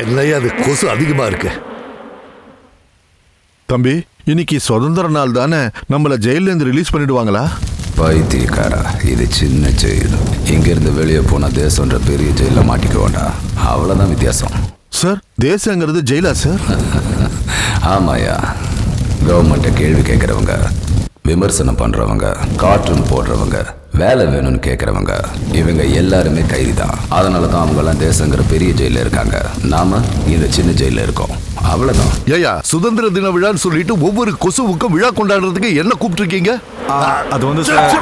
இல்லையா அது கொசு அதிகமா இருக்கு. தம்பி, இன்னைக்கு சுதந்திர நாள் தானே, நம்மள ஜெயில இருந்து ரிலீஸ் பண்ணிடுவாங்களா? பைத்தியக்காரா, இது சின்ன ஜெயில். இங்கிருந்து வெளியே போன தேசம்ன்ற பெரிய ஜெயில மாட்டிக்க வேண்டாம். அவ்வளவுதான் வித்தியாசம். சார், தேசங்கிறது ஜெயிலா சார்? ஆமாயா, கவர்மெண்ட்டை கேள்வி கேட்கறவங்க, விமர்சனம் பண்றவங்க, கார்ட்டூன் போடுறவங்க, வேலை வேணும்னு கேட்கறவங்க, இவங்க எல்லாருமே கைதி தான். அதனால தான் அவங்க எல்லாம் தேசங்கிற பெரிய ஜெயில இருக்காங்க. நாம இந்த சின்ன ஜெயில இருக்கோம். அவ்வளவுதான். ஏயா, சுதந்திர தின விழான்னு சொல்லிட்டு ஒவ்வொரு கொசுவுக்கும் விழா கொண்டாடுறதுக்கு என்ன கூப்பிட்டுருக்கீங்க? அது வந்து சார்,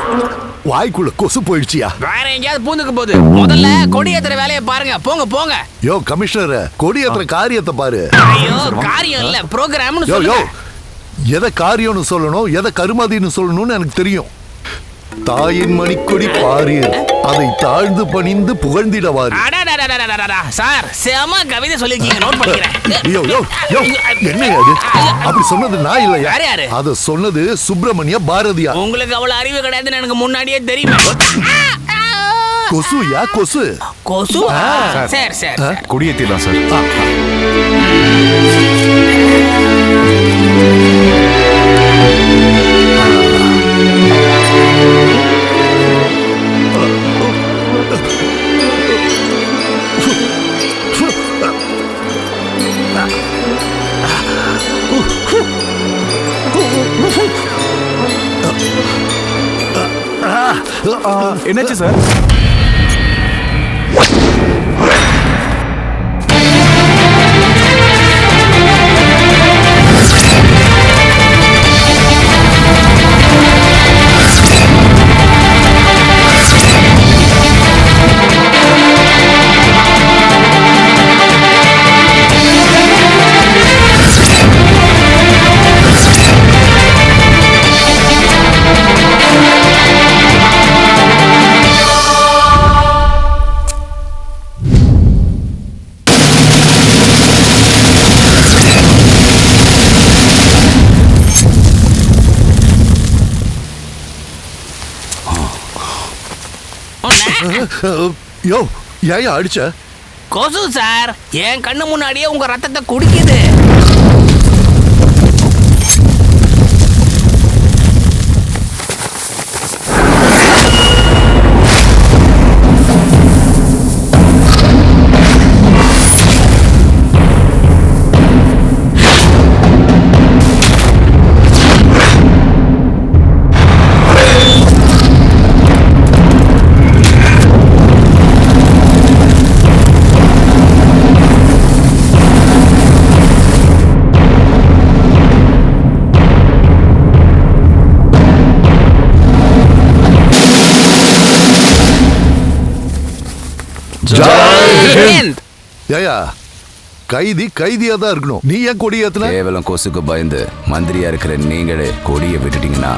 வாய்க்குள்ள கொசு போயிடுச்சியா? வேற எங்கேயாவது பூந்துக்கு போகுது. முதல்ல கொடியேத்துற வேலையை பாருங்க. போங்க போங்க. யோ கமிஷனர், கொடியேத்துற காரியத்தை பாரு. ஐயோ, காரியம் இல்ல, ப்ரோகிராம்னு யோ யோ, சொல்லுங்க. எதை காரியம்னு சொல்லணும், எதை கருமாதின்னு சொல்லணும்னு எனக்கு தெரியும். தாயின் மணிக்கொடி பாரீர், அதை தாழ்ந்து பணிந்து புகழ்ந்திடவாரு. சார், செம கவிதை சொல்லிருக்கீங்க, நோட் பண்ணிக்கிறேன். யோ யோ யோ, என்னையா அது? அப்படி சொன்னது நான் இல்லையா? யாரு யாரு? அத சொன்னது சுப்பிரமணிய பாரதியார். உங்களுக்கு அவ்வளவு அறிவு கிடையாதுன்னு எனக்கு முன்னாடியே தெரியுமா? கொசுயா கொசு. கொசு? சரி சரி, கொடியேத்திடலாம் சார். என்னாச்சு சார்? யோ, ஏன் அடிச்ச? கொசு சார், என் கண்ணு முன்னாடியே உங்க ரத்தத்தை குடிக்குது. ஏயா, கைதி கைதியா தான் இருக்கணும். நீ ஏன் கொடியேத்துன? கேவலம் கொசுக்கு பயந்து மந்திரியா இருக்கிற நீங்களே கொடியை விட்டுட்டீங்கன்னா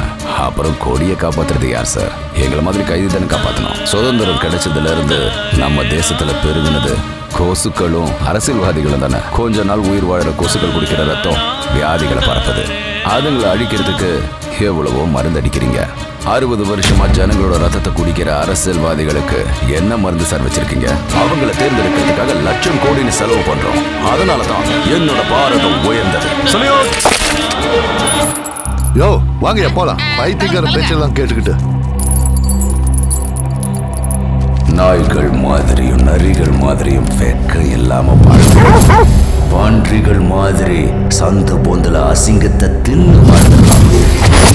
அப்புறம் கொடியை காப்பாத்துறது யார் சார்? எங்களை மாதிரி கைதி தானே காப்பாற்றணும். சுதந்திரம் கிடைச்சதுல இருந்து நம்ம தேசத்துல பெருகினது கொசுக்களும் அரசியல்வாதிகளும் தானே. கொஞ்ச நாள் உயிர் வாழற கொசுக்கள் குடிக்கிற ரத்தம் வியாதிகளை பரப்புது. அதுங்களை அழிக்கிறதுக்கு எவ்வளவோ மருந்து அடிக்கிறீங்க. 60 வருஷமா ஜனங்களோட ரத்தத்தை குடிக்கிற அரசியல்வாதிகளுக்கு என்ன மருந்து சார் வச்சிருக்கீங்க? அவங்கள தேர்ந்தெடுக்கிறதுக்காக லட்சம் கோடின்னு செலவு பண்றோம். அதனாலதான் என்னோட பாரதம் உயர்ந்தது. யோ வாங்கயா போலாம். பைத்தியக்கார பேச்செல்லாம் கேட்டுக்கிட்டு நாய்கள் மாதிரியும் நரிகள் மாதிரியும் வெக்க இல்லாம வாழ்ந்துடலாம். பன்றிகள் மாதிரி சந்து பொந்துல அசிங்கத்தை தின்னு வாழ்ந்துடலாம்.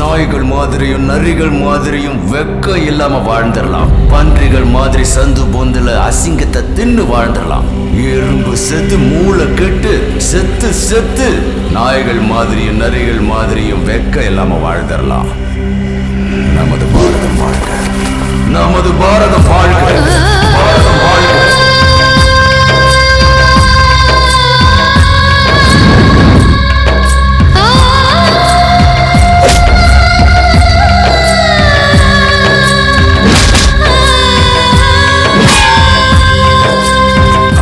நாய்கள் மாதிரியும் நரிகள் மாதிரியும் வெக்க இல்லாம வாழ்ந்துடலாம். பன்றிகள் மாதிரி சந்து பொந்துல அசிங்கத்தை தின்னு வாழ்ந்துடலாம். எறும்பு செத்து மூளை கெட்டு செத்து செத்து நாய்கள் மாதிரியும் நரிகள் மாதிரியும் வெக்க இல்லாம வாழ்ந்துடலாம். நமது பாரதம் வாழ்க, நமது பாரதம் வாழ்க, பாரதம் வாழ்க.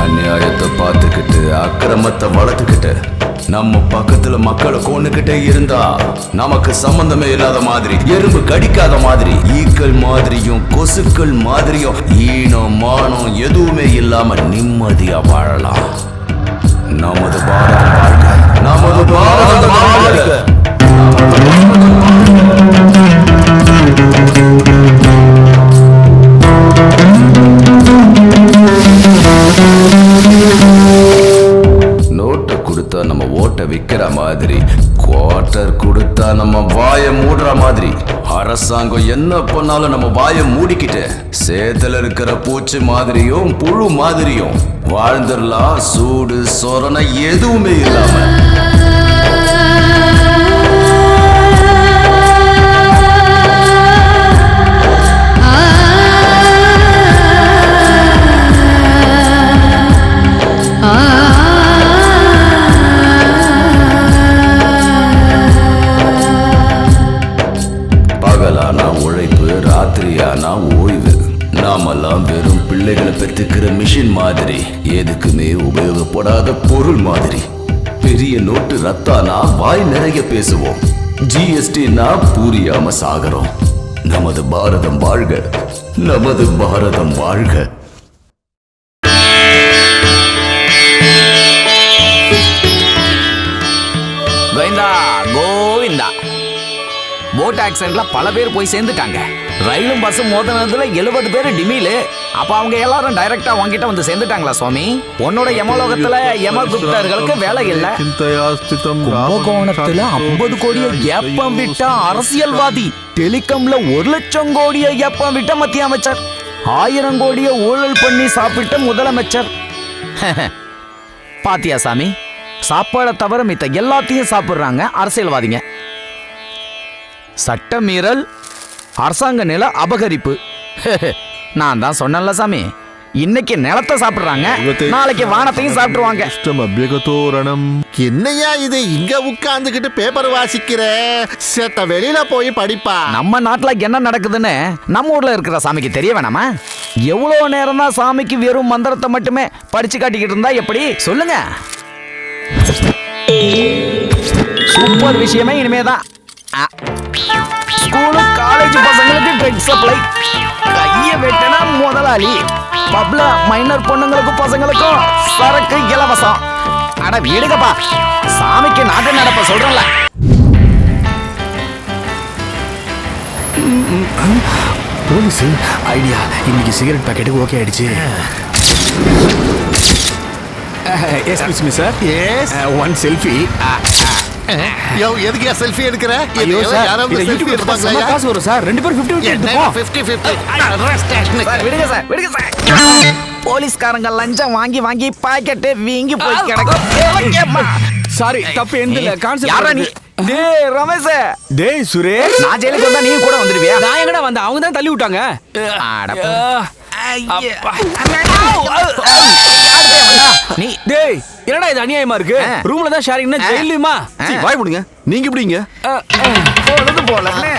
அநியாயத்தை பார்த்துக்கிட்டு அக்கிரமத்தை வளர்த்துக்கிட்டு நம்ம பக்கத்துல மக்களை கொண்டுகிட்டே இருந்தா நமக்கு சம்பந்தமே இல்லாத மாதிரி, எறும்பு கடிக்காத மாதிரி, ஈக்கள் மாதிரியும் கொசுக்கள் மாதிரியும் ஈனம் மானம் எதுவுமே இல்லாம நிம்மதியா வாழலாம். நமது பாரதம் வாழ்க, நமது பாரதம் வாழ்க. நோட்டை கொடுத்தா நம்ம ஓட்ட விக்கிற மாதிரி, குவார்டர் கொடுத்தா நம்ம வாயை மூடுற மாதிரி, அரசாங்கம் என்ன பண்ணாலும் நம்ம வாயை மூடிக்கிட்டு சேத்துல இருக்கிற பூச்சி மாதிரியும் புழு மாதிரியும் வாழ்ந்துடலாம், சூடு சொரணை எதுவுமே இல்லாம. பகலானா உழைப்பு, ராத்திரியானா ஓய்வு. நாமெல்லாம் வெறும் பிள்ளைகளை பெற்றுக்கிற மிஷின் மாதிரி, எதுக்குமே உபயோகப்படாத பொருள் மாதிரி. பெரிய நோட்டு ரத்தானா வாய் நிறைய பேசுவோம், ஜிஎஸ்டினா புரியாம சாகரம். நமது பாரதம் வாழ்க, நமது பாரதம் வாழ்க. கோவிந்தா கோவிந்தா. போட் ஆக்சிடென்ட்ல பல பேர் போய் சேர்ந்துட்டாங்க. ரயிலும் பஸ்ஸும் மோதினதுல 70 பேர் டிமிலு. அப்ப அவங்க எல்லாரும் டைரக்டா வாங்கிட்ட வந்து சேர்ந்துட்டாங்களா சுவாமி? உன்னோட யமலோகத்துல யமகுப்தர்களுக்கு வேலை இல்ல. கும்பகோணத்துல 50 கோடியை ஏப்பம் விட்ட அரசியல்வாதி, டெலிகாம்ல 1 லட்சம் கோடியை ஏப்பம் விட்ட மத்திய அமைச்சர், 1000 கோடியை ஊழல் பண்ணி சாப்பிட்ட முதலமைச்சர். பாத்தியா சாமி, சாப்பாடை தவிர மித்த எல்லாத்தையும் சாப்பிடுறாங்க அரசியல்வாதிங்க. சட்ட மீறல், அரசாங்க நில அபகரிப்பு. நான் தான் சொன்னேன்ல சாமி, இன்னைக்கு நிலத்தை சாப்பிடுறாங்க, நாளைக்கு வானத்தையும் சாப்பிடுவாங்க. என்னையா இது இங்க உட்கார்ந்துகிட்டு பேப்பர் வாசிக்கிற? சேத்த வெளியில போய் படிப்பா. நம்ம நாட்டுல என்ன நடக்குதுன்னு நம்ம ஊர்ல இருக்கிற சாமிக்கு தெரிய வேணாமா? எவ்வளவு நேரம் தான் சாமிக்கு வெறும் மந்திரத்தை மட்டுமே படிச்சு காட்டிக்கிட்டு இருந்தா எப்படி சொல்லுங்க? சூப்பர் விஷயமே இனிமேதான். ஸ்கூலு காலேஜ் பசங்களுக்கு ட்ரக் சப்ளை, கைய வெட்டனா முதலாளி, பப்ல மைனர் பொண்ணுங்களுக்கும் பசங்களுக்கும் சரக்கு இலவசம். அட வீடுங்கப்பா, சாமிக்கு நாட்டு நடப்ப சொல்றல. போலீஸ் ஐடியா, இன்னைக்கு சிகரெட் பாக்கெட்டுக்கு ஓகே ஆயிடுச்சு. Excuse me sir, yes one selfie. யோ எதுக்கு செல்ஃபி எடுக்கிற? ஐயோ சார், யாராவது இது செல்ஃபி யூடியூப்ல எடுப்பாங்களா? காசு வரும் சார். 2 பேர் 50 எடுத்துப்போம். 50-50. சார், விடுங்க சார், விடுங்க சார். போலீஸ்காரங்க லஞ்சம் வாங்கி வாங்கி பாக்கெட்டு வீங்கி போய் கிடக்கும். சாரி, தப்பு எந்தில யாரா நீ? கான்செப்ட். டேய் ரமேஷ், டேய் சுரேஷ், நான் ஜெயிலுக்கு வந்தா நீ கூட வந்துடுவியா? நான் எங்கடா வந்த? அவங்க தான் தள்ளி விட்டாங்க. அட போ. அப்பா. நீ டேய், என்னடா இது அநியாயமா இருக்கு? ரூம்ல தான் ஷேரிங்னா ஜெயிலுமா? வாய் போடுங்க. நீங்க எப்படிங்க? பொழுது போலன்னு.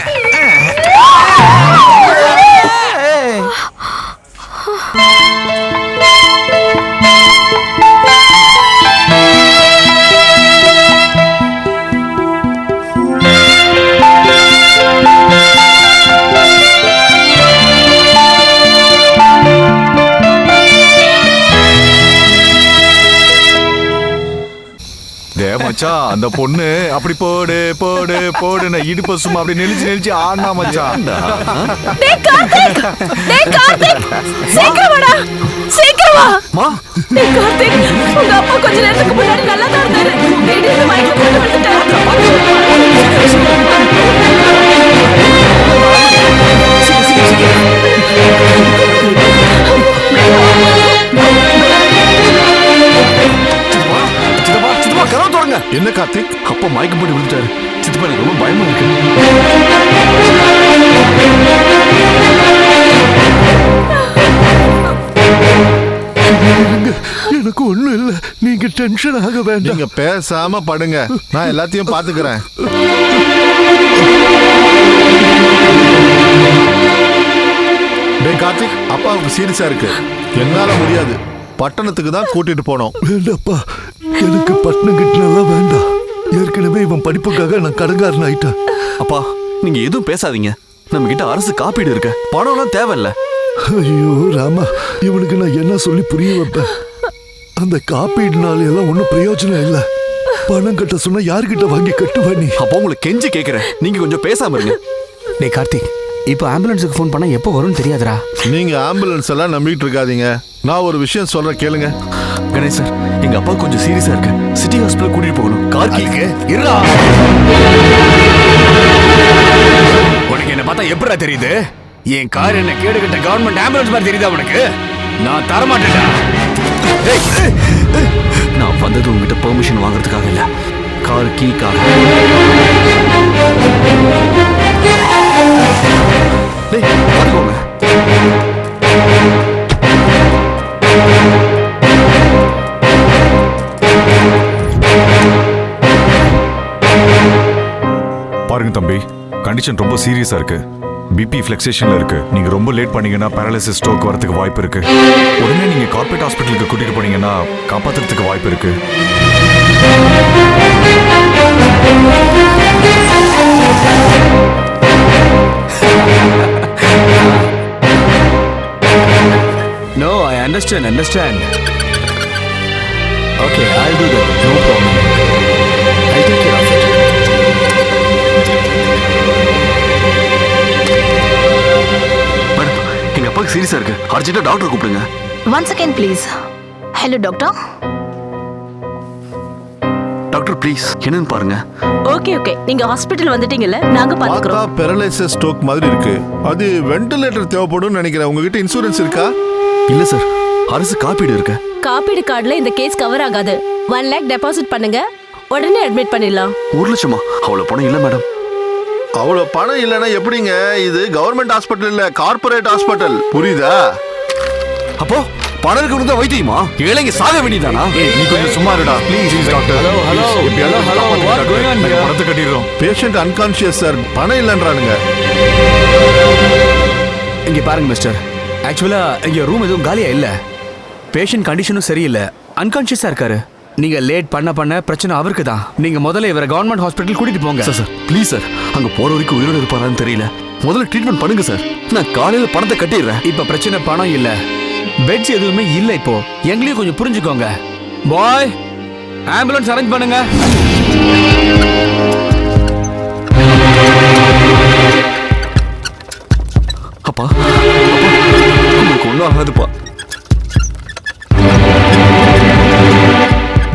மச்சான், அந்த பொண்ணு அப்படி போடு போடு போடு இடுப்ப சும்மா அப்படி நெளிச்சு நெளிச்சு ஆனா மச்சான். டேய் கார்த்திக், டேய் கார்த்திக், சீக்கிரம் வாடா, சீக்கிரம் வா. மா, டேய் கார்த்திக், உங்க அப்பா கொஞ்ச நேரத்துக்கு முன்னாடி நல்லா தான் இருந்தாரு. திடீர்னு மயக்கம் போட்டு விழுந்துட்டாரு. சித்தப்பா, சித்தப்பா கதவு திறங்க. என்ன கார்த்திக்? அப்பா மயக்கம் போட்டு விழுந்துட்டாரு. சித்தப்பா எனக்கு ரொம்ப பயமா இருக்கு. எனக்கு ஒண்ணும் இல்ல, நீங்க டென்ஷன் ஆக வேண்டாம். நீங்க பேசாம படுங்க, நான் எல்லாத்தையும் பாத்துக்கிறேன். டேய் கார்த்திக், அப்பாவுக்கு சீரியஸா இருக்கு, என்னால முடியாது, பட்டணத்துக்கு தான் கூட்டிட்டு போனோம். வேண்டாப்பா, எனக்கு பட்டணம் கிட்டலாம் வேண்டாம். ஏற்கனவே இவன் படிப்புக்காக நான் கடங்காரன் ஆயிட்டேன். அப்பா, நீங்க எதுவும் பேசாதீங்க. நம்ம கிட்ட அரசு காப்பீடு இருக்கு, பணம்லாம் தேவையில்ல. ஐயோ ராமா, இவனுக்கு நான் என்ன சொல்லி புரிய வைப்பேன்? அந்த காப்பீடுனால எல்லாம் ஒன்றும் பிரயோஜனம் இல்லை. பணம் கட்ட சொன்னா யார்கிட்ட வாங்கி கட்டுவ நீ? அப்போ உங்களை கெஞ்சி கேக்குறேன், நீங்க கொஞ்சம் பேசாம இருங்க. டேய் கார்த்திக், இப்போ ஆம்புலன்ஸுக்கு ஃபோன் பண்ணா எப்போ வரும்னு தெரியாதுடா. நீங்க ஆம்புலன்ஸ் எல்லாம் நம்பிட்டு இருக்காதீங்க. நான் ஒரு விஷயம் சொல்றேன் கேளுங்க. கணேஷ் சார், எங்க அப்பா கொஞ்சம் சீரியஸா இருக்கு. சிட்டி ஹாஸ்பிட்டல் கூட்டிட்டு போகணும். கார்த்திக்கு இருடா. உனக்கு என்ன பார்த்தா எப்படிடா தெரியுது? என் கார் என்ன கேடுகட்ட கவர்மெண்ட் ஆம்புலன்ஸ் மாதிரி தெரியுதா உனக்கு? நான் தரமாட்டேன்டா. நான் வந்தது உங்ககிட்ட பெர்மிஷன் வாங்குறதுக்காக இல்ல, கார் கீக்காக. டேய் பாத்துக்கோங்க. பாருங்க தம்பி, கண்டிஷன் ரொம்ப சீரியஸா இருக்கு. பிபி ஃபிளக்சேஷன்ல இருக்கு. நீங்க ரொம்ப லேட் பண்ணீங்கன்னா பேரலிசிஸ் ஸ்ட்ரோக் வரதுக்கு வாய்ப்பு இருக்கு. உடனே நீங்க கார்ப்பரேட் ஹாஸ்பிட்டலுக்கு கூட்டிட்டு போனீங்கன்னா காப்பாத்துறதுக்கு வாய்ப்பு இருக்கு. No, I understand. Okay, I'll do that. No problem. I'll take care of it. Madam, எங்க அப்பாவுக்கு சீரியஸா இருக்கு. அர்ஜென்ட்டா டாக்டர் கூப்பிடுங்க. One second, please. Hello, doctor. Doctor please, என்னன்னு பாருங்க. ஓகே நீங்க ஹாஸ்பிடல் வந்துட்டீங்கல்ல, நாங்க பார்த்தா பாத்துக்கிறோம். பெரலைசஸ் ஸ்ட்ரோக் மாதிரி இருக்கு. அது வென்டிலேட்டர் தேவைப்படும் நினைக்கிறேன். உங்ககிட்ட இன்சூரன்ஸ் இருக்கா? இல்ல சார், அரசு காப்பீடு இருக்கு. காப்பீடு கார்டுல இந்த கேஸ் கவர் ஆகாது. 1 lakh டெபாசிட் பண்ணுங்க, உடனே அட்மிட் பண்ணிடலாம். 1 லட்சமா? அவ்வளவு பணம் இல்ல மேடம். அவ்வளவு பணம் இல்லைன்னா எப்படிங்க? இது கவர்மெண்ட் ஹாஸ்பிட்டல் இல்ல, கார்ப்பரேட் ஹாஸ்பிட்டல். புரியுதா? அப்போ பணம் இருக்கிறது வைத்தியமா? ஏழைங்க சாக வேண்டியதானா? நீ கொஞ்சம் சும்மா இருடா ப்ளீஸ் டாக்டர். ஹலோ பணத்தை கட்டிடுறோம். பேஷண்ட் அன்கான்ஷியஸ் சார், பணம் இல்லைன்றானுங்க. இங்க பாருங்க மிஸ்டர், ஆக்சுவலா இங்க ரூம் எதுவும் காலியா இல்ல. பேஷண்ட் கண்டிஷனும் சரியில்லை, அன்கான்ஷியஸா இருக்காரு. நீங்க லேட் பண்ண பிரச்சனை அவருக்கு தான். நீங்க முதல்ல இவரை கவர்மெண்ட் ஹாஸ்பிட்டல் கூட்டிட்டு போங்க. சார் ப்ளீஸ் சார், அங்க போற வரைக்கும் உயிரோட இருப்பாரான்னு தெரியல. முதல்ல ட்ரீட்மெண்ட் பண்ணுங்க சார். நான் காலையில பணத்தை கட்டிடுறேன். இப்ப பிரச்சனை பணம் இல்ல, பெட்ஸ் எதுவுமே இல்ல. இப்போ எங்களையும் கொஞ்சம் புரிஞ்சுக்கோங்க. பாய், ஆம்புலன்ஸ் அரேஞ்ச் பண்ணுங்க. அப்பா, உங்களுக்கு ஒன்றும் ஆகாதுப்பா.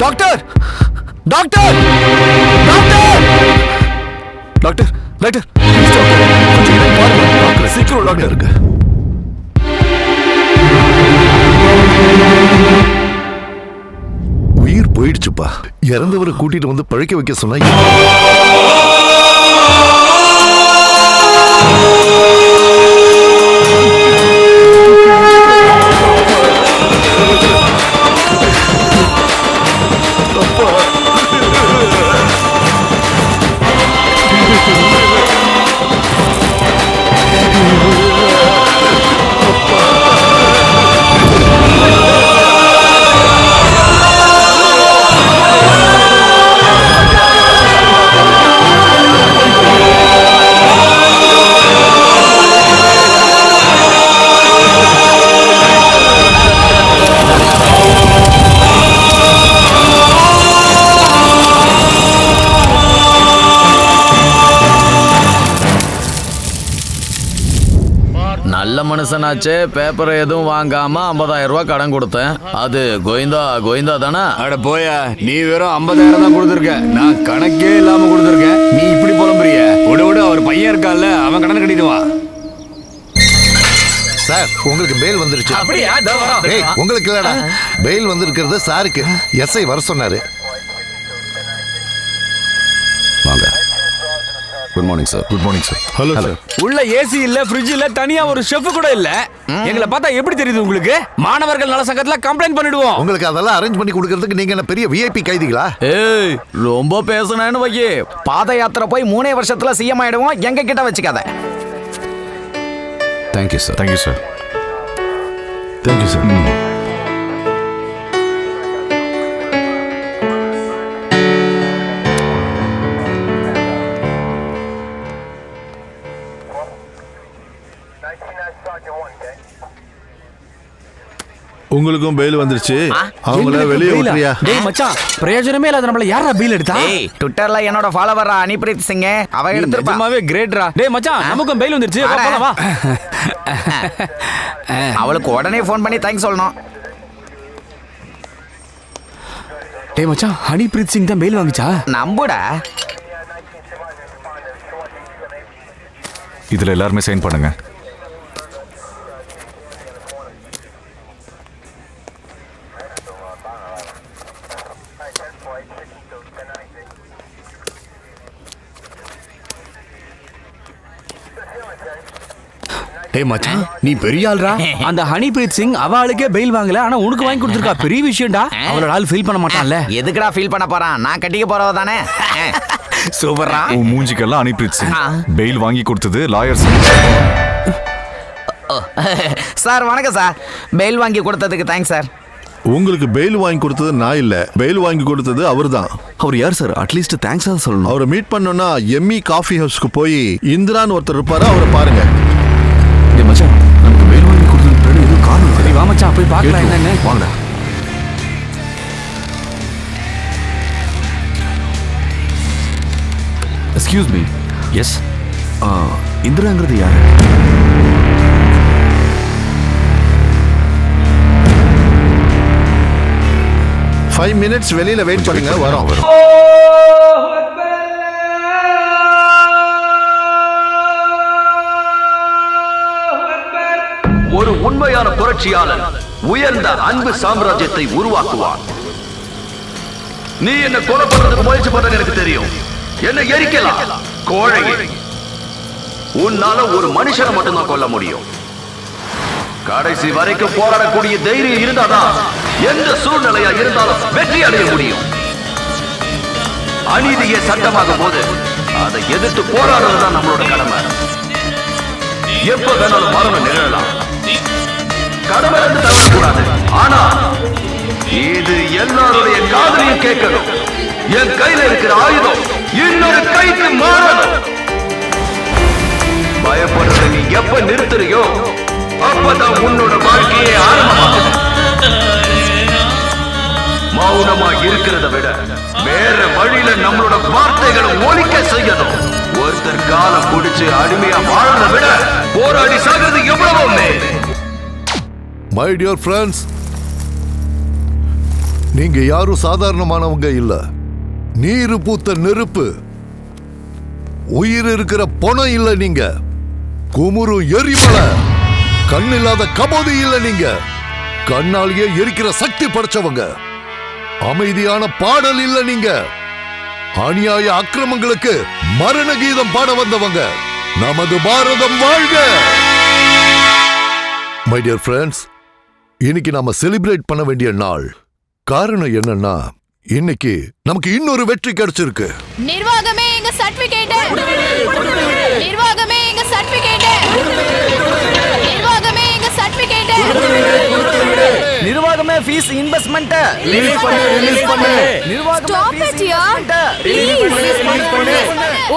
Doctor doctor doctor doctor doctor கொஞ்சம் இதை பாருங்க. டாக்டர் சீக்கிரம் டாக்டர் இருக்கு. உயிர் போயிடுச்சுப்பா. இறந்தவரை கூட்டிட்டு வந்து பழைக்க வைக்க சொன்னா நல்ல மனுஷனாச்சே, பேப்பரை எதுவும் வாங்காம 50,000 ரூபாய் கடன் கொடுத்தேன். அது கோவிந்தா தானே? அட போயா, நீ வெறும் 50,000 தான் கொடுத்துருக்க. நான் கணக்கே இல்லாம கொடுத்துருக்கேன். நீ இப்படி புலம்புறிய? விடு, அவர் பையன் இருக்கான்ல, அவன் கடன் கட்டிடுவான். சார், உங்களுக்கு பெயில் வந்துருச்சு. அப்படியா? ஏய், உங்களுக்கு இல்லடா, பெயில் வந்திருக்கிறது சாருக்கு. எஸ்ஐ வர சொன்னாரு. வாங்க. Good morning sir. Good morning sir. Hello sir. உள்ள ஏசி இல்ல, ஃப்ரிட்ஜ் இல்ல, தனியா ஒரு ஷெஃப் கூட இல்ல. எங்களை பார்த்தா எப்படி தெரியுது உங்களுக்கு? மாணவர்கள் நல சங்கத்துல கம்ப்ளைண்ட் பண்ணிடுவோம். உங்களுக்கு அதெல்லாம் அரேஞ்ச் பண்ணி கொடுக்கறதுக்கு நீங்க என்ன பெரிய விஐபி கைதிகளா? ஏய், ரொம்ப பேசுனேன்னு வையே, பாத யாத்திரை போய் 3 வருஷத்துல சிஎம் ஆயிடுவோம். எங்க கிட்ட வச்சுக்காத. Thank you sir. Thank you sir. Thank you sir. உங்களுக்கும் பெயில் வந்துருச்சு. அவங்கள எங்களுக்கு வெளியே bail ஆ? விட்டுறியா? டேய் மச்சான், பிரயோஜனமே இல்லாத நம்மள யாரா பீல் எடுத்தா? ஏய் ட்விட்டர்ல என்னோட ஃபாலோவரா அனிப்ரீத் சிங் அவ எடுத்துப்பா. நிஜமாவே கிரேட்ரா. டேய் மச்சான், நமக்கும் பெயில் வந்துருச்சு. வா போலாம் வா. அவளுக்கு உடனே ஃபோன் பண்ணி தேங்க்ஸ் சொல்லணும். டேய் மச்சான், ஹனிப்ரீத் சிங் தான் பெயில் வாங்குச்சா? நம்புடா. இதுல எல்லாருமே சைன் பண்ணுங்க. டேய் மச்சான், நீ பெரிய ஆள்ரா. அந்த ஹனிப்ரீத் சிங் அவ ஆளுக்கே பெயில் வாங்கல, ஆனா உனக்கு வாங்கி கொடுத்துருக்கா. பெரிய விஷயம்டா. அவளோட ஆள் ஃபீல் பண்ண மாட்டான்ல. எதுக்குடா ஃபீல் பண்ண போறான்? நான் கட்டிக்க போறவ தானே. சூப்பர்ரா. உன் மூஞ்சிக்கெல்லாம் அனிப்ரீத் சிங். பெயில் வாங்கி கொடுத்தது லாயர் சார் வணக்கம் சார். பெயில் வாங்கி கொடுத்ததுக்கு தேங்க்ஸ் சார். உங்களுக்கு பெயில் வாங்கி கொடுத்தது நான் இல்ல, பெயில் வாங்கி கொடுத்தது அவர்தான். அவர் யார் சார்? அட்லீஸ்ட் தேங்க்ஸ் ஆக சொல்லணும். அவரை மீட் பண்ணோம்னா எம்மி காஃபி ஹவுஸ்க்கு போய் இந்திரான்னு ஒருத்தர் இருப்பாரு, அவரை பாருங்க. டேய் மச்சான், நமக்கு பெயில் வாங்கி கொடுத்ததுக்கு பின்னாடி ஏதோ காரணம் இருக்கு. சரி வா மச்சான், போய் பார்க்கலாம் என்னன்னு. வாங்கடா. Excuse me. எஸ். இந்திராங்கிறது யாரு? ஃபைவ் மினிட்ஸ் வெளியில வெயிட் பண்ணுங்க, வரோம். ஒரு உண்மையான புரட்சியாளன் உயர்ந்த அன்பு சாம்ராஜ்யத்தை உருவாக்குவான். நீ என்ன கொலை பண்றதுக்கு முயற்சி பண்றது எனக்கு தெரியும். என்ன எரிக்கலாம் கோழையே. உன்னால ஒரு மனுஷனை மட்டும்தான் கொல்ல முடியும். கடைசி வரைக்கும் போராடக்கூடிய தைரியம் இருந்தாதான் எந்த சூழ்நிலையா இருந்தாலும் வெற்றி அடைய முடியும். அநீதியை சட்டமாகும் போது அதை எதிர்த்து போராடுறதுதான் நம்மளோட கடமை. எப்ப வேணாலும் மரணம் நிகழலாம். கடமை இருந்து தரக்கூடாது. ஆனா இது எல்லாருடைய காதலையும் கேட்கணும். என் கையில இருக்கிற ஆயுதம் இன்னொரு கைக்கு மாறணும். பயப்படுறத நீ எப்ப நிறுத்துறியோ அப்பதான் உன்னோட வாழ்க்கையே ஆரம்பமாகுது. மௌனமா இருக்கிறத விட வேற வழியில நம்மளோட வார்த்தைகளை ஒலிக்க செய்யணும். ஒருத்தர் காலம் பிடிச்சு அடிமையா வாழறத விட போராடி சாகிறது எவ்வளவோ மேல். மை டியர் ஃப்ரெண்ட்ஸ், நீங்க யாரும் சாதாரணமானவங்க இல்ல. நீரு பூத்த நெருப்பு, உயிர் இருக்கிற பணம் இல்ல. நீங்க குமுறு எரிமலை, கண்ணில்லாத கபோதி இல்ல. நீங்க கண்ணாலேயே எரிக்கிற சக்தி படைச்சவங்க. அமைதியான பாடல் இல்ல. நீங்க அநியாய அக்கிரமங்களுக்கு மரண கீதம் பாட வந்தவங்க. நமது பாரதம் வாழ்க. மை டியர் ஃப்ரெண்ட்ஸ், இன்னைக்கு நாம செலிப்ரேட் பண்ண வேண்டிய நாள். காரணம் என்னன்னா, இன்னைக்கு நமக்கு இன்னொரு வெற்றி கிடைச்சிருக்கு. நிர்வாகமே எங்க சர்டிபிகேட். நிர்வாகமே எங்க சர்டிபிகேட். நிர்வாகமே எங்க சர்டிபிகேட். நிர்வாகமே ஃபீஸ் இன்வெஸ்ட்மென்ட் ரிலீஸ் பண்ணு. Stop it, yaar.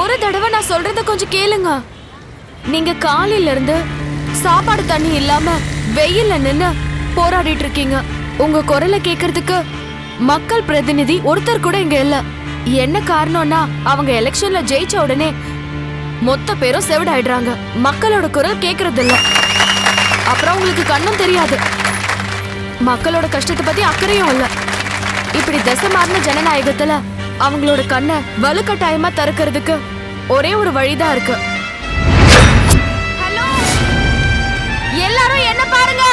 ஒரு தடவை நான் சொல்றத கொஞ்சம் கேளுங்க. நீங்க காலையில இருந்து சாப்பாடு தண்ணி இல்லாம வெயில்ல நின்னு போராடிட்டு இருக்கீங்க. உங்க குரலை கேட்கறதுக்கு மக்கள் பிரதிநிதி ஒருத்தர் கூட இங்க இல்ல. என்ன காரணம்னா, அவங்க எலெக்ஷன்ல ஜெயிச்ச உடனே மொத்த பேரும் செவிடாயிடுறாங்க. மக்களோட குரல் கேட்கறது இல்ல. அப்புறம் உங்களுக்கு கண்ணும் தெரியாது. மக்களோட கஷ்டத்தை பத்தி அக்கறையும் இல்ல. இப்படி திசை மாறின ஜனநாயகத்துல அவங்களோட கண்ணை வலுக்கட்டாயமா திறக்கிறதுக்கு ஒரே ஒரு வழிதான் இருக்கு. ஹலோ, எல்லாரும் என்ன பாருங்க.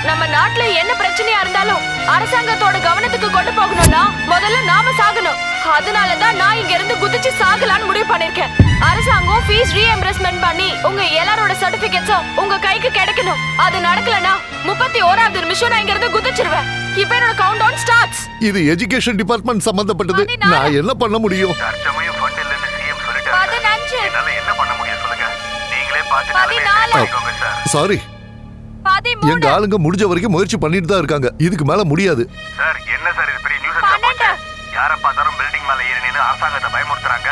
நம்ம நாட்டுல என்ன பிரச்சனையா இருந்தாலும் அரசாங்கத்தோட கவனத்துக்கு கொண்டு போகணும்னா முதல்ல நாம சாகணும். அதனாலதான் நான் இங்க இருந்து குதிச்சு சாகலான்னு முடிவு பண்ணிருக்கேன். அரசாங்கம் ஃபீஸ் ரீஎம்பர்ஸ்மென்ட் பண்ணி உங்க எல்லாரோட சர்டிபிகேட்ஸும் உங்க கைக்கு கிடைக்கணும். அது நடக்கலனா 31வது நிமிஷம் நான் இங்க இருந்து குதிச்சிருவேன். இப்போ என்னோட கவுண்ட் டவுன் ஸ்டார்ட்ஸ். இது எஜுகேஷன் டிபார்ட்மெண்ட் சம்பந்தப்பட்டது. நான் என்ன பண்ண முடியும்? தற்சமயம் ஃபண்ட் இல்லன்னு சிஎம் சொல்லிட்டாரு. 15 என்னால என்ன பண்ண முடியும் சொல்லுங்க? நீங்களே பார்த்து நிலைமையை சார். சாரி, 13 எங்க ஆளுங்க முடிஞ்ச வரைக்கும் முயற்சி பண்ணிட்டு தான் இருக்காங்க. இதுக்கு மேல முடியாது. சார் என்ன சார் இது பெரிய நியூஸ் போச்சு. யார பார்த்தாலும் பில்டிங் மேல ஏறி நின்னு அரசாங்கத்தை பயமுறுத்துறாங்க.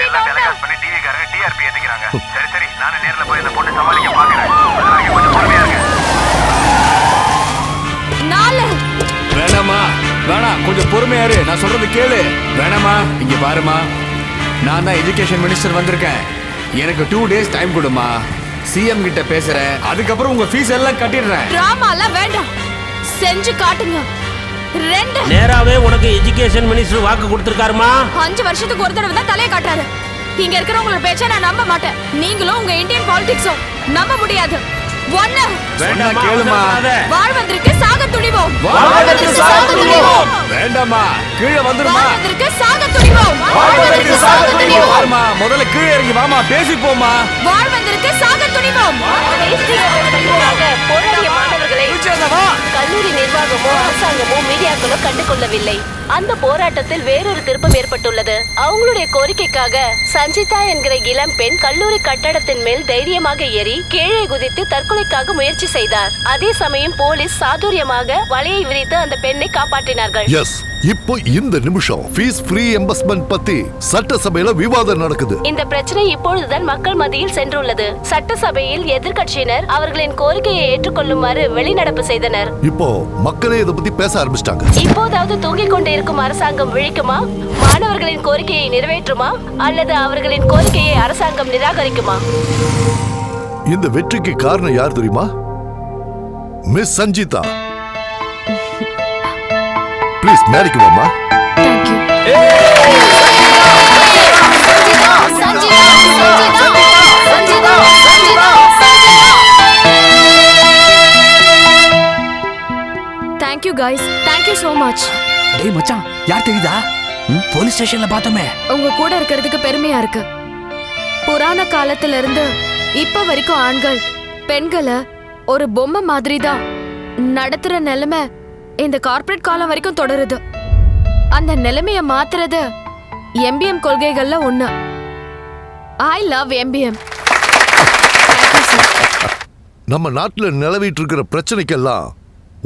எல்லாம் டெலிகாஸ்ட் பண்ணி டிவி காரங்க டிஆர்பி ஏத்திக்கிறாங்க. சரி நானே நேர்ல போய் இந்த பொண்ணு சமாளிக்க பாக்குறேன். கொஞ்சம் பொறுமையா கொஞ்சம் பொறுமையா இரு, நான் சொல்றது கேளு. வேணாமா, இங்க பாருமா, நான் தான் எஜுகேஷன் மினிஸ்டர் வந்திருக்கேன். எனக்கு 2 days டைம் கொடுமா. சிஎம் கிட்ட பேசுறேன், அதுக்கப்புறம் உங்க ஃபீஸ் எல்லாம் கட்டிடுறேன். டிராமா எல்லாம் வேண்டாம், செஞ்சு காட்டுங்க. 2 நேராவே உனக்கு எஜுகேஷன் மினிஸ்டர் வாக்கு கொடுத்திருக்காருமா. 5 வருஷத்துக்கு ஒரு தடவை தான் தலையை காட்டுறாரு. இங்க இருக்கிறவங்களோட பேச்சை நான் நம்ப மாட்டேன். நீங்களும் உங்க இந்தியன் பாலிடிக்ஸும் நம்ப முடியாது. ஒண்ணு வேண்டாம், கேளுமா. வாழ்வதற்கு சாக துணிவோம். வாழ்வதற்கு சாக துணிவோம். வேண்டாமா, கீழே வந்துருமா. வாழ்வதற்கு சாக துணிவோம். வாழ்வதற்கு சாக துணிவோம். வாமா, முதல்ல கீழே இறங்கி வாமா, பேசி போமா. வாழ்வதற்கு சாக துணிவோம். போராடிய மாணவர்களை கல்லூரி நிர்வாகமோ அரசாங்கமோ மீடியாக்களோ கண்டுகொள்ளவில்லை. அந்த போராட்டத்தில் வேறொரு திருப்பம் ஏற்பட்டுள்ளது. அவங்களுடைய கோரிக்கைக்காக சஞ்சிதா என்கிற இளம் பெண் கல்லூரி கட்டடத்தின் மேல் தைரியமாக ஏறி கீழே குதித்து தற்கொலைக்காக முயற்சி செய்தார். அதே சமயம் போலீஸ் சாதுரியமாக வலையை விரித்து அந்த பெண்ணை காப்பாற்றினார்கள். எஸ், இப்போ இந்த நிமிஷம் ஃபீஸ் ஃப்ரீ எம்பஸ்மென்ட் பத்தி சட்டசபையில விவாதம் நடக்குது. இந்த பிரச்சனை இப்பொழுதுதான் மக்கள் மத்தியில் சென்றுள்ளது. சட்டசபையில் எதிர்க்கட்சியினர் அவர்களின் கோரிக்கையை ஏற்றுக்கொள்ளுமாறு வெளிநடப்பு செய்தனர். இப்போ மக்களே இதை பத்தி பேச ஆரம்பிச்சிட்டாங்க. இப்போதாவது தூங்கிக் கொண்டு இருக்கும் அரசாங்கம் விழிக்குமா? மாணவர்களின் கோரிக்கையை நிறைவேற்றுமா? அல்லது அவர்களின் கோரிக்கையை அரசாங்கம் நிராகரிக்குமா? இந்த வெற்றிக்கு காரணம் யார் தெரியுமா? மிஸ் சஞ்சிதா. ப்ளீஸ் மேரிக்கு வாமா. Thank you guys. Thank you so much. டேய் மச்சான், யார் தெரியுதா? போலீஸ் ஸ்டேஷன்ல பார்த்தோமே. உங்க கூட இருக்கிறதுக்கு பெருமையா இருக்கு. புராண காலத்துல இருந்து இப்ப வரைக்கும் ஆண்கள் பெண்களை ஒரு பொம்மை மாதிரி தான் நடத்துற நிலைமை இந்த கார்ப்பரேட் காலம் வரைக்கும் தொடருது. அந்த நிலைமைய மாத்துறது எம்பிஎம் கொள்கைகள்ல ஒண்ணு. I love MBM. நம்ம நாட்டுல நிலவிட்டு இருக்கிற பிரச்சனைக்கெல்லாம்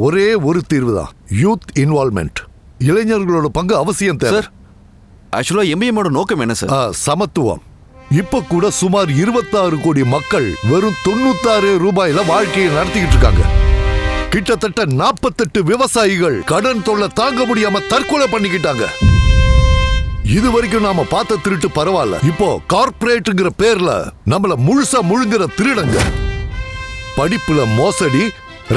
ஒரே ஒரு தீர்வு தான், யூத் இன்வால்வ்மெண்ட். இளைஞர்களோட பங்கு அவசியம் தேவை. ஆக்சுவலா எம்பிஎம்மோட நோக்கம் என்ன சார்? சமத்துவம். இப்ப கூட சுமார் 26 கோடி மக்கள் வெறும் 96 ரூபாயில வாழ்க்கையை நடத்திக்கிட்டு இருக்காங்க. கிட்டத்தட்ட 48 விவசாயிகள் கடன் தொல்லை தாங்க முடியாம தற்கொலை பண்ணிக்கிட்டாங்க. இது வரைக்கும் நாம பார்த்த திருட்டு பரவாயில்ல, இப்போ கார்ப்பரேட்ங்கிற பேர்ல நம்மள முழுசா முழுங்குற திருடங்க. படிப்புல மோசடி,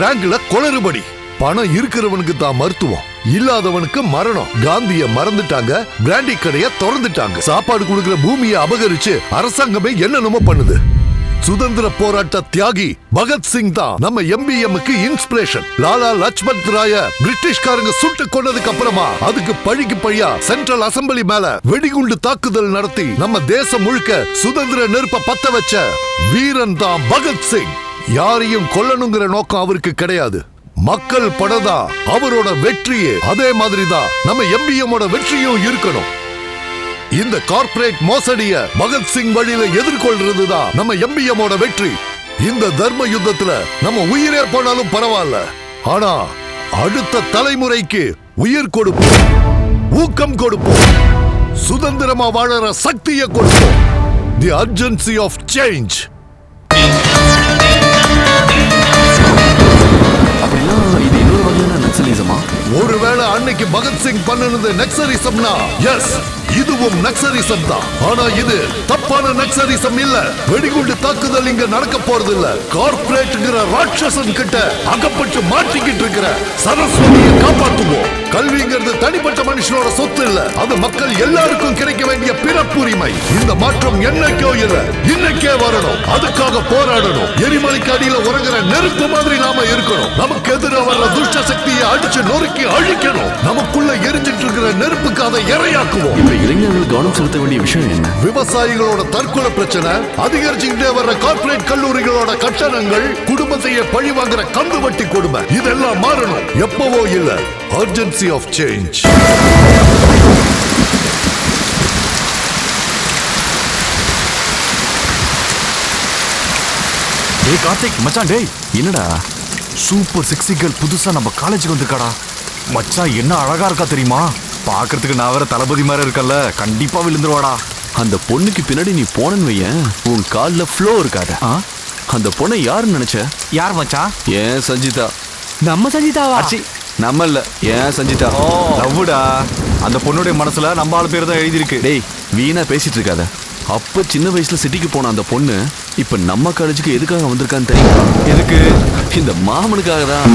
ரேங்க்ல குளறுபடி. பணம் இருக்கிறவனுக்கு தான் மருத்துவம், இல்லாதவனுக்கு மரணம். காந்திய மறந்துட்டாங்க, பிராண்டி கடைய திறந்துட்டாங்க. சாப்பாடு கொடுக்கிற பூமியை அபகரிச்சு அரசாங்கமே என்னென்னமோ பண்ணுது. சுதந்திர போராட்ட தியாகி பகத்சிங் தான் நம்ம எம்பிஎம்க்கு இன்ஸ்பிரேஷன். லாலா லஜ்பத் ராய பிரிட்டிஷ்காரங்க சுட்டு கொண்டதுக்கு அப்புறமா அதுக்கு பழிக்கு பழியா சென்ட்ரல் அசெம்பிளி மேல வெடிகுண்டு தாக்குதல் நடத்தி நம்ம தேசம் முழுக்க சுதந்திர நெருப்ப பத்த வச்ச வீரன் தான் பகத்சிங். யாரையும் கொல்லணுங்கிற நோக்கம் அவருக்கு கிடையாது. மக்கள் படதா அவரோட வெற்றியே. அதே மாதிரிதான் நம்ம எம்பிஎம்மோட வெற்றியும் இருக்கணும். இந்த கார்ப்பரேட் மோசடிய பகத்சிங் வழியில எதிர்கொள்றதுதான் நம்ம எம்பிஎம்மோட வெற்றி. இந்த தர்ம யுத்தத்துல நம்ம உயிரே போனாலும் பரவாயில்ல, ஆனா அடுத்த தலைமுறைக்கு உயிர் கொடுப்போம், ஊக்கம் கொடுப்போம், சுதந்திரமா வாழற சக்தியை கொடுப்போம். தி அர்ஜென்சி ஆஃப் சேஞ்ச். ஒருவேளை அன்னைக்கு பகத்சிங் பண்ணுனது நக்சலிசம்னா எஸ், இதுவும் நக்சலிசம் தான். ஆனா இது தப்பான நக்சலிசம் இல்ல. வெடிகுண்டு தாக்குதல் இங்க நடக்க போறது இல்ல. கார்ப்பரேட்ங்கிற ராட்சசன் கிட்ட அகப்பட்டு மாட்டிக்கிட்டு இருக்கிற சரஸ்வதியை காப்பாற்றுவோம். கல்விங்கிறது தனிப்பட்ட மனுஷனோட சொத்து இல்ல, அது மக்கள் எல்லாருக்கும் கிடைக்க வேண்டிய பிறப்புரிமை. இந்த மாற்றம் என்னைக்கோ இல்ல, இன்னைக்கே வரணும். அதுக்காக போராடணும். எரிமலைக்கு அடியில உறங்குற நெருப்பு மாதிரி நாம இருக்கணும். நமக்கு எதிராக வர்ற துஷ்ட சக்தியை அடிச்சு நொறுக்கி அழிக்கணும். நமக்குள்ள எரிஞ்சிட்டு இருக்கிற நெருப்புக்கு அதை இரையாக்குவோம். இளைஞர்கள் கவனம் செலுத்த வேண்டிய விஷயம் என்ன? விவசாயிகளோட தற்கொலை பிரச்சனை, அதிகரிச்சுக்கிட்டே வர்ற கார்ப்பரேட் கல்லூரிகளோட கட்டணங்கள், குடும்பத்தையே பழி வாங்குற கந்து வட்டி கொடுமை, இதெல்லாம் மாறணும். எப்பவோ இல்ல. Urgency of change. டேய் கார்த்திக் மச்சான், டேய் என்னடா சூப்பர் செக்ஸி கேர்ள் புதுசா நம்ம காலேஜுக்கு வந்திருக்காடா. மச்சான் என்ன அழகா இருக்கா தெரியுமா? பாக்குறதுக்கு நான் வேற தளபதி மாதிரி இருக்கல, கண்டிப்பா விழுந்துருவாடா. அந்த பொண்ணுக்கு பின்னாடி நீ போனன்னு வையன், உன் கால்ல ஃப்ளோ இருக்காத. அந்த பொண்ணை யாருன்னு நினைச்ச? யார் மச்சான்? ஏன் சஞ்சிதா. நம்ம சஞ்சிதாவா? நம்ம இல்ல ஏன் சஞ்சிதா லவ்வுடா. அந்த பொண்ணுடைய மனசுல நம்ம ஆளு பேர் தான் எழுதியிருக்கு. டேய் வீணா பேசிட்டு இருக்காத. அப்ப சின்ன வயசுல சிட்டிக்கு போன அந்த பொண்ணு இப்ப நம்ம காலேஜுக்கு எதுக்காக வந்திருக்கான்னு தெரியுமா? எதுக்கு? இந்த மாமனுக்காக தான்.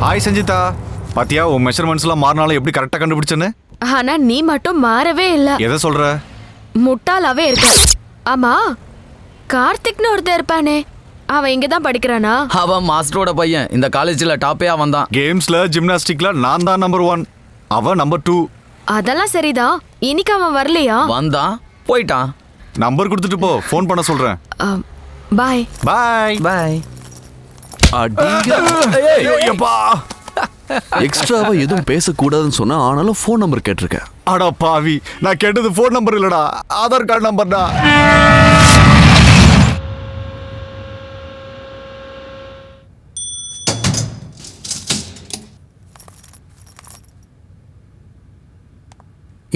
ஹாய் சஞ்சிதா, பாத்தியா உன் மெஷர்மெண்ட்ஸ் எல்லாம் மாறினாலும் எப்படி கரெக்டா கண்டுபிடிச்சேன்னு? ஆனா நீ மட்டும் மாறவே இல்ல. எதை சொல்ற? முட்டாளாவே இருக்க. ஆமா, கார்த்திக்னு ஒருத்தர் இருப்பானே, அவன் இங்க தான் படிக்கிறானா? அவன் மாஸ்டரோட பையன். இந்த காலேஜ்ல டாப்பே அவன் தான். கேம்ஸ்ல ஜிம்னாஸ்டிக்ல நான் தான் நம்பர் 1, அவன் நம்பர் 2. அதெல்லாம் சரிதான். இன்னைக்கு அவன் வரலையா? வந்தான், போயிட்டான். நம்பர் கொடுத்துட்டு போ, ஃபோன் பண்ண சொல்றேன். பாய் பாய் பாய். எக்ஸ்ட்ராவா எதுவும் பேசக்கூடாதுன்னு சொன்னா, ஆனாலும் ஃபோன் நம்பர் கேட்டிருக்கேன். அடா பாவி, நான் கேட்டது ஃபோன் நம்பர் இல்லடா, ஆதார் கார்டு நம்பர்டா.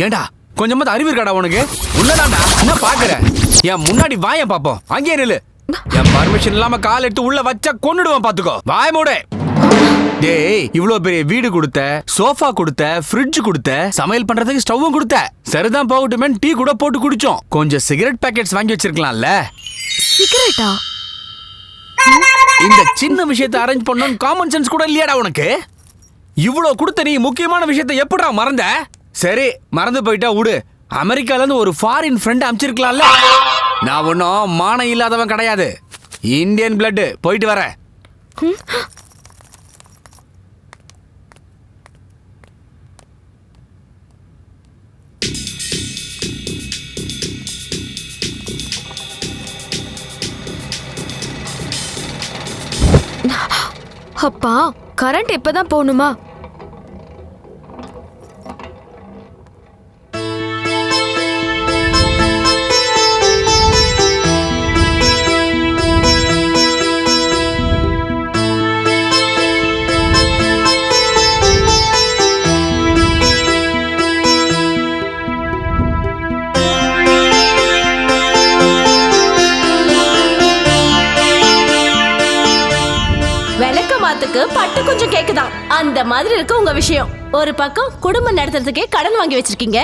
ஏண்டா கொஞ்சமாவது அறிவு இருக்காடா உனக்கு? உன்னதாண்டா என்ன பாக்குற? என் முன்னாடி வாய பாப்போம். அங்கேயே நில்லு. என் பர்மிஷன் இல்லாம கால் எடுத்து உள்ள வச்சா கொன்னுடுவான் பாத்துக்கோ. வாய மூடு. டேய், இவ்ளோ பெரிய வீடு கொடுத்த, சோஃபா கொடுத்த, ஃப்ரிட்ஜ் கொடுத்த, சமையல் பண்றதுக்கு ஸ்டவ்வும் கொடுத்த. சரிதான் போகட்டுமே, டீ கூட போட்டு குடிச்சோம். கொஞ்சம் சிகரெட் பாக்கெட்ஸ் வாங்கி வச்சிருக்கலாம்ல. சிகரெட்டா? இந்த சின்ன விஷயத்தை அரேஞ்ச் பண்ணனும் காமன் சென்ஸ் கூட இல்லையாடா உனக்கு? இவ்ளோ கொடுத்த நீ முக்கியமான விஷயத்தை எப்படா மறந்த? சரி, மறந்து போயிட்டா விடு. அமெரிக்கால இருந்து ஒரு ஃபாரின் ஃப்ரெண்ட் அனுப்பிச்சிருக்கலாம்ல. நான் ஒன்னும் மானம் இல்லாதவன் கிடையாது. Indian blood. போயிட்டு வரேன். அப்பா, கரண்ட் இப்பதான் போகணுமா? பட்டு கொஞ்சம் கேக்குதான். அந்த மாதிரி இருக்கு உங்க விஷயம். ஒரு பக்கம் குடும்பம் நடத்துறதுக்கே கடன் வாங்கி வச்சிருக்கீங்க.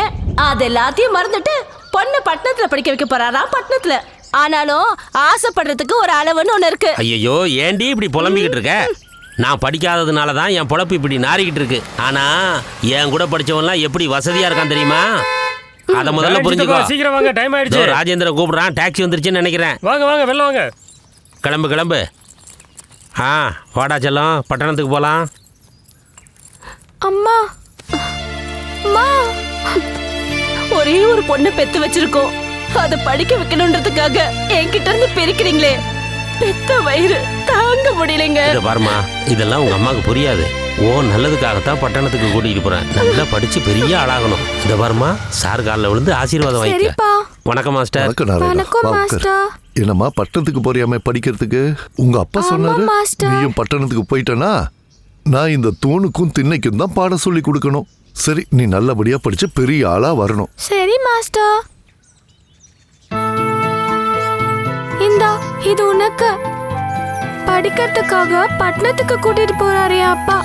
அது எல்லாத்தையும் மறந்துட்டு பொண்ணு பட்டணத்துல படிக்க வைக்க போறாராம். பட்டணத்துல ஆனாலும் ஆசைப்படுறதுக்கு ஒரு அளவுன்னு ஒண்ணு இருக்கு. ஐயோ, ஏண்டி இப்படி புலம்பிக்கிட்டு இருக்க? நான் படிக்காததுனால தான் என் பொழப்பு இப்படி நாரிக்கிட்டு இருக்கு. ஆனா என் கூட படிச்சவன்லாம் எப்படி வசதியா இருக்கான் தெரியுமா? அத முதல்ல புரிஞ்சுக்கோ. சீக்கிரம் வாங்க, டைம் ஆயிடுச்சு. ராஜேந்திர கூப்பிடுறான், டாக்ஸி வந்துருச்சுன்னு நினைக்கிறேன். வாங்க வாங்க, வெளில வாங்க. கிளம்பு கிளம்பு. வாடா செல்லம், பட்டணத்துக்கு போலாம். அம்மா, அம்மா, ஒரே ஒரு பொண்ணை பெத்து வச்சிருக்கோம். அதை படிக்க வைக்கணும்ன்றதுக்காக என்கிட்ட இருந்து பிரிக்கிறீங்களே. பெத்த வயிறு தாங்க முடியலைங்க. இத பாருமா, இதெல்லாம் உங்க அம்மாவுக்கு புரியாது. ஓ நல்லதுக்காகத்தான் பட்டணத்துக்கு கூட்டிட்டு போறேன். நல்லா படிச்சு பெரிய ஆளாகணும். இத பாருமா, சார் காலில் விழுந்து ஆசீர்வாதம் வாங்கிக்க. வணக்கம் மாஸ்டர். வணக்கம் மாஸ்டர். என்னம்மா பட்டணத்துக்கு போறியாமே படிக்கிறதுக்கு? உங்க அப்பா சொன்னாரு நீயும் பட்டணத்துக்கு போயிட்டனா நான் இந்த தூணுக்கும் திண்ணைக்கும் தான் பாடம் சொல்லி கொடுக்கணும். சரி, நீ நல்லபடியா படிச்சு பெரிய ஆளா வரணும். சரி மாஸ்டர். இந்தா, இது உனக்கு. படிக்கிறதுக்காக பட்டணத்துக்கு கூட்டிட்டு போறாரே அப்பா.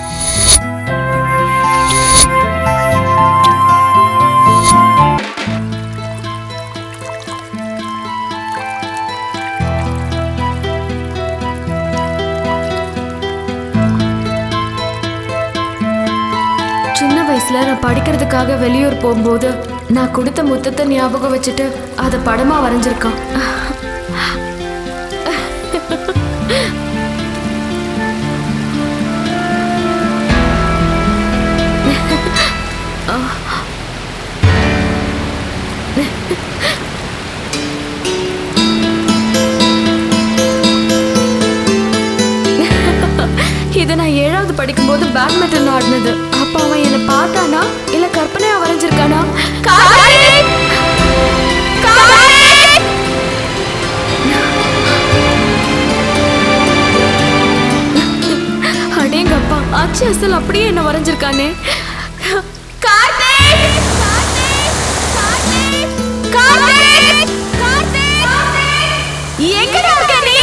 சின்ன வயசுல நான் படிக்கிறதுக்காக வெளியூர் போகும்போது நான் கொடுத்த முத்தத்தை ஞாபகம் வச்சுட்டு அதை படமா வரைஞ்சிருக்கான். இது நான் 7வது படிக்கும்போது பேட்மிண்டன் ஆடினது. அப்ப அவன் என்ன பார்த்தானா இல்ல கற்பனையா வரைஞ்சிருக்கானா? அடேங்கப்பா, அச்சு அசல் அப்படியே என்ன வரைஞ்சிருக்கானே. எங்கடா இருக்க நீ?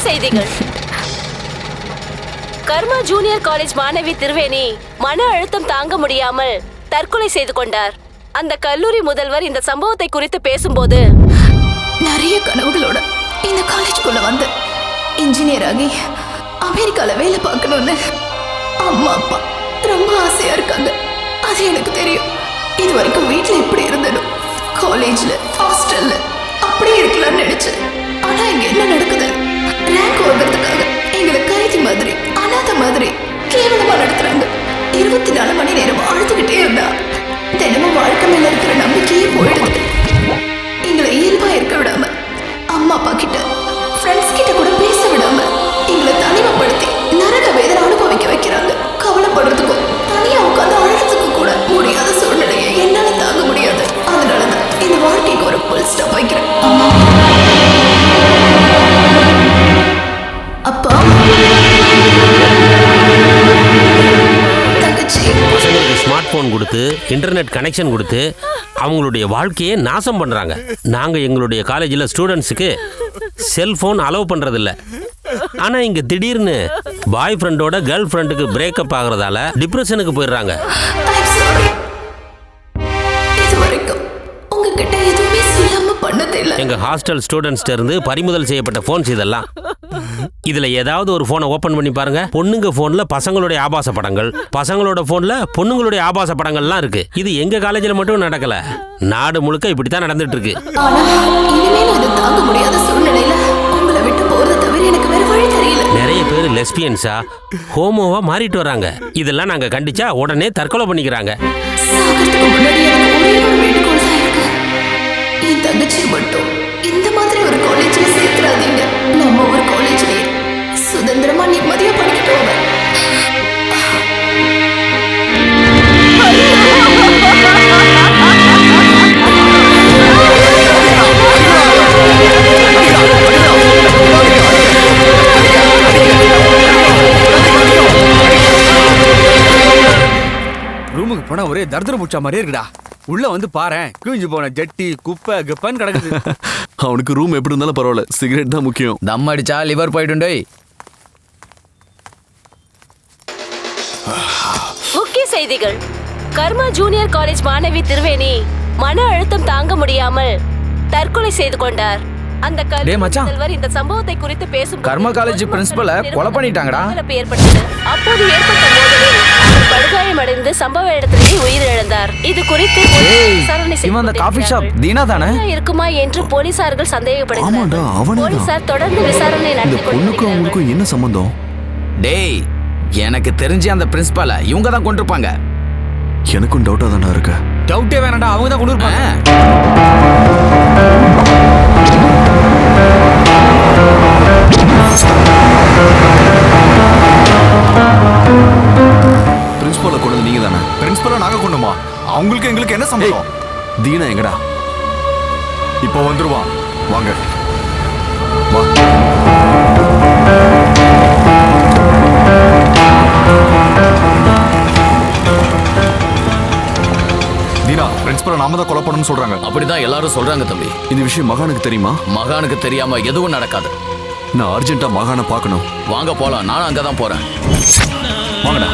செய்திகள். கர்மா ஜூனியர் காலேஜ் மாணவி திருவேணி மன அழுத்தம் தாங்க முடியாமல் தற்கொலை செய்து கொண்டார். அந்த கல்லூரி முதல்வர் இந்த சம்பவத்தை குறித்து பேசும்போது, நிறைய கனவுகளோட இந்த காலேஜ்குள்ள வந்து இன்ஜினியர் ஆகி அமெரிக்கால வேலை பார்க்கணும்னு அம்மா அப்பா ரொம்ப ஆசையா இருக்காங்க. அது எனக்கு தெரியும். இது வரைக்கும் வீட்டுல எப்படி இருந்தனும், காலேஜ்ல ஹாஸ்டல்ல அப்படியே இருக்கலாம்னு நினைச்சேன். ஆனா இங்க என்ன நடக்குது? ரேங்க் வாங்குறதுக்காக எங்களை கைதி மாதிரி அனாதை மாதிரி கேவலமா நடத்துறாங்க. 24 மணி நேரம் அழுதுகிட்டே இருந்தா தினமும் வாழ்க்கை மேல இருக்கிற நம்பிக்கையே போயிடுது. எங்களை இயல்பா இருக்க விடாம, அம்மா அப்பா கிட்ட ஃப்ரெண்ட்ஸ் கிட்ட கூட பேச விடாம எங்களை தனிமைப்படுத்தி நரக வேதனை அனுபவிக்க வைக்கிறாங்க. கவலைப்படுறதுக்கும் தனியா உட்காந்து அழுறதுக்கு கூட முடியாத சூழ்நிலையை என்னால தாங்க முடியாது. அதனாலதான் இந்த வாழ்க்கைக்கு ஒரு புல் ஸ்டாப் வைக்கிறேன். அப்பா, பசங்களுக்கு ஸ்மார்ட் போன் கொடுத்து இன்டர்நெட் கனெக்ஷன் கொடுத்து அவங்களுடைய வாழ்க்கையை நாசம் பண்றாங்க. நாங்க எங்களுடைய காலேஜில் ஸ்டூடெண்ட்ஸுக்கு செல்போன் அலோவ் பண்றதில்ல. ஆனா இங்க திடீர்னு பாய் ஃப்ரெண்டோட கேர்ள் ஃப்ரெண்டுக்கு பிரேக்கப் ஆகுறதால டிப்ரெஷனுக்கு போயிடுறாங்க. எங்க ஹாஸ்டல் ஸ்டூடெண்ட்ஸ்ட இருந்து பறிமுதல் செய்யப்பட்ட போன்ஸ் இதெல்லாம். இதுல ஏதாவது ஒரு போனை ஓபன் பண்ணி பாருங்க. பொண்ணுங்க போன்ல பசங்களுடைய ஆபாச படங்கள், பசங்களோட போன்ல பொண்ணுங்களுடைய ஆபாச படங்கள்லாம் இருக்கு. இது எங்க காலேஜ்ல மட்டும் நடக்கல, நாடு முழுக்க இப்படித்தான் நடந்துட்டு இருக்கு. நிறைய பேர் லெஸ்பியன்ஸா ஹோமோவா மாறிட்டு வராங்க. இதெல்லாம் நாங்க கண்டிச்சா உடனே தற்கொலை பண்ணிக்கிறாங்க. என் தங்கச்சி மட்டும் இந்த மாதிரி ஒரு காலேஜ்ல சேர்த்துறாதீங்க. நம்ம ஒரு காலேஜ்லயே சுதந்திரமா நிம்மதியா படிக்கிட்டு போவேன். ரூமுக்கு போனா ஒரே தர்தர முச்சா மாதிரியே இருக்குடா. உள்ள வந்து பாரு, கிழிஞ்சு போன ஜட்டி குப்பை குப்பன்னு கிடக்குது. அவனுக்கு ரூம் எப்படி இருந்தாலும் பரவாயில்ல, சிகரெட் தான் முக்கியம். தம் அடிச்சா லிவர் போயிடுண்டே. முக்கிய செய்திகள். கர்மா ஜூனியர் காலேஜ் மாணவி திருவேணி மன அழுத்தம் தாங்க முடியாமல் தற்கொலை செய்து கொண்டார். அந்த கல்லூரி முதல்வர் இந்த சம்பவத்தை குறித்து பேசும் கர்மா காலேஜ் பிரின்சிபலை கொலை பண்ணிட்டாங்கடா. ஏற்பட்டது. அப்போது ஏற்பட்ட மோதலில் அவர் படுகாயமடைந்து சம்பவ இடத்திலேயே உயிரிழந்தார். இது குறித்து விசாரணை இருக்குமா என்று போலீசார்கள் சந்தேகப்படுகிறார்கள். போலீசார் தொடர்ந்து விசாரணை நடத்தி கொண்டிருக்கிறார்கள். என்ன சம்பந்தம்? டேய், எனக்கு தெரிஞ்சு அந்த பிரின்சிபலை இவங்க தான் கொண்டிருப்பாங்க. எனக்கும் டவுட்டா தானே இருக்கு. டவுட்டே வேணாடா, அவங்க தான் கொண்டிருப்பாங்க. பிரின்சிபலை கொண்டது நீங்க தானே? பிரின்சிபலை நாங்க கொண்டுமா? அவங்களுக்கு எங்களுக்கு என்ன சம்பந்தம்? தீனா எங்கடா? இப்போ வந்துருவான், வாங்க வா. தீனா, பிரின்சிபலை நாம தான் கொலை பண்ணணும்னு சொல்றாங்க. அப்படிதான் எல்லாரும் சொல்றாங்க தம்பி. இந்த விஷயம் மகானுக்கு தெரியுமா? மகானுக்கு தெரியாம எதுவும் நடக்காது. நான் அர்ஜென்ட்டா மகானை பார்க்கணும். வாங்க போலாம், நானும் அங்கதான் போறேன். வாங்கடா.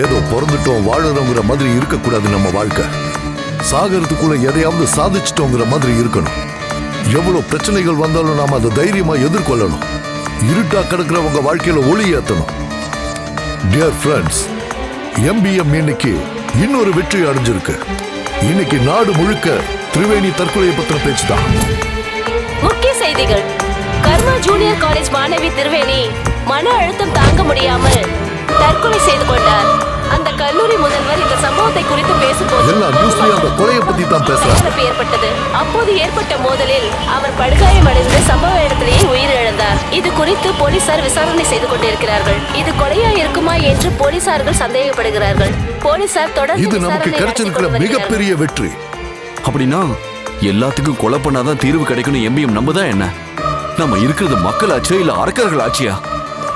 ஏதோ பிறந்துட்டோம் வாழறோங்கிற மாதிரி இருக்கக்கூடாது நம்ம வாழ்க்கை. சாகிறதுக்குள்ள எதையாவது சாதிச்சிட்டோங்கிற மாதிரி இருக்கணும். எவ்வளவு பிரச்சனைகள் வந்தாலும் நாம அதை தைரியமா எதிர்கொள்ளணும். இருட்டா கிடக்கிறவங்க வாழ்க்கையில ஒளி ஏத்தணும். டியர் ஃப்ரெண்ட்ஸ், எம்பிஎம் இன்னைக்கு இன்னொரு வெற்றி அடைஞ்சிருக்கு. இன்னைக்கு நாடு முழுக்க திரிவேணி தற்கொலையை பத்தின பேச்சுதான். முக்கிய செய்திகள். கர்மா ஜூனியர் காலேஜ் மாணவி திருவேணி மன அழுத்தம் தாங்க முடியாமல் தற்கொலை செய்து கொண்டார். அந்த கல்லூரி முதல்வர் இந்த சம்பவத்தை குறித்து பேசும்போது எல்லா நியூஸ்லயும் அந்த கொலையை பத்தி தான் பேசுறாங்க. ஏற்பட்டது. அப்போது ஏற்பட்ட மோதலில் அவர் படுகாயமடைந்து சம்பவ இடத்திலேயே உயிரிழந்தார். இது குறித்து போலீசார் விசாரணை செய்து கொண்டிருக்கிறார்கள். இது கொலையா இருக்குமா என்று போலீசார்கள் சந்தேகப்படுகிறார்கள். போலீசார் தொடர்ந்து இது நமக்கு கிடைச்சிருக்கிற மிகப்பெரிய வெற்றி. அப்படின்னா எல்லாத்துக்கும் கொலை பண்ணாதான் தீர்வு கிடைக்கணும் எம்பிஎம் நம்பதான் என்ன? நம்ம இருக்கிறது மக்கள் ஆட்சியா இல்ல அரக்கர்கள் ஆட்சியா?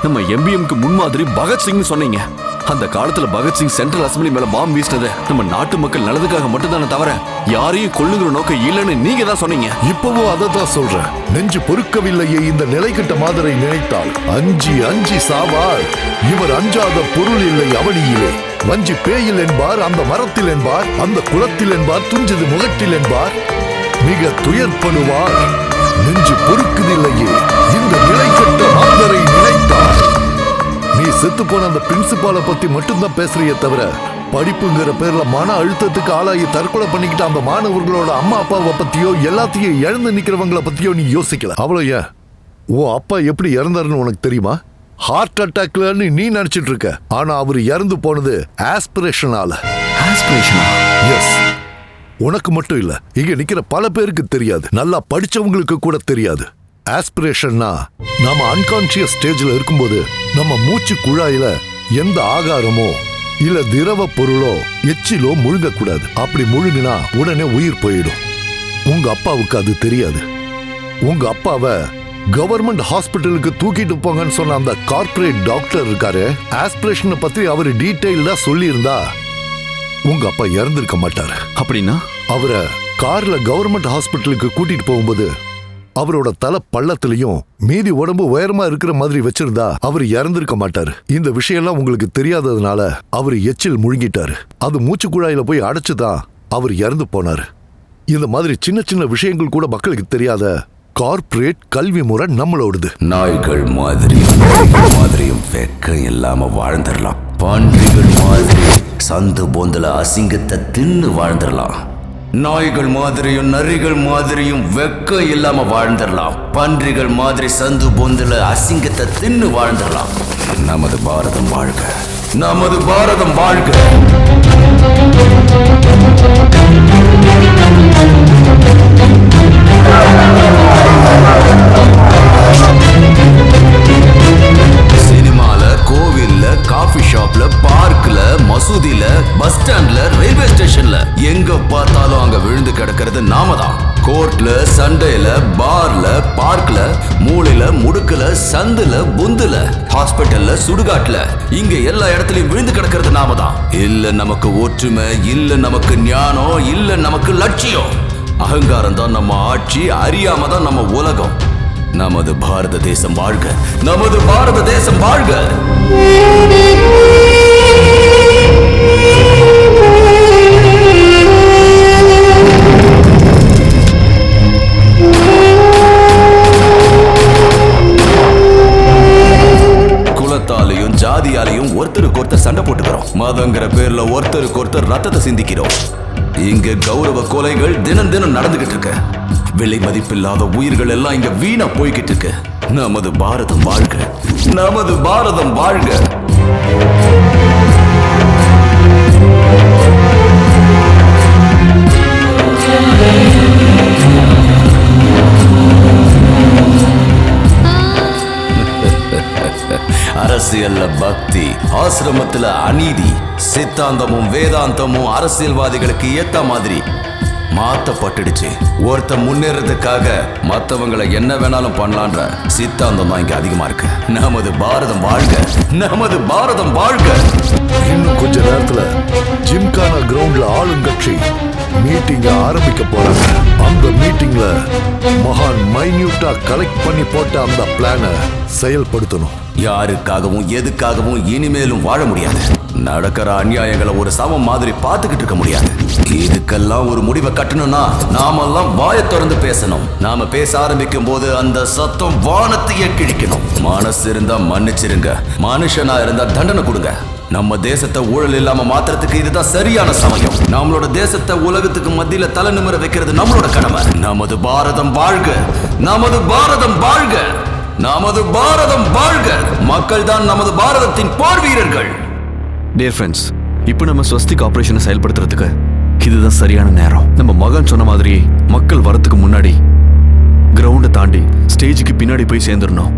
நம்ம எம்பிஎம்க்கு முன்மாதிரி பகத்சிங்னு சொன்னீங்க. அந்த காலத்துல பகத்சிங் சென்ட்ரல் அசம்பிளி மேல பாம்பு வீசினது நம்ம நாட்டு மக்கள் நல்லதுக்காக மட்டும்தானே தவிர யாரையும் கொல்லுங்கிற நோக்கம் இல்லைன்னு நீங்க தான் சொன்னீங்க. இப்பவும் அதை தான் சொல்றேன். நெஞ்சு பொறுக்கவில்லையே இந்த நிலைக்கட்ட மாதரை நினைத்தால் அஞ்சி அஞ்சி சாவார். இவர் அஞ்சாத பொருள் இல்லை அவனியிலே. வஞ்சி பேயில் என்பார், அந்த மரத்தில் என்பார், அந்த குளத்தில் என்பார், துஞ்சது முகத்தில் என்பார். மிக துயர்ப்படுவார். நெஞ்சு பொறுக்குதில்லையே இந்த நிலைக்கட்ட மாதரை நினைத்தார். நீ செத்து போன அந்த பிரின்சிபாலை பத்தி மட்டும்தான் பேசுறியே தவிர படிப்புங்கிற பேர்ல மன அழுத்தத்துக்கு ஆளாகி தற்கொலை பண்ணிக்கிட்ட அந்த மாணவர்களோட அம்மா அப்பாவை பத்தியோ எல்லாத்தையும் இழந்து நிக்கிறவங்களை பத்தியோ நீ யோசிக்கல. அவ்வளோ ஏன் உன் அப்பா எப்படி இறந்தாருன்னு உனக்கு தெரியுமா? ஹார்ட் அட்டாக்லன்னு நீ நினைச்சிட்டு இருக்க. ஆனா அவர் இறந்து போனது ஆஸ்பிரேஷனால. எஸ், உனக்கு மட்டும் இல்ல, இங்க நிக்கிற பல பேருக்கு தெரியாது. நல்லா படிச்சவங்களுக்கு கூட தெரியாது. ஆஸ்பிரேஷன்னா நாம அன்கான்சியஸ் ஸ்டேஜ்ல இருக்கும்போது நம்ம மூச்சு குழாயில எந்த ஆகாரமோ இல்ல திரவ பொருளோ எச்சிலோ முழுங்க கூடாது. அப்படி முழுங்கினா உடனே உயிர் போயிடும். உங்க அப்பாவுக்கு அது தெரியாது. உங்க அப்பாவை கவர்மெண்ட் ஹாஸ்பிட்டலுக்கு தூக்கிட்டு போங்கன்னு சொன்ன அந்த கார்ப்பரேட் டாக்டர் இருக்காரு, ஆஸ்பிரேஷனை பத்தி அவரு டீடைல்டா சொல்லி இருந்தா உங்க அப்பா இறந்திருக்க மாட்டாரு. அப்படின்னா அவரை கார்ல கவர்மெண்ட் ஹாஸ்பிட்டலுக்கு கூட்டிட்டு போகும்போது அவரோட தலை பள்ளத்திலையும் மீதி உடம்பு உயரமா இருக்கிற மாதிரி வச்சிருந்தா அவர் இறந்திருக்க மாட்டாரு. இந்த விஷயம்லாம் உங்களுக்கு தெரியாததுனால அவர் எச்சில் முழுங்கிட்டாரு. அது மூச்சு குழாயில போய் அடைச்சுதான் அவர் இறந்து போனாரு. இந்த மாதிரி சின்ன சின்ன விஷயங்கள் கூட மக்களுக்கு தெரியாத கார்ப்பரேட் கல்வி முறை நம்மளோடுது. நாய்கள் மாதிரியும் வெக்கம் இல்லாம வாழ்ந்துடலாம். பன்றிகள் மாதிரி சந்து போந்தல அசிங்கத்தை தின்னு வாழ்ந்துடலாம். நாய்கள் மாதிரியும் நரிகள் மாதிரியும் வெக்கம் இல்லாம வாழ்ந்துடலாம். பன்றிகள் மாதிரி சந்து போந்தல அசிங்கத்தை தின்னு வாழ்ந்துடலாம். நமது பாரதம் வாழ்க, நமது பாரதம் வாழ்க. சினிமால, கோவில்ல, காஃபி ஷாப்ல, பார்க்ல, மசூதில, பஸ் ஸ்டாண்ட்ல, ரயில்வே ஸ்டேஷன்ல எங்க பார்த்தாலும் அங்க விழுந்து கிடக்கிறது நாம தான். கோர்ட்ல, சண்டையில, பார்ல, பார்க்ல, மூளையில, முடுக்குல, சந்துல, புந்துல, ஹாஸ்பிட்டல்ல, சுடுகாட்டுல, இங்க எல்லா இடத்துலயும் விழுந்து கிடக்கிறது நாம தான். இல்ல நமக்கு ஒற்றுமை, இல்ல நமக்கு ஞானம், இல்ல நமக்கு லட்சியம். அகங்காரம் தான் நம்ம ஆட்சி, அறியாம தான் நம்ம உலகம். நமது பாரத தேசம் வாழ்க, நமது பாரத தேசம் வாழ்க. குலத்தாலையும் ஜாதியாலையும் ஒருத்தருக்கு ஒருத்தர் சண்டை போட்டுக்கிறோம். மதங்கிற பேர்ல ஒருத்தருக்கு ஒருத்தர் ரத்தத்தை சிந்திக்கிறோம். இங்க கௌரவ கொலைகள் தினம் தினம் நடந்துகிட்டு இருக்கு. விலை மதிப்பில்லாத உயிர்கள் எல்லாம் இங்க வீணா போய்கிட்டு இருக்கு. நமது பாரதம் வாழ்க, நமது பாரதம் வாழ்க. அரசியல்ல பக்தி, ஆசிரமத்துல அநீதி, சித்தாந்தமும் வேதாந்தமும் அரசியல்வாதிகளுக்கு ஏத்த மாதிரி மாத்தப்பட்டுடுச்சு. ஒருத்த முன்னேறதுக்காக மத்தவங்களை என்ன வேணாலும் பண்ணலான்ற சித்தாந்தம் தான் இங்க அதிகமா இருக்கு. நமது பாரதம் வாழ்க, நமது பாரதம் வாழ்க. இன்னும் கொஞ்ச நேரத்துல ஜிம்கானா கிரவுண்ட்ல ஆளுங்கட்சி மீட்டிங்க ஆரம்பிக்க போறாங்க. அந்த மீட்டிங்ல மகான் மைன்யூட்டா கலெக்ட் பண்ணி போட்ட அந்த பிளானை செயல்படுத்தணும். யாருக்காகவும் எதுக்காகவும் இனிமேலும் வாழ முடியாது. நடக்கிற அநியாயங்களை ஒரு சமம் மாதிரி பார்த்துக்கிட்டு இருக்க முடியாது. இதுக்கெல்லாம் ஒரு முடிவை கட்டணும்னா நாமெல்லாம் வாயை திறந்து பேசணும். நாம பேச ஆரம்பிக்கும் போது அந்த சத்தம் வானத்தையே கிழிக்கணும். மனசு இருந்தா மன்னிச்சிருங்க, மனுஷனா இருந்தா தண்டனை கொடுங்க. நம்ம தேசத்தை ஊழல் இல்லாம மாத்துறதுக்கு இதுதான் சரியான சமயம். நம்மளோட தேசத்தை உலகத்துக்கு மத்தியில தலை நிமிர வைக்கிறது நம்மளோட கடமை. நமது பாரதம் வாழ்க, நமது பாரதம் வாழ்க, நமது பாரதம் வாழ்க. மக்கள் தான் நமது பாரதத்தின் போர் வீரர்கள். டியர் ஃப்ரெண்ட்ஸ், இப்போ நம்ம ஸ்வஸ்திக் ஆபரேஷனை செயல்படுத்துறதுக்கு இதுதான் சரியான நேரம். நம்ம மகன் சொன்ன மாதிரி மக்கள் வரத்துக்கு முன்னாடி கிரவுண்டை தாண்டி ஸ்டேஜுக்கு பின்னாடி போய் சேர்ந்துடணும்.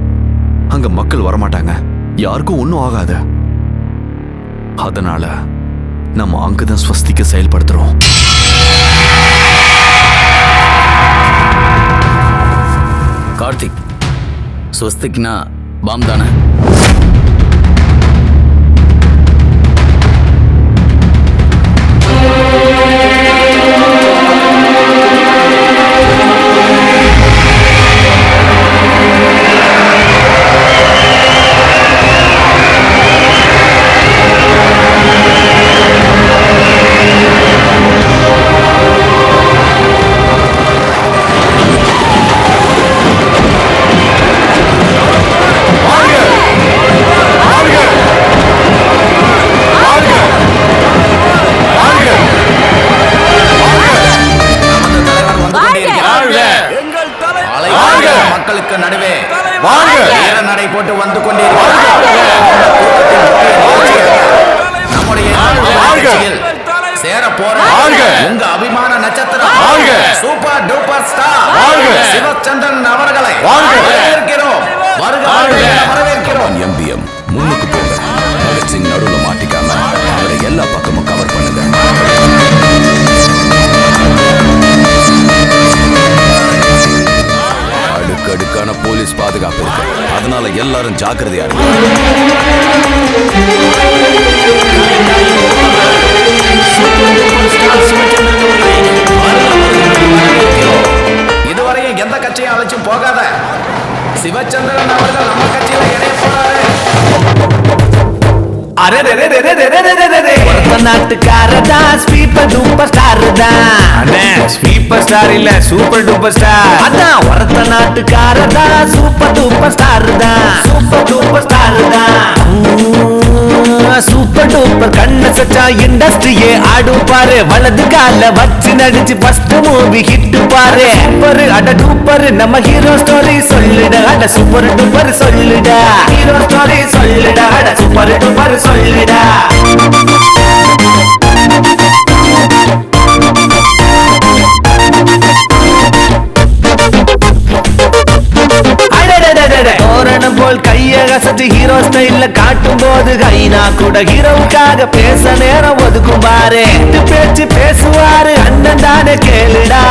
அங்க மக்கள் வரமாட்டாங்க, யாருக்கும் ஒன்றும் ஆகாது. அதனால நம்ம அங்கதான் ஸ்வஸ்திக்க செயல்படுத்துறோம். கார்த்திக், ஸ்வஸ்திக்னா பாம் தானே? மக்களுக்கு நடுவே நடை போட்டு வந்து கொண்டே நம்முடைய சேர போற உங்க அபிமான நட்சத்திரம் சூப்பர் டூப்பர் ஸ்டார் சிவச்சந்திரன் அவர்களை வரவேற்கிறோம். வரவேற்கிறோம். எம்பிஎம் முன்னுக்கு போங்க. பகத் சிங் நடுவுல மாட்டிக்காம அவரை எல்லா பக்கமும் கவர் பண்ணுங்க. அடுக்கடுக்கான போலீஸ் பாதுகாப்பு இருக்கு. அதனால எல்லாரும் ஜாக்கிரதையா இருங்க. இதுவரையும் எந்த கட்சியும் அழைச்சும் போகாத சிவச்சந்திரன் அவர்கள் நம்ம கட்சியில இணைய போறாரு. நாட்டுக்காரதா ஸ்வீப்பர் டூப்பர் ஸ்டார் தான். ஸ்வீப்பர் ஸ்டார் இல்ல சூப்பர் டூப்பர் ஸ்டார். அதான் ஒருத்த நாட்டுக்காரதா சூப்பர் டூப்பர் ஸ்டார் தான். சூப்பர் டூப்பர் ஸ்டார் தான். சூப்பர் டூப்பர் கண்ண சச்சா இண்டஸ்ட்ரியே ஆடும் பாரு. வலது கால வச்சு நடிச்சு ஃபர்ஸ்ட் மூவி ஹிட் பாரு. சூப்பர் அட டூப்பர் நம்ம ஹீரோ ஸ்டோரி சொல்லுடா. அட சூப்பர் டூப்பர் சொல்லுடா. ஹீரோ ஸ்டோரி சொல்லுடா. அட சூப்பர் டூப்பர் சொல்லுடா. தோரணம் போல் கைய கசத்து ஹீரோ ஸ்டைல்ல காட்டும் போது கைனா கூட ஹீரோவுக்காக பேச நேரம் ஒதுக்கும் பாரு. பேச்சு பேசுவாரு அண்ணன் தானே கேளுடா.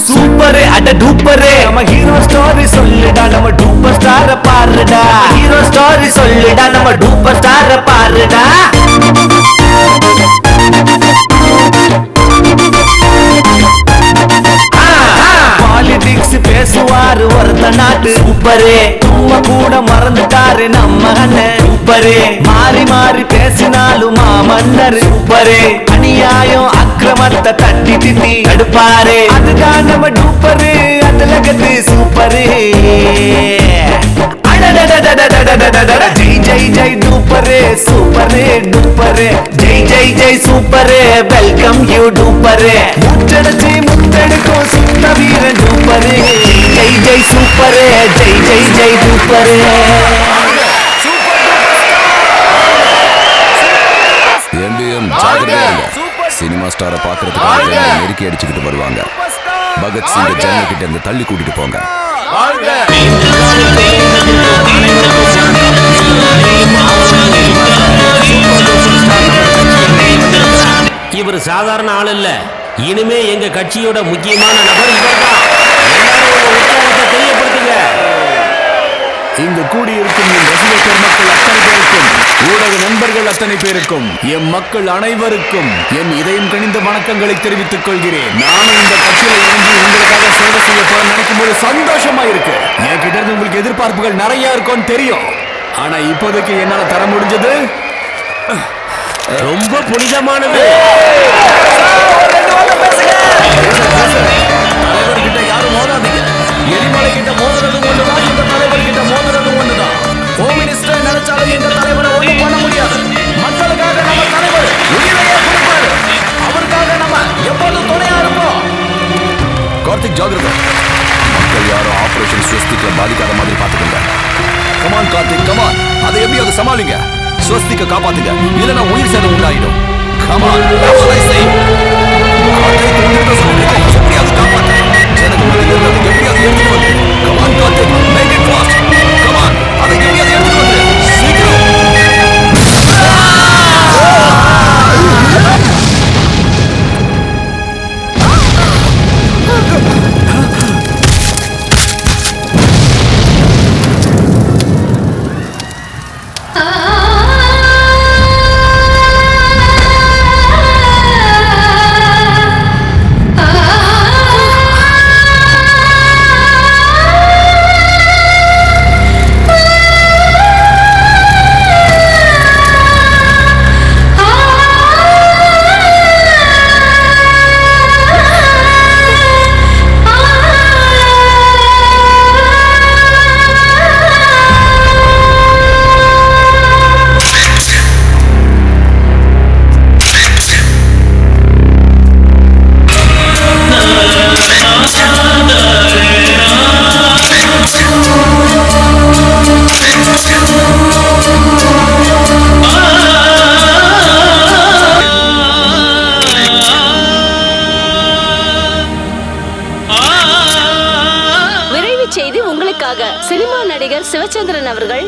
சூப்பர் அட டூப்பரு நம்ம ஹீரோ ஸ்டோரி சொல்லுடா. நம்ம டூப்பர் ஸ்டார பாருடா. ஹீரோ ஸ்டோரி சொல்லுடா. நம்ம டூப்பர் ஸ்டார பாருடா. பாலிடிக்ஸ் பேசுவாரு ஒருத்த நாட்டு சூப்பரு. சும்மா கூட மறந்துட்டாரு நம்ம அண்ணன் சூப்பரு. மாறி மாறி பேசினாலும் மன்னர் சூப்பரு. அநியாயம் அக்கிரமத்தை தட்டி திட்டி தடுப்பாரு. அதுதான் நம்ம டூப்பரு. அதுல கத்து சூப்பரு. ஜெய் ஜெய் ஜெய் டூப்பரு சூப்பரு டூப்பரு. ஜெய் ஜெய் ஜெய் சூப்பரு வெல்கம் யூ டூப்பரு. முத்தடிச்சு முத்தெடுக்கும் சுத்த வீரன் டூப்பரு. ஜெய் ஜெய் சூப்பரு. ஜெய் ஜெய் ஜெய் டூப்பரு. எம்பிஎம் ஜாக்கிரதையா இருங்க. சினிமா ஸ்டாரை பாக்குறதுக்காக நெருக்கி அடிச்சுக்கிட்டு வருவாங்க. பகத் சிங் ஜன்னல் கிட்ட இருந்து தள்ளி கூட்டிட்டு போங்க. இவர் சாதாரண ஆள் இல்ல. இனிமே எங்க கட்சியோட முக்கியமான நபர் இவர்தான். எல்லாரும் உற்சாகத்தை தெரியப்படுத்துங்க. இங்கு கூடியிருக்கும் என் ரசிக பெருமக்கள் அத்தனை பேருக்கும், ஊடக நண்பர்கள் அத்தனை பேருக்கும், எம் மக்கள் அனைவருக்கும் என் இதயம் கனிந்த வணக்கங்களை தெரிவித்துக் கொள்கிறேன். நானும் இந்த கட்சியில இருந்து உங்களுக்காக சேவை செய்ய போற நினைக்கும் போது சந்தோஷமா இருக்கு. என்கிட்ட இருந்து உங்களுக்கு எதிர்பார்ப்புகள் நிறைய இருக்கும்னு தெரியும். ஆனா இப்போதைக்கு என்னால தர முடிஞ்சது ரொம்ப புனிதமானது. தலைவர்கிட்ட யாரும் மோதாதீங்க. எரிமலை கிட்ட மோதுறது ஒண்ணுதான், இந்த தலைவர் கிட்ட மோதுறது ஒண்ணுதான். ஹோம் மினிஸ்டர் நினைச்சாலும் எங்க தலைவரை ஒண்ணும் பண்ண முடியாது. மக்களுக்காக நம்ம தலைவர் உயிரையே கொடுப்பாரு. அவருக்காக நம்ம எப்போதும் துணையா இருப்போம். கார்த்திக் ஜாகிரதை. மக்கள் யாரும் ஆபரேஷன் ஸ்வஸ்திக்ல பாதிக்காத மாதிரி பாத்துக்கோங்க. Come on Karthik come on. அதை எப்படி அதை சமாளிங்க. ஸ்வஸ்திக்க காப்பாத்துங்க. இல்லைன்னா உயிர் சேதம் உண்டாயிடும். கமான் எப்படியாவது காப்பாத்து. எப்படியாவது எடுத்துட்டு வந்து. Come on Karthik make it fast. Come on அதை எப்படியாவது எடுத்துட்டு வந்து சீக்கிரம். ரவிச்சந்திரன் அவர்கள்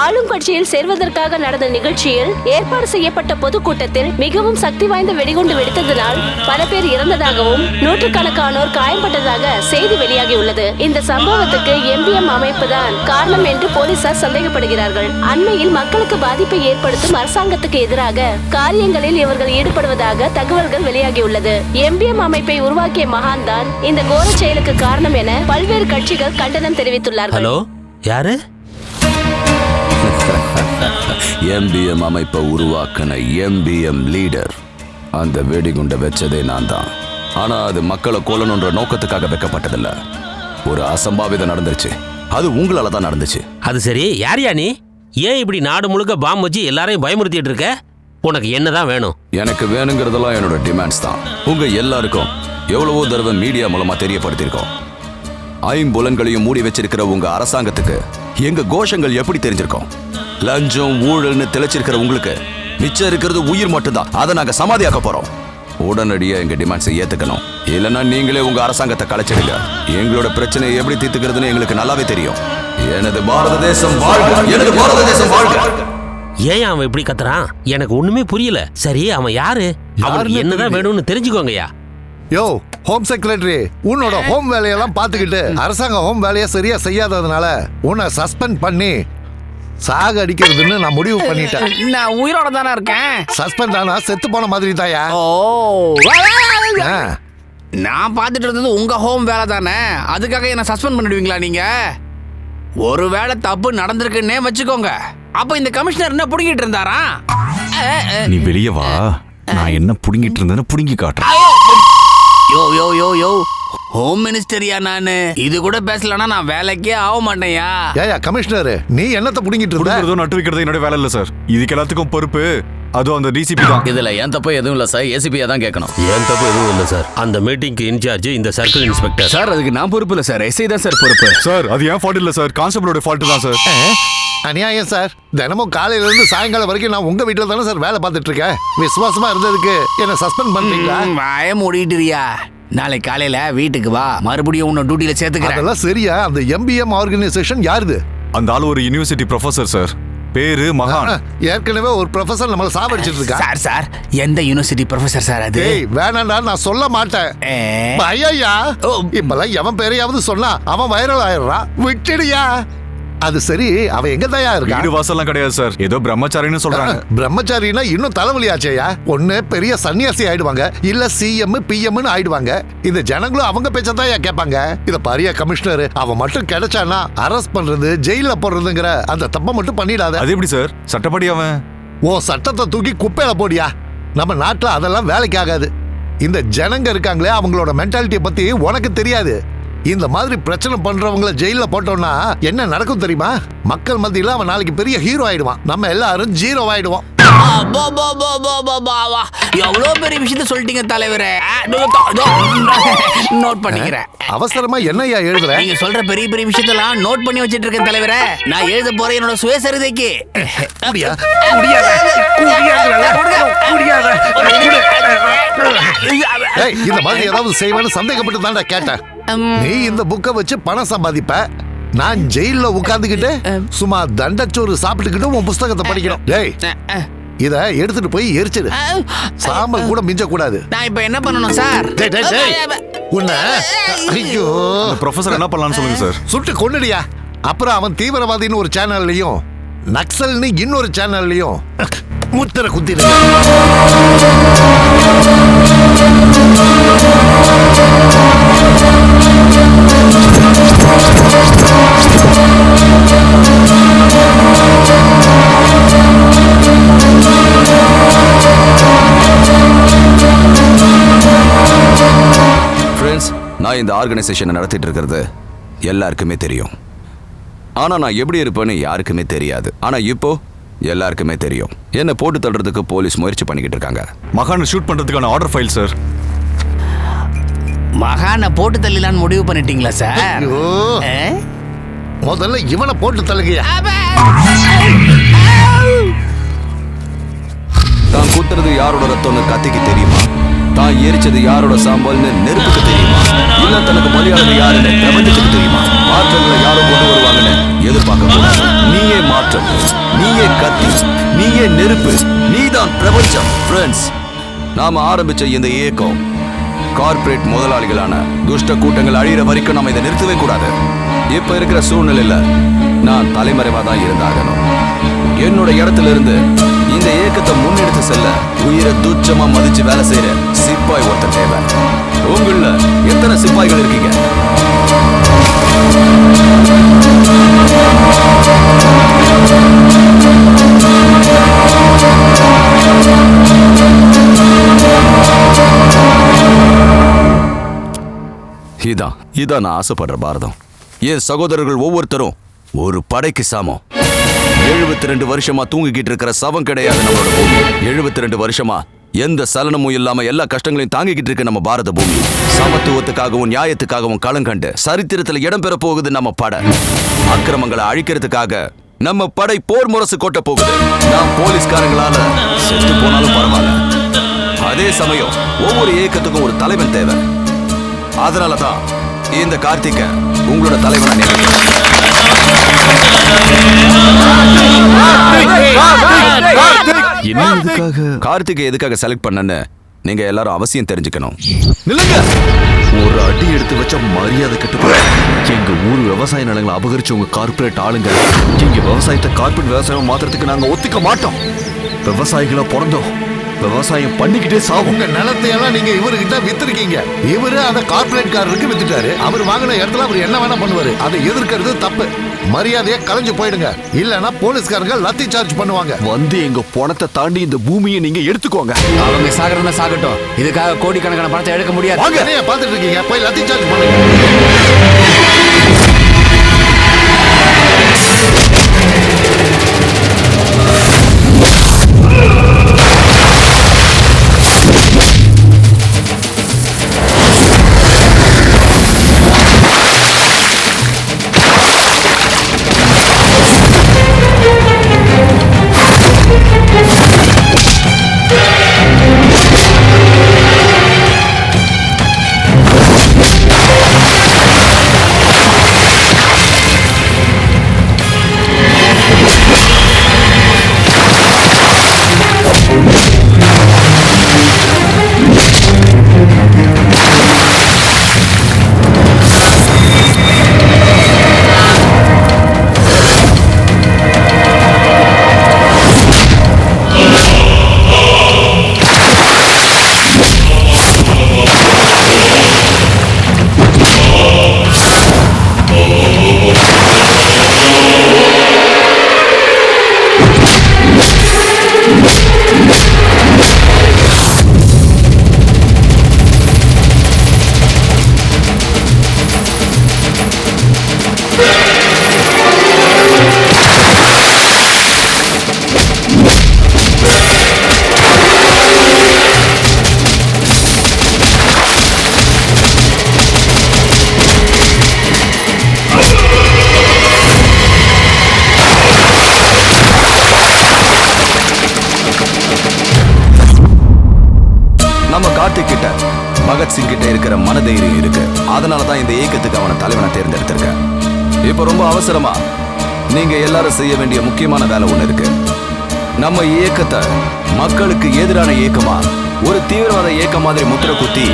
ஆளும் கட்சியில் சேர்வதற்காக நடந்த நிகழ்ச்சியில் ஏற்பாடு செய்யப்பட்ட பொதுக்கூட்டத்தில் மிகவும் சக்தி வாய்ந்த வெடிகுண்டு வெடித்ததனால் பல பேர் இறந்ததாகவும் நூற்றுக்கணக்கானோர் காயம்பட்டதாக செய்தி வெளியாகியுள்ளது. இந்த சம்பவத்துக்கு MBM அமைப்பு தான் காரணம் என்று போலீசார் சந்தேகப்படுகிறார்கள். அண்மையில் மக்களுக்கு பாதிப்பை ஏற்படுத்தும் அரசாங்கத்துக்கு எதிராக காரியங்களில் இவர்கள் ஈடுபடுவதாக தகவல்கள் வெளியாகியுள்ளது. MBM அமைப்பை உருவாக்கிய மகான் தான் இந்த கோர செயலுக்கு காரணம் என பல்வேறு கட்சிகள் கண்டனம் தெரிவித்துள்ளார்கள். ஹலோ, யாரு? MBM அமைப்பை உருவாக்கின MBM லீடர். அந்த வெடிகுண்டை வச்சதே நான் தான். ஆனா அது மக்களை கொல்லணுன்ற நோக்கத்துக்காக வைக்கப்பட்டதில்ல. ஒரு அசம்பாவிதம் நடந்துருச்சு. அது உங்களால தான் நடந்துச்சு. அது சரி, யார் நீ? ஏன் இப்படி நாடு முழுக்க பாம்பு வச்சு எல்லாரையும் பயமுறுத்திட்டு இருக்க? உனக்கு என்னதான் வேணும்? எனக்கு வேணுங்கிறதெல்லாம் என்னோட டிமாண்ட்ஸ் தான். உங்க எல்லாருக்கும் எவ்வளவோ தடவை மீடியா மூலமா தெரியப்படுத்தியிருக்கோம். ஐம்புலன்களையும் மூடி வச்சிருக்கிற உங்க அரசாங்கத்துக்கு எங்க கோஷங்கள் எப்படி தெரிஞ்சிருக்கோம்? லஞ்சம் ஊழல்னு திளைச்சிருக்கிற உங்களுக்கு மிச்சம் இருக்கிறது உயிர் மட்டும்தான். அதை நாங்க சமாதியாக்க போறோம். உடனடியா எங்க டிமாண்ட்ஸை ஏத்துக்கணும். இல்லைன்னா நீங்களே உங்க அரசாங்கத்தை கலைச்சிடுங்க. எங்களோட பிரச்சனையை எப்படி தீர்த்துக்கிறதுன்னு எங்களுக்கு நல்லாவே தெரியும். எனது பாரத தேசம் வாழ்க! எனது பாரத தேசம் வாழ்க! ஏன் அவன் இப்படி கத்துறான்? எனக்கு ஒண்ணுமே புரியல. சரி, அவன் யாரு? அவனுக்கு என்னதான் வேணும்னு தெரிஞ்சுக்கோங்கயா. யோ ஹோம் செக்ரட்டரி, உன்னோட ஹோம் வேலையெல்லாம் பார்த்துக்கிட்டு அரசாங்க ஹோம் வேலையை சரியா செய்யாததுனால உன்னை சஸ்பெண்ட் பண்ணி சாக அடிக்கிறதுன்னு நான் முடிவு பண்ணிட்டேன். நான் உயிரோட தானே இருக்கேன். சஸ்பெண்ட் ஆனா செத்து போன மாதிரி தாயா. நான் பார்த்துட்டு இருந்தது உங்க ஹோம் வேலை தானே. அதுக்காக என்ன சஸ்பெண்ட் பண்ணிடுவீங்களா நீங்க? ஒரு வேளை தப்பு நடந்திருக்குன்னே வச்சுக்கோங்க. அப்ப இந்த கமிஷனர் என்ன புடுங்கிட்டு இருந்தாரா? நீ வெளியே வா, நான் என்ன புடுங்கிட்டு இருந்தேன்னு புடுங்கி காட்டுறேன். யோ யோ யோ யோ, ஹோம் மினிஸ்டரியா நானு? இது கூட பேசலன்னா நான் வேலைக்கே ஆக மாட்டேயா. ஏயா கமிஷனர், நீ என்னத்தை புடுங்கிட்டு இருக்க? நட்டு வைக்கிறது என்னோட வேலை இல்ல சார். இதுக்கு எல்லாத்துக்கும் பொறுப்பு அதுவும் அந்த டிசிபி தான். இதுல என் தப்பு எதுவும் இல்ல சார். ஏசிபியா தான் கேட்கணும். என் தப்பு எதுவும் இல்ல சார். அந்த மீட்டிங்க்கு இன்சார்ஜ் இந்த சர்க்கிள் இன்ஸ்பெக்டர் சார். அதுக்கு நான் பொறுப்பு இல்ல சார். SI தான் சார் பொறுப்பு. சார் அது ஏன் ஃபால்ட் இல்ல சார், கான்ஸ்டபிளோட ஃபால்ட் தான் சார். அநியாயம் சார். தினமும் காலையில இருந்து சாயங்காலம் வரைக்கும் நான் உங்க வீட்டுல தானே சார் வேலை பார்த்துட்டு இருக்கேன். விசுவாசமா இருந்ததுக்கு என்ன சஸ்பெண்ட் பண்றீங்களா? வாய மூடிட்டுறியா? நாளைக்கு காலையில வீட்டுக்கு வா, மறுபடியும் உன்னை டியூட்டில சேர்த்துக்கிறேன். அதெல்லாம் சரியா? அந்த MBM ஆர்கனைசேஷன் யாருது? அந்த ஆளு ஒரு யூனிவர்சிட்டி ப்ரொஃபசர் சார். பேரு மகான். ஏற்கனவே ஒரு ப்ரொஃபசர் நம்மள சாவடிச்சிட்டு இருக்கா. சார் எந்த யூனிவர்சிட்டி ப்ரொஃபசர் சார் அது? வேணாண்டா, நான் சொல்ல மாட்டேன். ஐயா, இப்பெல்லாம் எவன் பேரையாவது சொன்னா அவன் வைரல் ஆயிடுறான். விட்டுடியா. அது சரி, அவ எங்க தயா இருக்கா? வீடு வாசல்லாம் கிடையாது சார். ஏதோ பிரம்மச்சாரின்னு சொல்றாங்க. பிரம்மச்சாரினா இன்னும் தலைவலியாச்சேயா. ஒண்ணு பெரிய சன்னியாசி ஆயிடுவாங்க, இல்ல CM PM ஆயிடுவாங்க. இந்த ஜனங்களும் அவங்க பேச்சதான் கேட்பாங்க. இத பாரியா கமிஷனர், அவன் மட்டும் கிடைச்சானா அரெஸ்ட் பண்றது, ஜெயில போடுறதுங்கிற அந்த தப்பை மட்டும் பண்ணிடாத. அது எப்படி சார்? சட்டப்படி அவன் ஓ சட்டத்தை தூக்கி குப்பையில போடியா. நம்ம நாட்டுல அதெல்லாம் வேலைக்கு ஆகாது. இந்த ஜனங்க இருக்காங்களே, அவங்களோட மென்டாலிட்டியை பத்தி உனக்கு தெரியாது. இந்த மாதிரி பிரச்சனை பண்றவங்கள ஜெயில போட்டோம்னா என்ன நடக்கும் தெரியுமா? மக்கள் மத்தியில அவன் நாளைக்கு பெரிய ஹீரோ ஆயிடுவான். நம்ம எல்லாரும் ஜீரோ ஆயிடுவோம். எவ்வளவு பெரிய விஷயத்த சொல்லிட்டீங்க தலைவரே. நோட் பண்ணிக்கிறேன். அவசரமா என்னையா எழுதுற? நீங்க சொல்ற பெரிய பெரிய விஷயத்தெல்லாம் நோட் பண்ணி வச்சிட்டு இருக்கேன் தலைவரே. நான் எழுத போறேன் என்னோட சுயசரிதைக்கு. இந்த மாதிரி ஏதாவது செய்வேன்னு சந்தேகப்பட்டு தான்டா கேட்டேன். நீ இந்த புக்கை வச்சு பணம் சம்பாதிப்ப, நான் ஜெயில உட்கார்ந்துகிட்டு சும்மா தண்டச்சோறு சாப்பிட்டுக்கிட்டு உன் புஸ்தகத்தை படிக்கணும். டேய், இத எடுத்துட்டு போய் எரிச்சிடு. சாம்பல் கூட மிஞ்ச கூடாது. நான் இப்ப என்ன பண்ணணும் சார்? உன்னை ஐயோ ப்ரொஃபசர் என்ன பண்ணலாம்னு சொல்லுங்க சார். சுட்டு கொன்னுடியா. அப்புறம் அவன் தீவிரவாதின்னு ஒரு சேனல்லையும் நக்சல்னு இன்னொரு சேனல்லையும் முத்திர குத்திடு. ஃப்ரெண்ட்ஸ், நான் இந்த ஆர்கனைசேஷனை நடத்திட்டு இருக்கிறது எல்லாருக்குமே தெரியும். ஆனா நான் எப்படி இருப்பேன்னு யாருக்குமே தெரியாது. ஆனா இப்போ எல்லாருக்குமே தெரியும். என்ன போட்டு தள்ளுறதுக்கு போலீஸ் முயற்சி பண்ணிக்கிட்டு இருக்காங்க. மகானை ஷூட் பண்றதுக்கான ஆர்டர் ஃபைல் சார். மகானை போட்டு தள்ளலான்னு முடிவு பண்ணிட்டீங்களா சார்? முதல்ல இவனை போட்டு தள்ளுகையா. தான் குத்துறது யாரோட ரத்தம்னு கத்திக்கு தெரியுமா? தான் எரிச்சது யாரோட சாம்பல்னு நெருப்புக்கு தெரியுமா? இல்ல தனக்கு மரியாதை யாருன்னு பிரபஞ்சத்துக்கு தெரியுமா? மாற்றங்களை யாரும் கொண்டு வருவாங்கன்னு எதிர்பார்க்க கூடாது. நீயே மாற்றம், நீயே கத்தி, நீயே நெருப்பு, நீதான் பிரபஞ்சம். ஃப்ரெண்ட்ஸ், நாம ஆரம்பிச்ச இந்த இயக்கம் கார்ப்பரேட் முதலாளிகளான துஷ்ட கூட்டங்கள் அழியிற வரைக்கும் நம்ம இதை நிறுத்தவே கூடாது. இப்ப இருக்கிற சூழ்நிலையில நான் தலைமறைவா தான் இருந்தாகணும். என்னோட இடத்துல இருந்து இந்த இயக்கத்தை முன்னெடுத்து செல்ல உயிரை துச்சமா மதிச்சு வேலை செய்யற சிப்பாய் ஒருத்தர் தேவை. உங்கள எத்தனை சிப்பாய்கள் இருக்கீங்க? இதான் நான் ஆசைப்படுற பாரதம். என் சகோதரர்கள் ஒவ்வொருத்தரும் ஒரு படைக்கு சாமம். 72 வருஷமா தூங்கிக்கிட்டு இருக்கிற சவம் கிடையாது நம்மளோட பூமி. 72 வருஷமா எந்த சலனமும் இல்லாம எல்லா கஷ்டங்களையும் தாங்கிக்கிட்டு இருக்க நம்ம பாரத பூமி. சமத்துவத்துக்காகவும் நியாயத்துக்காகவும் களங்கண்டு சரித்திரத்துல இடம்பெற போகுது நம்ம படை. அக்கிரமங்களை அழிக்கிறதுக்காக நம்ம படை போர் முரசு கொட்ட போகுது. நான் போலீஸ்காரங்களால செத்து போனாலும் பரவாயில்ல. அதே சமயம் ஒவ்வொரு இயக்கத்துக்கும் ஒரு தலைவன் தேவை. அதனாலதான் இந்த கார்த்திக உங்களோட தலைவனா நினைக்கிறேன். கார்த்திகை எதுக்காக செலக்ட் பண்ணன்னு நீங்க எல்லாரும் அவசியம் தெரிஞ்சுக்கணும். நில்லுங்க. ஒரு அடி எடுத்து வச்ச மரியாதை கட்டுப்பாடு. எங்க ஊர் விவசாய நிலங்களை அபகரிச்சு உங்க கார்பரேட் ஆளுங்க எங்க விவசாயத்தை கார்பரேட் விவசாயம் மாத்திரத்துக்கு நாங்க ஒத்துக்க மாட்டோம். விவசாயிகளை பிறந்தோம், விவசாயம் பண்ணிக்கிட்டே சாகும். உங்க நிலத்தை எல்லாம் நீங்க இவர்கிட்ட வித்துருக்கீங்க. இவரு அந்த கார்பரேட் காரருக்கு வித்துட்டாரு. அவர் வாங்கின இடத்துல அவர் என்ன வேணா பண்ணுவாரு. அதை எதிர்க்கிறது தப்பு. மரியாதையா கலைஞ்சு போயிடுங்க, இல்லன்னா போலீஸ்காரங்க லத்தி சார்ஜ் பண்ணுவாங்க. வந்து எங்க பணத்தை தாண்டி இந்த பூமியை நீங்க எடுத்துக்கோங்க. அவங்க சாகறதுனா சாகட்டும், இதுக்காக கோடிக்கணக்கான பணத்தை எடுக்க முடியாது. பாத்துட்டு இருக்கீங்க, போய் லத்தி சார்ஜ் பண்ணுங்க. பகத்சிங் கிட்ட இருக்கிற மனதைரியம் இருக்கு. அதனாலதான் இந்த இயக்கத்துக்கு அவனை தலைவனை தேர்ந்தெடுத்திருக்கேன். இப்ப ரொம்ப அவசரமா நீங்க எல்லாரும் செய்ய வேண்டிய முக்கியமான வேலை ஒண்ணு இருக்கு. நம்ம இயக்கத்தை மக்களுக்கு எதிரான இயக்கமா, ஒரு தீவிரவாத இயக்கம் மாதிரி முத்திரை குத்தி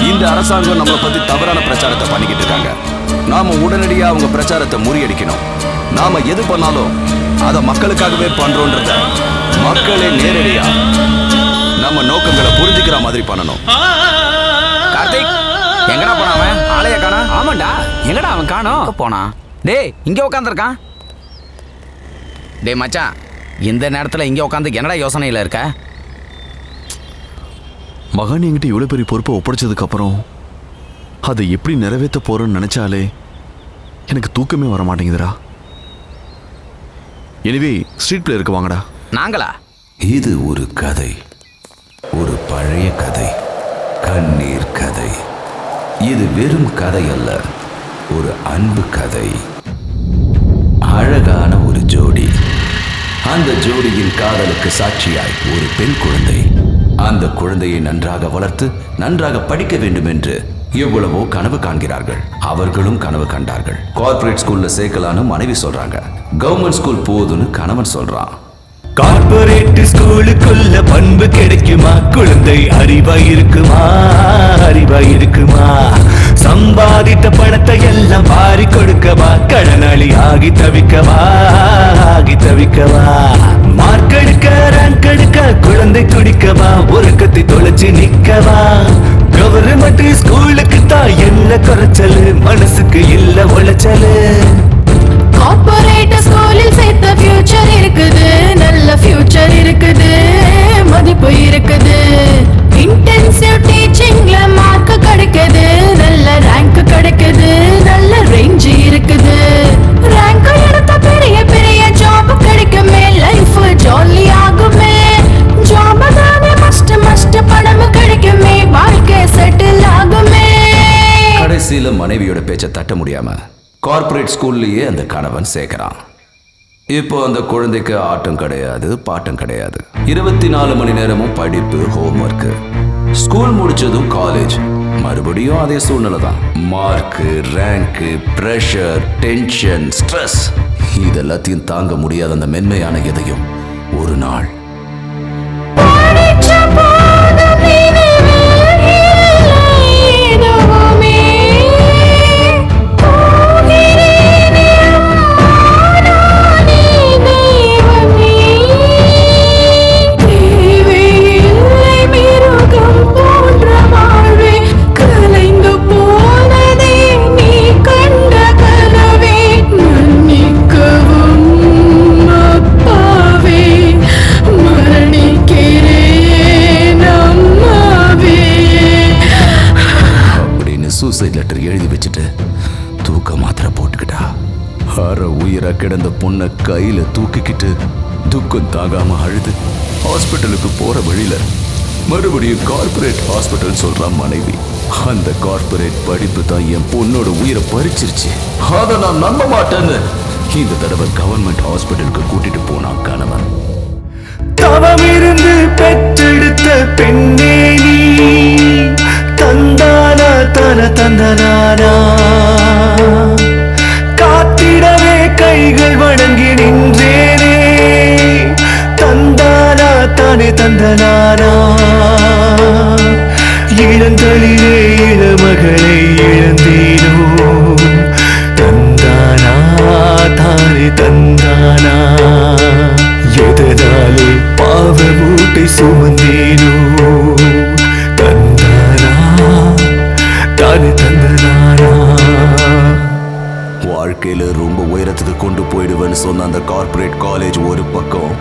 இந்த அரசாங்கம் நம்மளை பத்தி தவறான பிரச்சாரத்தை பண்ணிக்கிட்டு இருக்காங்க. நாம உடனடியா அவங்க பிரச்சாரத்தை முறியடிக்கணும். நாம எது பண்ணாலும் அதை மக்களுக்காகவே பண்றோன்றத மக்களே நேரடியா நம்ம நோக்கங்களை புரிஞ்சுக்கிற மாதிரி பண்ணணும். கார்த்திக், எங்கடா போனா அவன்? ஆளைய காணா? ஆமாண்டா, எங்கடா அவன் காணோம்? போனா டேய், இங்க உட்காந்துருக்கான். டேய் மச்சான், இந்த நேரத்துல இங்க உட்காந்து என்னடா யோசனையில இருக்க? மகன் என்கிட்ட இவ்வளவு பெரிய பொறுப்பை ஒப்படைச்சதுக்கு அப்புறம் அதை எப்படி நிறைவேற்ற போறோன்னு நினைச்சாலே எனக்கு தூக்கமே வர மாட்டேங்குதுடா. எனவே ஸ்ட்ரீட் பிளேயருக்கு வாங்கடா. நாங்களா? இது ஒரு கதை, ஒரு பழைய கதை, கண்ணீர் கதை. இது வெறும் கதை அல்ல, ஒரு அன்பு கதை. அழகான ஒரு ஜோடி, அந்த ஜோடியின் காதலுக்கு சாட்சியாய் ஒரு பெண் குழந்தை. அந்த குழந்தையை நன்றாக வளர்த்து நன்றாக படிக்க வேண்டும் என்று எவ்வளவோ கனவு காண்கிறார்கள். அவர்களும் கனவு கண்டார்கள். கார்ப்பரேட் ஸ்கூல்ல சேர்க்கலான்னு மனைவி சொல்றாங்க. கவர்மெண்ட் ஸ்கூல் போதுன்னு கணவன் சொல்றான். கார்ப்பரேட் ஸ்கூலுக்குள்ள பண்பு கிடைக்குமா? குழந்தை அறிவா இருக்குமா? அறிவா இருக்குமா? சம்பாதித்த பணத்தை எல்லாம் வாரி கொடுக்கவா? கடனாளி ஆகி தவிக்கவா? ஆகி தவிக்கவா? மார்க் எடுக்க ரேங்க் எடுக்க குழந்தை துடிக்கவா? உறக்கத்தை தொலைச்சு நிக்கவா? கவர்மெண்ட் ஸ்கூலுக்கு தான் என்ன குறைச்சலு? மனசுக்கு இல்ல உழைச்சலு. கார்ப்பரேட் ஸ்கூலில் சேர்த்த ஃபியூச்சர் இருக்குது, நல்ல ஃபியூச்சர் இருக்குது, மதிப்பு இருக்குது. இன்டென்சிவ் டீச்சிங்ல மார்க் கிடைக்குது, நல்ல ரேங்க் கிடைக்குது, நல்ல ரேஞ்ச் இருக்குது. ரேங்க் எடுத்த பெரிய பெரிய ஜாப் கிடைக்குமே, லைஃப் ஜாலி ஆகுமே. ஜாப் தானே மஸ்ட் பணம் கிடைக்குமே, வாழ்க்கை செட்டில் ஆகுமே. கடைசியில மனைவியோட பேச்சை தட்ட முடியாம கார்ப்பரேட் ஸ்கூல்லையே அந்த கணவன் சேர்க்கிறான். இப்போ அந்த குழந்தைக்கு ஆட்டம் கிடையாது, பாட்டம் கிடையாது. 24 மணி நேரமும் படிப்பு, ஹோம்ஒர்க். ஸ்கூல் முடிச்சதும் காலேஜ், மறுபடியும் அதே சூழ்நிலை தான். Mark, rank, pressure, tension, stress, இதெல்லாத்தையும் தாங்க முடியாத அந்த மென்மையான இதயம் ஒரு நாள் சூசைட் லெட்டர் எழுதி வச்சுட்டு தூக்க மாத்திரை போட்டுக்கிட்டா. அற உயிரா கிடந்த பொண்ணை கையில தூக்கிக்கிட்டு துக்கம் தாங்காம அழுது ஹாஸ்பிட்டலுக்கு போற வழியில மறுபடியும் கார்ப்பரேட் ஹாஸ்பிட்டல் சொல்றான் மனைவி. அந்த கார்ப்பரேட் படிப்பு தான் என் பொண்ணோட உயிரை பறிச்சிருச்சு, அதை நான் நம்ப மாட்டேன்னு இந்த தடவை கவர்மெண்ட் ஹாஸ்பிட்டலுக்கு கூட்டிட்டு போனான் கணவன். தவம் இருந்து பெற்றெடுத்த பெண்ணே நீ, தந்தானா தன தந்தனானா, காத்திடவே கைகள் வணங்கி நின்றேனே, தந்தானா தானே தந்தனானா. இளந்தளிரே இளமகளை இழந்தேனோ, தந்தானா தானே தந்தானா. எதனாலே பாவ மூட்டை சுமந்தேனோ, தந்தானா தானே தந்தனானா. வாழ்க்கையில ரொம்ப உயரத்துக்கு கொண்டு போயிடுவேன்னு சொன்ன அந்த கார்ப்பரேட் காலேஜ் ஒரு பக்கம்,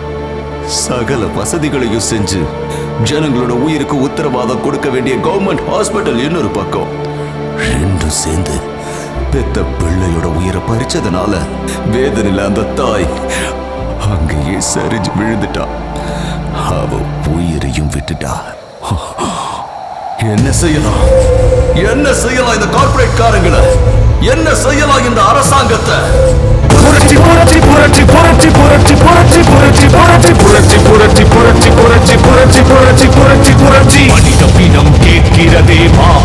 சகல வசதிகளையும் செஞ்சு ஜனங்களோட உயிருக்கு உத்தரவாதம் கொடுக்க வேண்டிய கவர்மெண்ட் ஹாஸ்பிட்டல் இன்னொரு பக்கம், ரெண்டும் சேர்ந்து பெத்த பிள்ளையோட உயிரை பறிச்சதுனால வேதனையில அந்த தாய் அங்கேயே சரிஞ்சு விழுந்துட்டா. அவ உயிரையும் விட்டுட்டா. என்ன செய்யலாம்? என்ன செய்யலாம் இந்த கார்ப்பரேட் காரங்களை? என்ன செய்யலாம் இந்த அரசாங்கத்தை? புரட்சி புரட்சி புரட்சி புரட்சி புரட்சி புரட்சி புரட்சி புரட்சி புரட்சி புரட்சி புரட்சி புரட்சி புரட்சி புரட்சி புரட்சி புரட்சி மனித பிணம் கேட்கிறதே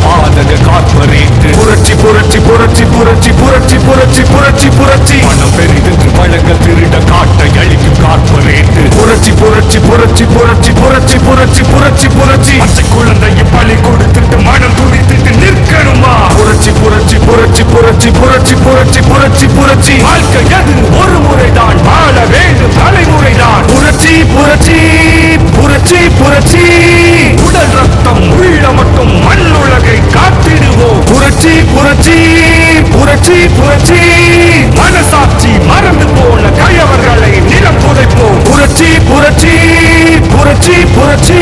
பாதக கார்ப்பரேட். புரட்சி புரட்சி புரட்சி புரட்சி புரட்சி புரட்சி புரட்சி புரட்சி பணம் பெரிதென்று வழங்க திருட காட்டை அழிக்கும் கார்ப்பரேட். புரட்சி புரட்சி புரட்சி புரட்சி புரட்சி புரட்சி புரட்சி புரட்சி அந்த குழந்தையை பலி கொடுத்துட்டு மனம் துடித்துட்டு நிற்கணுமா? புரட்சி புரட்சி புரட்சி புரட்சி புரட்சி புரட்சி புரட்சி புரட்சி வாழ்க்கை எது ஒரு முறைதான், வாழ வேண்டும் தலைமுறைதான். புரட்சி புரட்சி புரட்சி புரட்சி உடல் ரத்தம் உள்ள மட்டும் மண்ணுலகை காத்திடுவோம். புரட்சி புரட்சி புரட்சி புரட்சி மனசாட்சி மறந்து போன கயவர்களை நிலம் புதைப்போம். புரட்சி புரட்சி புரட்சி புரட்சி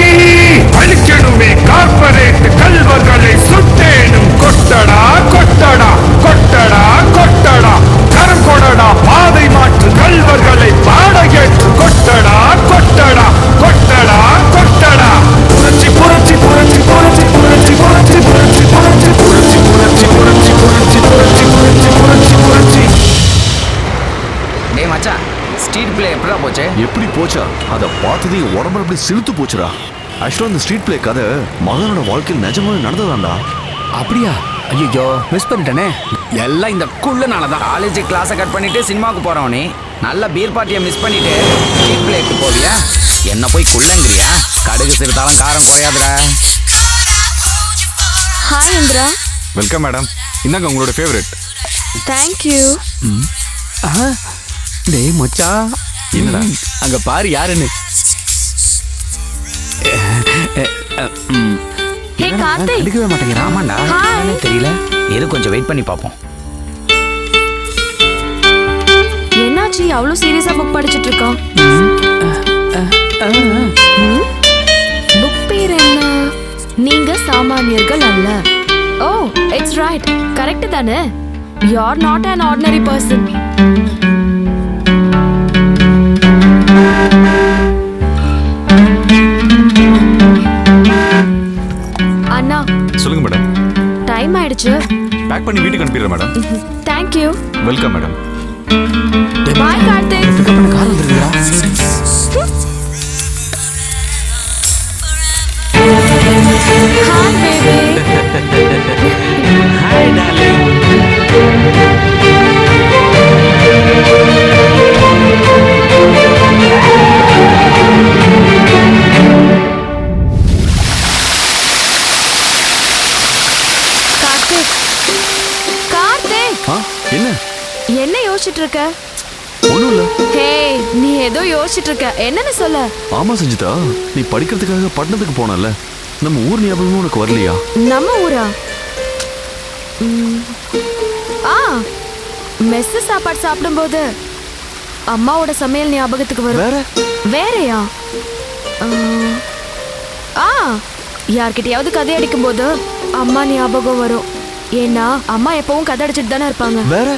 அழிக்கணுமே கார்ப்பரேட் கல்வர்களை சுட்டேனும். கொட்டடா கொட்டடா கொட்டடா கொட்டடா, கரம் கொடடா பாதை மாற்று கல்வர்களை பாடகேற்று. கொட்டடா கொட்டடா கொட்டடா கொட்டடா. புரட்சி புரட்சி புரட்சி புரட்சி புரட்சி புரட்சி புரட்சி புரட்சி புரட்சி புரட்சி புரட்சி புரட்சி புரட்சி புரட்சி புரட்சி புரட்சி. டேய் மச்சான், ஸ்ட்ரீட் பிளே எப்படா போச்சு? எப்படி போச்சா? அதை பார்த்ததே உடம்புல அப்படி சிலுத்து போச்சுடா. ஆக்சுவலா இந்த ஸ்ட்ரீட் பிளே கதை மகனோட வாழ்க்கையில் நிஜமாவே நடந்ததாண்டா. அப்படியா? ஐயோ மிஸ் பண்ணிட்டேனே. எல்லாம் இந்த குள்ளனால தான். காலேஜ் கிளாஸை கட் பண்ணிட்டு சினிமாவுக்கு போறோம். நீ நல்ல பீர் பார்ட்டியை மிஸ் பண்ணிட்டு சீட் பிளேக்கு போவியா? என்ன போய் குள்ளங்கிறியா? கடுகு சிறுத்தாலும் காரம் குறையாதுடா. ஹாய் இந்திரா. Welcome madam. இந்தாங்க உங்களோட ஃபேவரட். தேங்க்யூ. டேய் மச்சான், என்னடா அங்க பாரு யாருன்னு. ஹே கார்த்திக். எடுக்கவே மாட்டேங்கிறான். ஆமாண்டா, என்னன்னு தெரியல. இரு கொஞ்சம் வெயிட் பண்ணி பார்ப்போம். என்னாச்சு அவ்வளோ சீரியஸா புக் படிச்சிட்டு இருக்கோம்? புக் பேர் என்ன? நீங்க சாமானியர்கள் அல்ல. ஓ இட்ஸ் ரைட், கரெக்ட் தானே? You are not an ordinary person. அண்ணா சொல்லுங்க மேடம். டைம் ஆயிடுச்சு. பேக் பண்ணி வீட்டுக்கு அனுப்பிடுறேன் madam. Thank you. Welcome madam. Bye Karthik. Car வந்துருக்கா? Hi baby. Hi darling. Karthik. Karthik. என்ன என்ன யோசிச்சுட்டு இருக்க? ஒண்ணும் இல்ல. ஹே நீ ஏதோ யோசிச்சுட்டு இருக்க, என்னன்னு சொல்ல? ஆமா சஞ்சிதா, நீ படிக்கிறதுக்காக பட்டணத்துக்கு போனல, நம்ம ஊர் ஞாபகமும் உனக்கு வரலையா? நம்ம ஊரா? ஆ மெஸ் சாப்பாடு சாப்பிடும்போது அம்மாவோட சமையல் ஞாபகத்துக்கு வரும். வேற வேறயா? ஆ யார்கிட்டயாவது கதை அடிக்கும் போது அம்மா ஞாபகம் வரும். ஏன்னா அம்மா எப்பவும் கதை அடிச்சுட்டு தானே இருப்பாங்க. வேற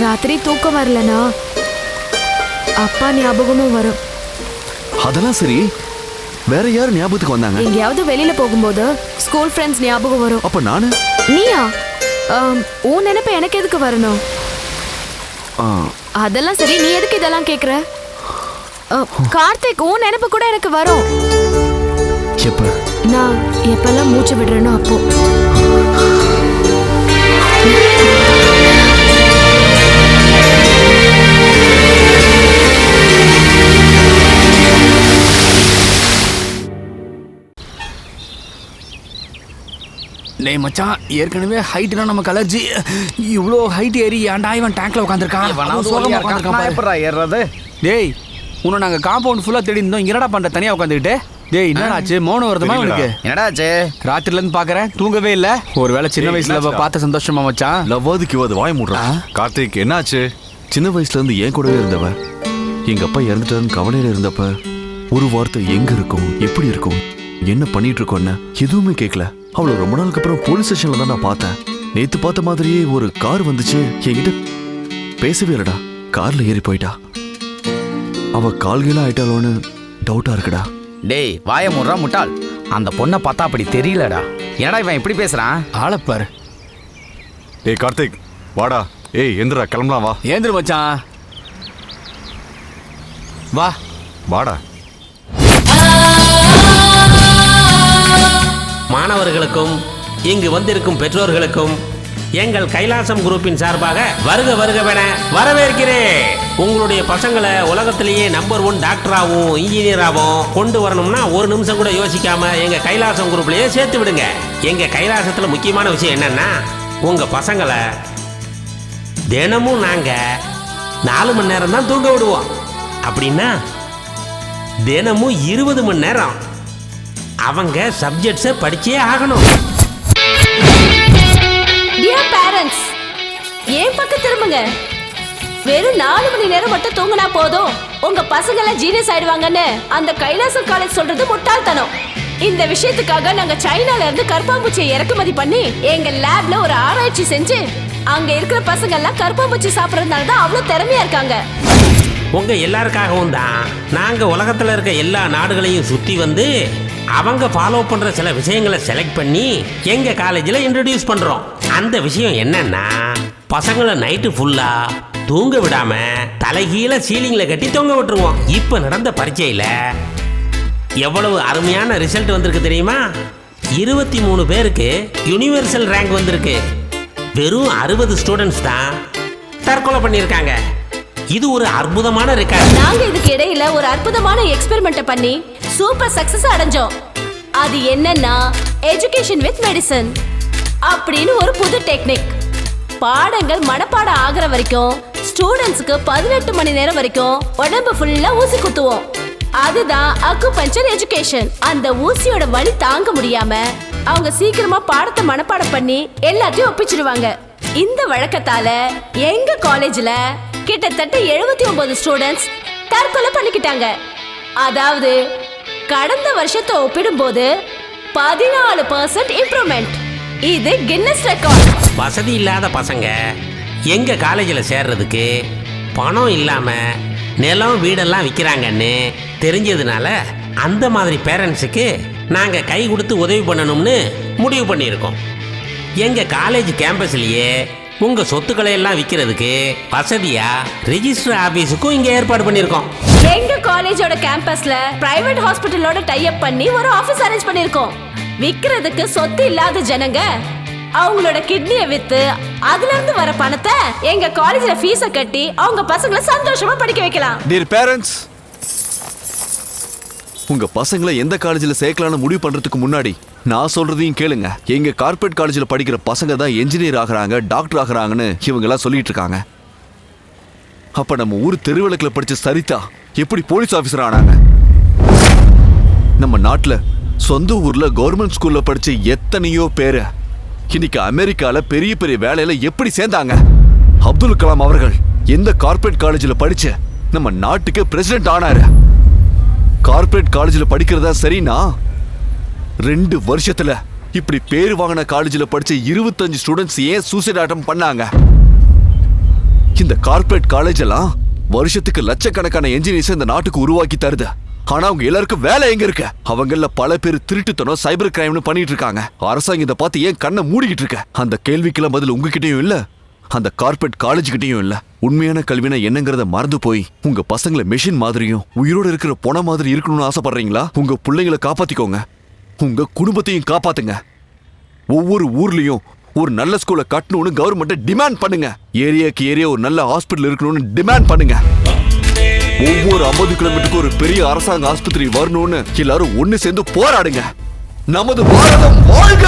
ராத்திரி தூக்கம் வரலனா அப்பா ஞாபகமும் வரும். அதெல்லாம் சரி, வேற யார் ஞாபகத்துக்கு வந்தாங்க? எங்கேயாவது வெளியில போகும்போது ஸ்கூல் ஃப்ரெண்ட்ஸ் ஞாபகம் வரும். அப்ப நானு? நீயா? உன் நினைப்பு எனக்கு எதுக்கு வரணும்? அதெல்லாம் சரி, நீ எதுக்கு இதெல்லாம் கேக்குற? கார்த்திக், உன் நினைப்பு கூட எனக்கு வரும். எப்ப? நான் எப்பெல்லாம் மூச்சு விடுறேனோ அப்போ. டேய் மச்சான், ஏற்கனவே ஹைட்னா நமக்கு அலர்ஜி. இவ்வளோ ஹைட் ஏறி ஏன்டா இவன் டேங்க்ல உட்காந்துருக்கான்? ஏறது. டேய் உன்னை நாங்க காம்பவுண்ட் ஃபுல்லா தேடி இருந்தோம். இங்கடா பண்ற தனியா உட்காந்துக்கிட்டு? டேய் என்னடா ஆச்சு? மௌனம் வருதுமா உனக்கு? என்னடா ஆச்சு? ராத்திரில இருந்து பாக்குறேன், தூங்கவே இல்ல. ஒருவேளை சின்ன வயசுல பார்த்த சந்தோஷமா மச்சான்? லவ்வாது கிவாது வாய மூடுறான். கார்த்திக் என்னாச்சு? சின்ன வயசுல இருந்து என் கூடவே இருந்தவ எங்க அப்பா இறந்துட்டாருன்னு கவலையில இருந்தப்ப ஒரு வார்த்தை எங்க இருக்கும், எப்படி இருக்கும், என்ன பண்ணிட்டு இருக்கோன்னு எதுவுமே கேட்கல. அவளை ரொம்ப நாளுக்கு அப்புறம் போலீஸ் ஸ்டேஷன்ல தான் நான் பார்த்தேன். நேத்து பார்த்த மாதிரியே ஒரு கார் வந்துச்சு. என்கிட்ட பேசவே இல்லடா, கார்ல ஏறி போயிட்டா. அவ கால்கீழ ஆயிட்டாளோன்னு டவுட்டா இருக்குடா. டேய் வாய மூடுறா முட்டாள். அந்த பொண்ணை பார்த்தா அப்படி தெரியலடா. என்னடா இவன் இப்படி பேசுறான்? ஆளப்பாரு. டேய் கார்த்திக் வாடா. ஏய் எந்திரா, கிளம்பலாம் வா. ஏந்திரு மச்சான், வா வாடா. மாணவர்களுக்கும் இங்கு வந்திருக்கும் பெற்றோர்களுக்கும் எங்கள் கைலாசம் குரூப்பின் சார்பாக வருக வருகவென வரவேற்கிறேன். உங்களுடைய பசங்களை உலகத்திலேயே நம்பர் 1 டாக்டராகவும் இன்ஜினியராகவும் கொண்டு வரணும்னா ஒரு நிமிஷம் கூட யோசிக்காம எங்க கைலாசம் குரூப்லயே சேர்த்து விடுங்க. எங்க கைலாசத்துல முக்கியமான விஷயம் என்னன்னா, உங்க பசங்களை தினமும் நாங்க 4 மணி நேரம் தான் தூங்க விடுவோம். அப்படின்னா தினமும் 20 மணி நேரம் அவங்க சப்ஜெக்ட்ஸை படிச்சே ஆகணும். டியர் பேரண்ட்ஸ், ஏன் பக்கம் திரும்புங்க. வெறும் 4 மணி நேரம் மட்டும் தூங்கினா போதும் உங்க பசங்க எல்லாம் ஜீனியஸ் ஆயிடுவாங்கன்னு அந்த கைலாசம் காலேஜ் சொல்றது முட்டாள்தனம். இந்த விஷயத்துக்காக நாங்க சைனால இருந்து கருப்பாம்பூச்சியை இறக்குமதி பண்ணி எங்க லேப்ல ஒரு ஆராய்ச்சி செஞ்சு அங்க இருக்கிற பசங்க எல்லாம் கருப்பாம்பூச்சி சாப்பிடறதுனால தான் அவ்வளவு திறமையா இருக்காங்க. உங்க எல்லாருக்காகவும் தான் நாங்க உலகத்துல இருக்க எல்லா நாடுகளையும் சுத்தி வந்து அவங்க ஃபாலோ பண்ற சில விஷயங்களை செலக்ட் பண்ணி எங்க காலேஜ்ல இன்ட்ரோடியூஸ் பண்றோம். அந்த விஷயம் என்னன்னா, பசங்களை நைட்டு ஃபுல்லா தூங்க விடாம தலைகீழ சீலிங்ல கட்டி தொங்க விட்டுருவோம். இப்ப நடந்த பரீட்சையில எவ்வளவு அருமையான ரிசல்ட் வந்திருக்கு தெரியுமா? 23 பேருக்கு யுனிவர்சல் ரேங்க் வந்திருக்கு. வெறும் 60 ஸ்டூடெண்ட்ஸ் தான் தற்கொலை பண்ணியிருக்காங்க. இது ஒரு அற்புதமான ரெக்கார்ட். நாங்க இதுக்கு இடையில ஒரு அற்புதமான எக்ஸ்பெரிமெண்ட் பண்ணி சூப்பர் சக்சஸ் அடைஞ்சோம். அது என்னன்னா எஜுகேஷன் வித் மெடிசன் அப்படின்னு ஒரு புது டெக்னிக். பாடங்கள் மனப்பாடம் ஆகிற வரைக்கும் ஸ்டூடெண்ட்ஸ்க்கு 18 மணி நேரம் வரைக்கும் உடம்பு ஃபுல்லா ஊசி குத்துவோம். அதுதான் அக்குபஞ்சர் எஜுகேஷன். அந்த ஊசியோட வலி தாங்க முடியாம அவங்க சீக்கிரமா பாடத்தை மனப்பாடம் பண்ணி எல்லாத்தையும் ஒப்பிச்சிடுவாங்க. இந்த வழக்கத்தால எங்க காலேஜ்ல கிட்டத்தட்ட 79 ஸ்டூடெண்ட்ஸ் தற்கொலை பண்ணிக்கிட்டாங்க. அதாவது கடந்த வருஷத்தை ஒப்பிடும்போது 14% இம்ப்ரூவ்மெண்ட். இது கின்னஸ் ரெக்கார்ட். வசதி இல்லாத பசங்க எங்க காலேஜில் சேர்றதுக்கு பணம் இல்லாம நிலம் வீடெல்லாம் விற்கிறாங்கன்னு தெரிஞ்சதுனால அந்த மாதிரி பேரண்ட்ஸுக்கு நாங்க கை கொடுத்து உதவி பண்ணணும்னு முடிவு பண்ணியிருக்கோம். எங்க காலேஜ் கேம்பஸ்லயே உங்க சொத்துக்களை எல்லாம் விற்கிறதுக்கு வசதியா ரெஜிஸ்டர் ஆபீஸுக்கும் இங்க ஏற்பாடு பண்ணியிருக்கோம். எங்க காலேஜோட கேம்பஸ்ல பிரைவேட் ஹாஸ்பிட்டலோட டை அப் பண்ணி ஒரு ஆபீஸ் அரேஞ்ச் பண்ணிருக்கோம். விக்கிறதுக்கு சொத்து இல்லாத ஜனங்க அவங்களோட கிட்னியை வித்து அதுல இருந்து வர பணத்தை எங்க காலேஜ்ல ஃபீஸ கட்டி அவங்க பசங்களை சந்தோஷமா படிக்க வைக்கலாம். டியர் பேரண்ட்ஸ், உங்க பசங்களை எந்த காலேஜில் சேர்க்கலாம்னு முடிவு பண்றதுக்கு முன்னாடி நான் சொல்றதையும் கேளுங்க. எங்க கார்ப்பரேட் காலேஜில் படிக்கிற பசங்க தான் என்ஜினியர் ஆகுறாங்க, டாக்டர் ஆகுறாங்கன்னு இவங்க எல்லாம் சொல்லிட்டு இருக்காங்க. அப்ப நம்ம ஊர் தெருவிளக்கில் படிச்ச சரிதா எப்படி போலீஸ் ஆபீசர் ஆனாங்க? நம்ம நாட்டுல சொந்த ஊர்ல கவர்மெண்ட் ஸ்கூல்ல படிச்ச எத்தனையோ பேரு இன்னைக்கு அமெரிக்கால பெரிய பெரிய வேலையில எப்படி சேர்ந்தாங்க? அப்துல் கலாம் அவர்கள் எந்த கார்ப்பரேட் காலேஜில் படிச்சு நம்ம நாட்டுக்கு பிரசிடென்ட் ஆனாரு? கார்ப்பரேட் காலேஜில் படிக்கிறதா சரினா 2 வருஷத்துல இப்படி பேர் வாங்கின காலேஜில் படிச்ச 25 ஸ்டூடெண்ட்ஸ் ஏன் சூசைட் அட்டம் பண்ணாங்க? இந்த கார்ப்பரேட் காலேஜ் எல்லாம் வருஷத்துக்கு லட்சக்கணக்கான என்ஜினியர்ஸ் இந்த நாட்டுக்கு உருவாக்கி தருது. ஆனா அவங்க எல்லாருக்கும் வேலை எங்க இருக்கு? அவங்கள பல பேர் திருட்டுத்தனம், சைபர் கிரைம்னு பண்ணிட்டு இருக்காங்க. அரசாங்கம் இதை பார்த்து ஏன் கண்ணை மூடிக்கிட்டு இருக்க? அந்த கேள்விக்கெல்லாம் பதில் உங்ககிட்டயும் இல்ல, அந்த கார்ப்பரேட் காலேஜ் கிட்டயும் இல்ல. உண்மையான கல்வினா என்னங்கறத மறந்து போய் உங்க பசங்களை மெஷின் மாதிரியும் உயிரோட இருக்கிற பொண மாதிரி இருக்கணும்னு ஆசைப்படுறீங்களா? உங்க பிள்ளைங்களை காப்பாத்திக்கோங்க, உங்க குடும்பத்தையும் காப்பாத்துங்க. ஒவ்வொரு ஊர்லயும் ஒரு நல்ல ஸ்கூலை கட்டணும்னு கவர்மெண்ட்டை டிமாண்ட் பண்ணுங்க. ஏரியாக்கு ஏரியா ஒரு நல்ல ஹாஸ்பிட்டல் இருக்கணும்னு டிமாண்ட் பண்ணுங்க. ஒவ்வொரு 50 கிலோமீட்டருக்கு ஒரு பெரிய அரசாங்க ஆஸ்பத்திரி வரணும்னு எல்லாரும் ஒண்ணு சேர்ந்து போராடுங்க. நமது பாரதம் வாழ்க!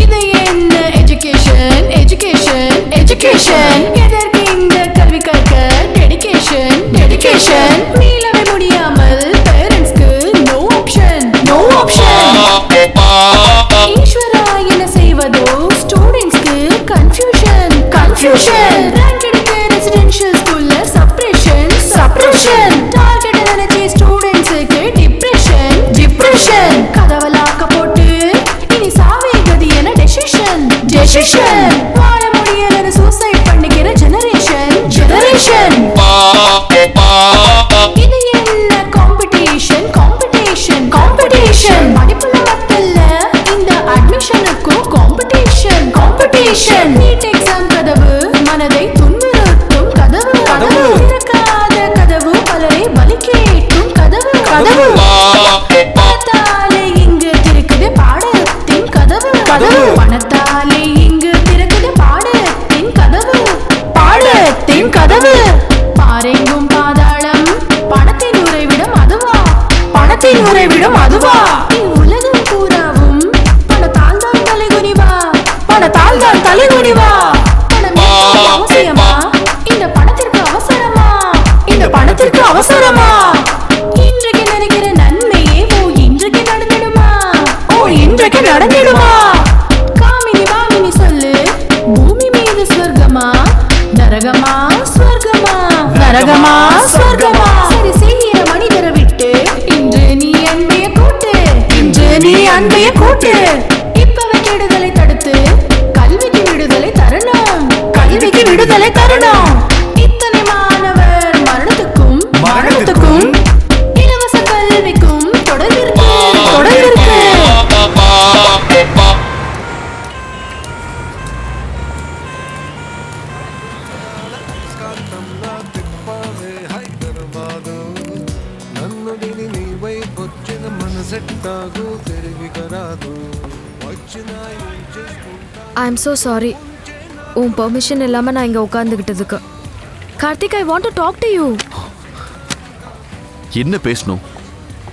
இது என்ன எஜுகேஷன் எஜுகேஷன் எஜுகேஷன்? எதற்கு இந்த கல்வி கற்க டெடிகேஷன் டெடிகேஷன்? மீளவே முடியாமல் பேரண்ட்ஸ்க்கு நோ ஆப்ஷன் நோ ஆப்ஷன். ஈஸ்வரா என்ன செய்வதோ ஸ்டூடெண்ட்ஸ்க்கு கன்ஃபியூஷன் கன்ஃபியூஷன். ரேங்க் எடுக்க ரெசிடென்ஷியல் ஸ்கூல்ல சப்ரேஷன் சப்ரேஷன். டார்கெட் நினைச்ச ஸ்டூடெண்ட்ஸ்க்கு டிப்ரெஷன் டிப்ரெஷன். கதவலாக்க போட்டு இனி சாவே கதி என டெசிஷன் டெசிஷன். வாழ முடியலன்னு சூசைட் பண்ணிக்கிற ஜெனரேஷன் ஜெனரேஷன். இது என்ன காம்படிஷன் காம்படிஷன் காம்படிஷன்? படிப்புல மட்டும் இந்த அட்மிஷனுக்கும் காம்படிஷன் காம்படிஷன். நீட் எக்ஸாம் கதவு மனதை துன்புறுத்தும் கதவு கதவு. திறக்காத கதவு பலரை பலி கேட்கும் கதவு கதவு. பணத்தாலே இங்கு திறக்குது பாடத்தின் கதவு கதவு. பணத்தாலே இங்கு திறக்குது பாடத்தின் கதவு பாடத்தின் கதவு. பாரெங்கும் பாதாளம், பணத்தின் உறைவிடம் அதுவா பணத்தின் உறைவிடம் அதுவா? உலகம் பூராவும் பணத்தால் தான் தலைகுனிவா பணத்தால் தான் தலைகுனிவா. பணம் அவசியமா? இந்த பணத்திற்கு அவசரமா? இந்த பணத்திற்கு அவசரமா? இன்றைக்கு நினைக்கிற நன்மையே இன்றைக்கு நடந்திடுமா? இன்றைக்கு நடந்திடுமா? காமினி மாமினி சொல்லு, பூமி மீது சொர்க்கமா நரகமா? சொர்க்கமா நரகமா? சொர்க்கமா? சரி செய்கிற மனிதரை விட்டு இன்று நீ அன்பைய கூட்டு இன்று நீ அன்பைய கூட்டு. இப்பவே கெடுதலை தடுத்து கல்விக்கு விடுதலை தரணும் கல்விக்கு விடுதலை தரணும். இத்தனை மாணவர் மரணத்துக்கும் மரணத்துக்கும் இலவச கல்விக்கும் தொடர்பிருக்கு தொடர்பிருக்கு. ஐ எம் so சாரி உன் பெர்மிஷன் இல்லாம நான் இங்க உட்கார்ந்துகிட்டதுக்கு. Karthik, I want to talk to you. என்ன பேசணும்?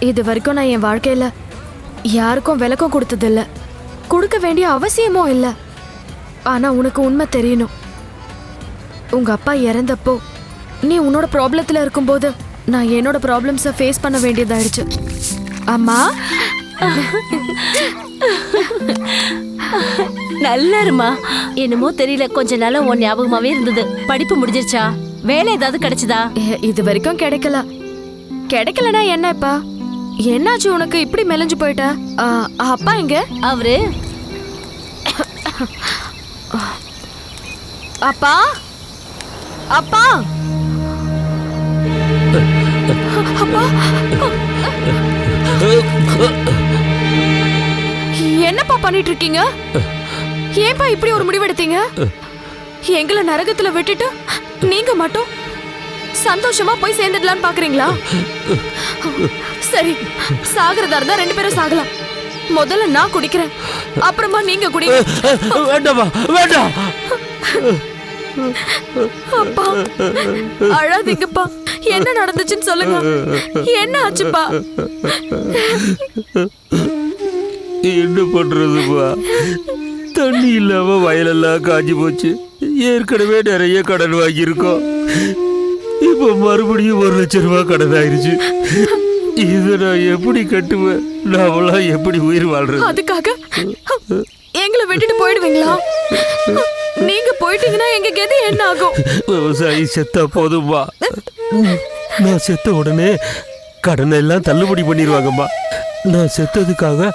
இது வரைக்கும் நான் என் வாழ்க்கையில யாருக்கும் விளக்கம் கொடுத்ததில்ல, கொடுக்க வேண்டிய அவசியமும் இல்லை. ஆனா உனக்கு உண்மை தெரியணும். உங்க அப்பா இறந்தப்போ நீ உன்னோட ப்ராப்ளத்துல இருக்கும்போது நான் என்னோட ப்ராப்ளம்ஸை ஃபேஸ் பண்ண வேண்டியதாயிடுச்சு. அம்மா நல்லா இருமா. என்னமோ தெரியல, கொஞ்ச நாளா உன் ஞாபகமாவே இருந்தது. படிப்பு முடிஞ்சிருச்சா? வேலை ஏதாவது கிடைச்சதா? இது வரைக்கும் கிடைக்கல. கிடைக்கலனா என்ன இப்ப? என்னாச்சு உனக்கு இப்படி மெலிஞ்சு போயிட்ட? அப்பா எங்க? அவரு அப்பா அப்பா அப்பா என்னப்பா பண்ணிட்டு இருக்கீங்க? ஏன்பா இப்படி ஒரு முடிவெடுத்தீங்க? எங்களை நரகத்துல விட்டுட்டு நீங்க மட்டும் சந்தோஷமா போய் சேர்ந்துடலான்னு பாக்குறீங்களா? சரி, சாகிறதா இருந்தா 2 பேரும் சாகலாம். முதல்ல நான் குடிக்கிறேன், அப்புறமா நீங்க குடிங்க. வேண்டாமா, வேண்டாம். அப்பா அழாதீங்கப்பா. என்ன நடந்துச்சுன்னு சொல்லுங்க. என்ன ஆச்சுப்பா? என்ன பண்றதுப்பா? தண்ணி இல்லாம வயலெல்லாம் காஞ்சி போச்சு. ஏற்கனவே நிறைய கடன் வாங்கியிருக்கோம். இப்ப மறுபடியும் 1 லட்சம் ரூபாய் கடன் ஆயிருச்சு. இதை நான் எப்படி கட்டுவேன்? நாமெல்லாம் எப்படி உயிர் வாழ்றது? அதுக்காக எங்களை விட்டுட்டு போயிடுவீங்களா? நீங்க போயிட்டீங்கன்னா எங்க கெதி என்ன ஆகும்? விவசாயி செத்தா போதும்பா. நான் செத்த உடனே கடனை எல்லாம் தள்ளுபடி பண்ணிடுவாங்கம்மா. நான் செத்ததுக்காக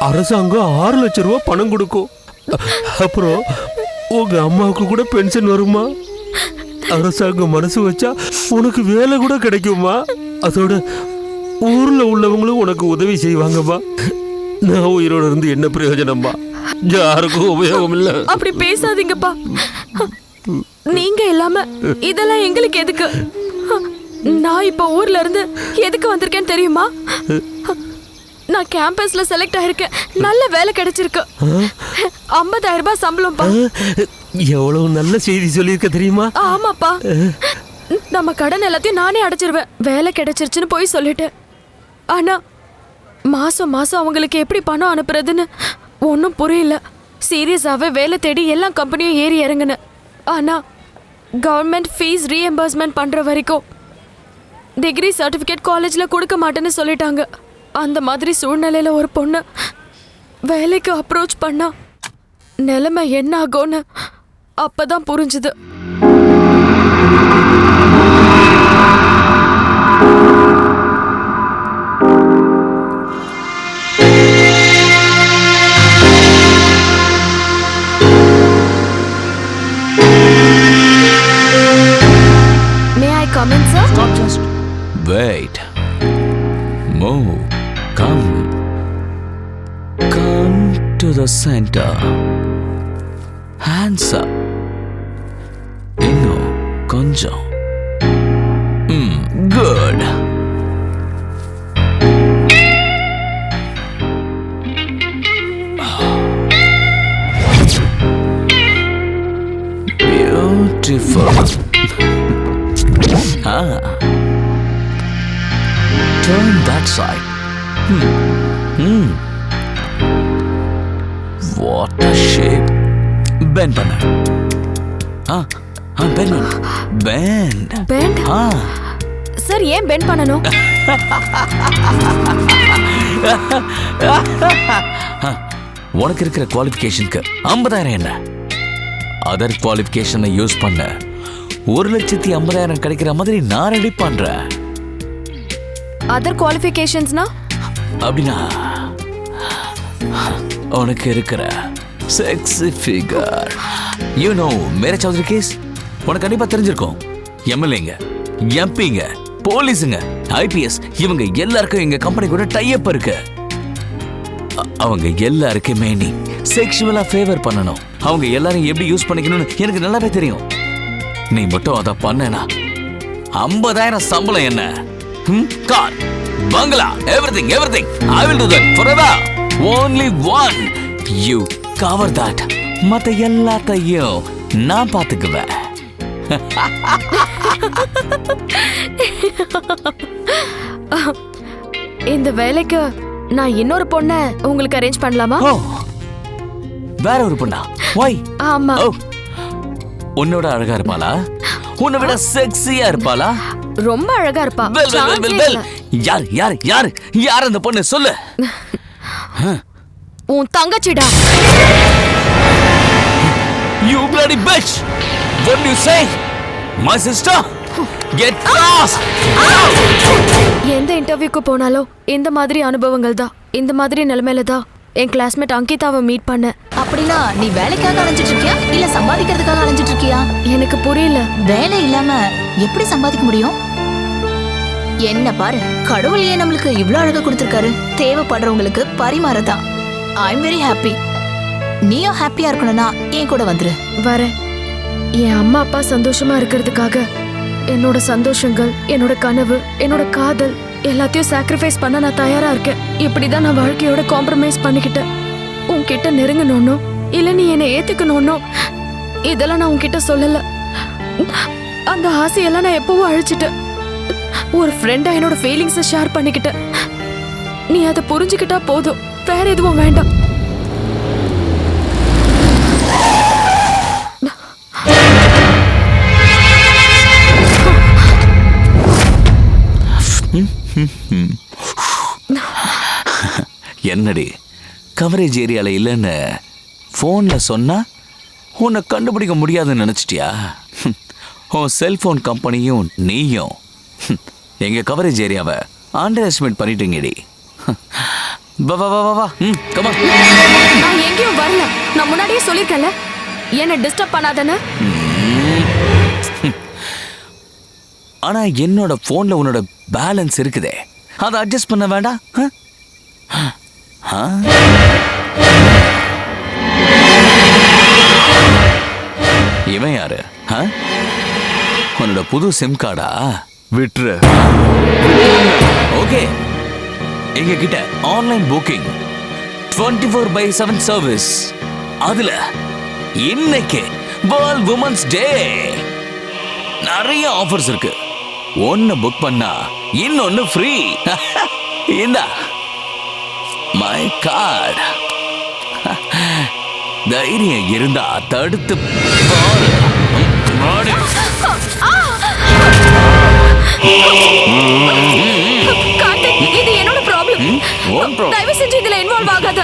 அரசாங்கம் 6 லட்சம் ரூபாய் பணம் கொடுக்கும். அப்புறம் உங்க அம்மாவுக்கு கூட பென்ஷன் வருமா? அரசாங்கம் மனசு வச்சா உனக்கு வேலை கூட கிடைக்குமா? அதோட ஊர்ல உள்ளவங்களும் உனக்கு உதவி செய்வாங்கம்மா. நான் உயிரோட இருந்து என்ன பிரயோஜனம்மா? யாருக்கும் உபயோகம் இல்ல. அப்படி பேசாதீங்கப்பா. நீங்க இல்லாம இதெல்லாம் எங்களுக்கு எதுக்கு? நான் இப்ப ஊர்ல இருந்து எதுக்கு வந்திருக்கேன்னு தெரியுமா? நான் கேம்பஸ்ல செலக்ட் ஆயிருக்கேன். நல்ல வேலை கிடைச்சிருக்கு. 50,000 ரூபாய் சம்பளம்ப்பா. எவ்வளவு நல்ல செய்தி சொல்லியிருக்க தெரியுமா? ஆமாப்பா. நம்ம கடன் எல்லாத்தையும் நானே அடைச்சிருவேன். வேலை கிடைச்சிருச்சுன்னு போய் சொல்லிட்டேன். ஆனா மாசம் மாசம் அவங்களுக்கு எப்படி பணம் அனுப்புறதுன்னு ஒன்றும் புரியல. சீரியஸாவே வேலை தேடி எல்லா கம்பெனியும் ஏறி இறங்குனேன். ஆனா கவர்மெண்ட் ஃபீஸ் ரீஎம்பர்ஸ்மெண்ட் பண்ற வரைக்கும் டிகிரி சர்டிஃபிகேட் காலேஜ்ல கொடுக்க மாட்டேன்னு சொல்லிட்டாங்க. அந்த மாதிரி சூழ்நிலையில ஒரு பொண்ணு வேலைக்கு அப்ரோச் பண்ணா நிலைமை என்ன ஆகும்னு அப்பதான் புரிஞ்சுது. May I come in, sir? Stop, just wait. Move. Come. Come to the center. Hands up. இன்னும் கொஞ்சம். Good. Beautiful. Turn that side. What a shape. Bend பண்ணு. Bend. Bend. Bend? சார், ஏன் பெண்ட் பண்ணணும்? உனக்கு இருக்கிற குவாலிஃபிகேஷனுக்கு 50,000 என்ன? அதர் குவாலிஃபிகேஷனை யூஸ் பண்ண 1,50,000 கிடைக்கிற மாதிரி நான் ரெடி பண்றேன். அதர் குவாலிஃபிகேஷன்ஸ்னா? அப்படின்னா உனக்கு இருக்கிற செக்ஸி ஃபிகர். யூ நோ மேரே சௌத்ரி கேஸ் உனக்கு கண்டிப்பா தெரிஞ்சிருக்கும். எம்எல்ஏங்க, எம்பிங்க, போலீஸுங்க, ஐபிஎஸ் இவங்க எல்லாருக்கும் எங்க கம்பெனி கூட டைப் இருக்கு. அவங்க எல்லாருக்குமே நீ செக்ஷுவலா ஃபேவர் பண்ணணும். அவங்க எல்லாரையும் எப்படி யூஸ் பண்ணிக்கணும்னு எனக்கு நல்லாவே தெரியும். நீ மட்டும் அதை பண்ணனா 50,000 சம்பளம் என்ன? Car bungalow, everything. I will do that forever. Only one. You cover that. மத்த எல்லாத்தையும் நான் பாத்துக்குவேன். இந்த வேலைக்கு நான் இன்னொரு பொண்ண உங்களுக்கு அரேஞ்ச் பண்ணலாமா? வேற ஒரு பொண்ணா? Why? ஆமா. உன்னோட அழகா இருப்பாளா? உன்னை விட செக்ஸியா இருப்பாளா? ரொம்ப அழகா இருப்பா. யார் அந்த பொண்ணு சொல்லு. உன் தங்கச்சிடா. You bloody bitch! What do you say? My sister? Get lost! எந்த இன்டர்வியூக்கு போனாலும் இந்த மாதிரி அனுபவங்கள் தான். இந்த மாதிரி நிலைமையில தான் என் கிளாஸ்மேட் அங்கிதாவை மீட் பண்ண. அப்படின்னா நீ வேலைக்காக அலைஞ்சிட்டு இருக்கியா இல்ல சம்பாதிக்கிறதுக்காக அலைஞ்சிட்டு இருக்கியா? எனக்கு புரியல. வேலை இல்லாம எப்படி சம்பாதிக்க முடியும்? என்ன பாரு, கடவுள் ஏன் நம்மளுக்கு இவ்ளோ அழகா கொடுத்திருக்காரு. தேவைப்படுறவங்களுக்கு பரிமாறதான். I am very happy. நீயும் ஹாப்பியா இருக்கணும்னா என் கூட வந்துரு. வரேன். என் அம்மா அப்பா சந்தோஷமா இருக்கிறதுக்காக என்னோட சந்தோஷங்கள், என்னோட கனவு, என்னோட காதல் எல்லாத்தையும் சாக்ரிஃபைஸ் பண்ண நான் தயாரா இருக்கேன். இப்படிதான் நான் வாழ்க்கையோட காம்ப்ரமைஸ் பண்ணிக்கிட்டேன். உன்கிட்ட நெருங்கணும்னோ இல்ல நீ என்னை ஏத்துக்கணும்னோ இதெல்லாம் நான் உன்கிட்ட சொல்லல. அந்த ஆசையெல்லாம் நான் எப்பவும் அழிச்சிட்டேன். ஒரு ஃப்ரெண்டா என்னோட ஃபீலிங்ஸை ஷேர் பண்ணிக்கிட்டேன். நீ அதை புரிஞ்சுக்கிட்டா போதும், வேற எதுவும் வேண்டாம். என்னடி கவரேஜ் ஏரியால இல்லைன்னு போன்ல சொன்னா உன்னை கண்டுபிடிக்க முடியாதுன்னு நினைச்சிட்டியா? உன் செல்போன் கம்பெனியும் நீயும் எங்க கவரேஜ் ஏரியாவை அண்டர் எஸ்டிமேட் பண்ணிட்டீங்கடி. நான் எங்கேயும் வரல. நான் முன்னாடியே சொல்லிருக்கேன்ல என்ன டிஸ்டர்ப் பண்ணாதன்னு. ஆனா என்னோட போன்ல உன்னோட பேலன்ஸ் இருக்குதே, அதை அட்ஜஸ்ட் பண்ண வேண்டாம்? இவன் யாரு? உன்னோட புது சிம் கார்டா? விட்டுரு. ஓகே, எங்க கிட்ட ஆன்லைன் புக்கிங் 24/7 சர்வீஸ். அதுல இன்னைக்கு வேர்ல்ட் உமன்ஸ் டே நிறைய ஆஃபர்ஸ் இருக்கு. ஒன்னு புக் பண்ணா இன்னொன்னு ஃப்ரீ. இந்த மை கார்டு. தைரியம் இருந்தா தடுத்து பாரு. இது என்னோட ப்ராப்ளம். தயவு செஞ்சு இதுல இன்வால்வ் ஆகாத.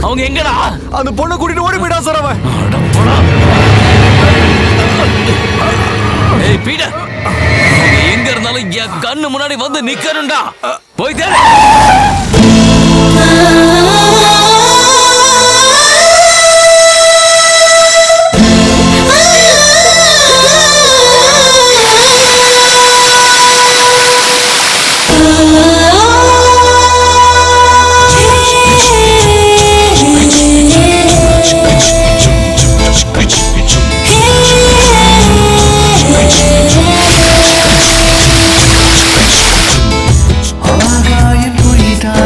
அவங்க எங்கடா? அந்த பொண்ணை கூட்டிட்டு ஓடி போயிடா சார் அவன். ஏய் பீட்டர், எங்க இருந்தாலும் என் கண்ணு முன்னாடி வந்து நிக்கணும்டா. போய் தேடு. ஆகாயம் பொய்தான்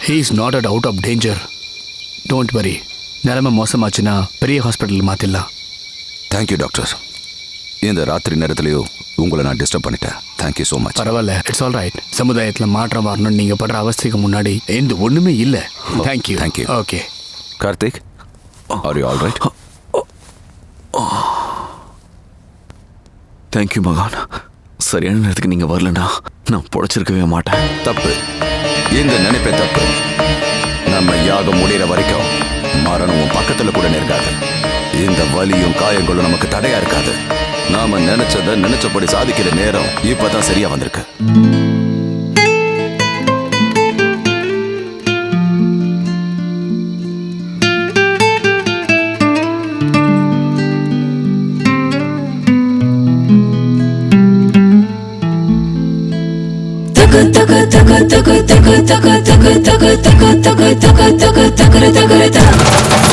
he is not at out of danger. Don't worry. நிலைமை மோசமாச்சுன்னா பெரிய ஹாஸ்பிட்டல் மாற்றிடலாம். Thank you doctor. இந்த ராத்திரி நேரத்துலையும் உங்களை நான் டிஸ்டர்ப் பண்ணிட்டேன். Thank you so much. பரவாயில்ல, இட்ஸ் ஆல் ரைட். சமுதாயத்தில் மாற்றம் வரணும்னு நீங்கள் படுற அவஸ்தைக்கு முன்னாடி எந்த ஒன்றுமே இல்லை. Thank you. Thank you. Okay. Karthik, are you all right? Thank you மகான். சரியான நேரத்துக்கு நீங்கள் வரலன்னா நான் பொழைச்சிருக்கவே மாட்டேன். தப்பு, இந்த நினைப்பே தப்பு. நம்ம யாகம் முடிகிற வரைக்கும் மரணமும் பக்கத்தில் கூட நெருங்காது. இந்த வலியும் காயங்களும் நமக்கு தடையா இருக்காது. நாம நினைச்சதை நினைச்சபடி சாதிக்கிற நேரம் இப்பதான் சரியா வந்திருக்கு.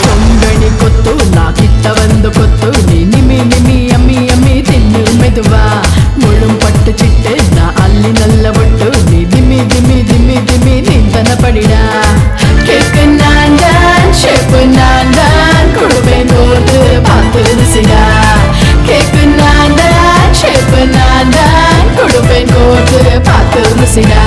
கொங்கணி கொத்து நான் கிட்ட வந்து கொத்து நீ நிமி நிமி அம்மி அம்மி தின்னு மெதுவா முழும் பட்டு சிட்டு நான் அள்ளி நல்ல ஒட்டு நீ திமி திமி திமி திமி நீந்தன படிடா. கேக்கு நான் தான் ஷேப்பு நான் தான் குழுவேன் போது பார்த்து ருசிடா. கேக்கு நான் தான் ஷேப்பு நான் தான் குழுவேன் போது பார்த்து ருசிடா.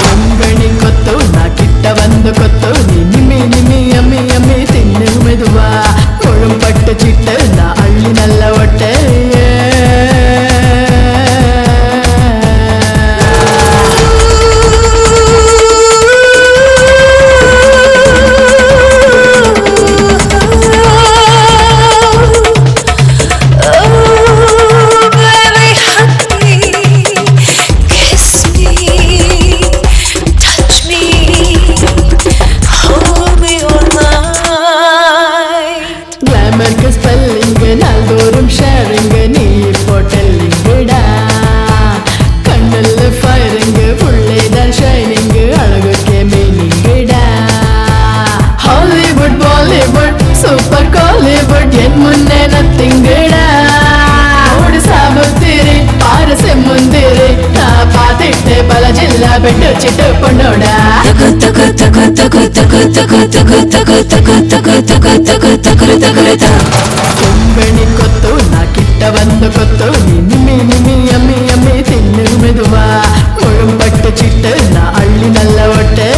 கொங்கணி கொத்து நான் கிட்ட வந்து கொத்து நீ நிமி நிமி அம்மி அம்மி தின்னு மெதுவா முழும் பட்டு சிட்டு நான் அள்ளி நல்ல ஒட்டு. நாள்தோறும் ஷேரிங்க நீ போட்டல்லிங்கடா. கண்ணில் ஃபயரிங்க உள்ளேதான் ஷைனிங்க அழகுக்கே மீனிங்கடா. ஹாலிவுட் பாலிவுட் சூப்பர் காலிவுட் என் முன்னே நத்திங்கடா. ஓடு சாமுத்திரி ஆறு செம்முந்திரி நான் பார்த்துட்டு பல ஜில்லா பெட்டு சிட்டு பொண்ணோடா. கொங்கணி கொத்து நான் கிட்ட வந்து கொத்து நீ நிமி நிமி அம்மி அம்மி தின்னு மெதுவா முழும் பட்டு சிட்டு நான் அள்ளி நல்ல ஒட்டு.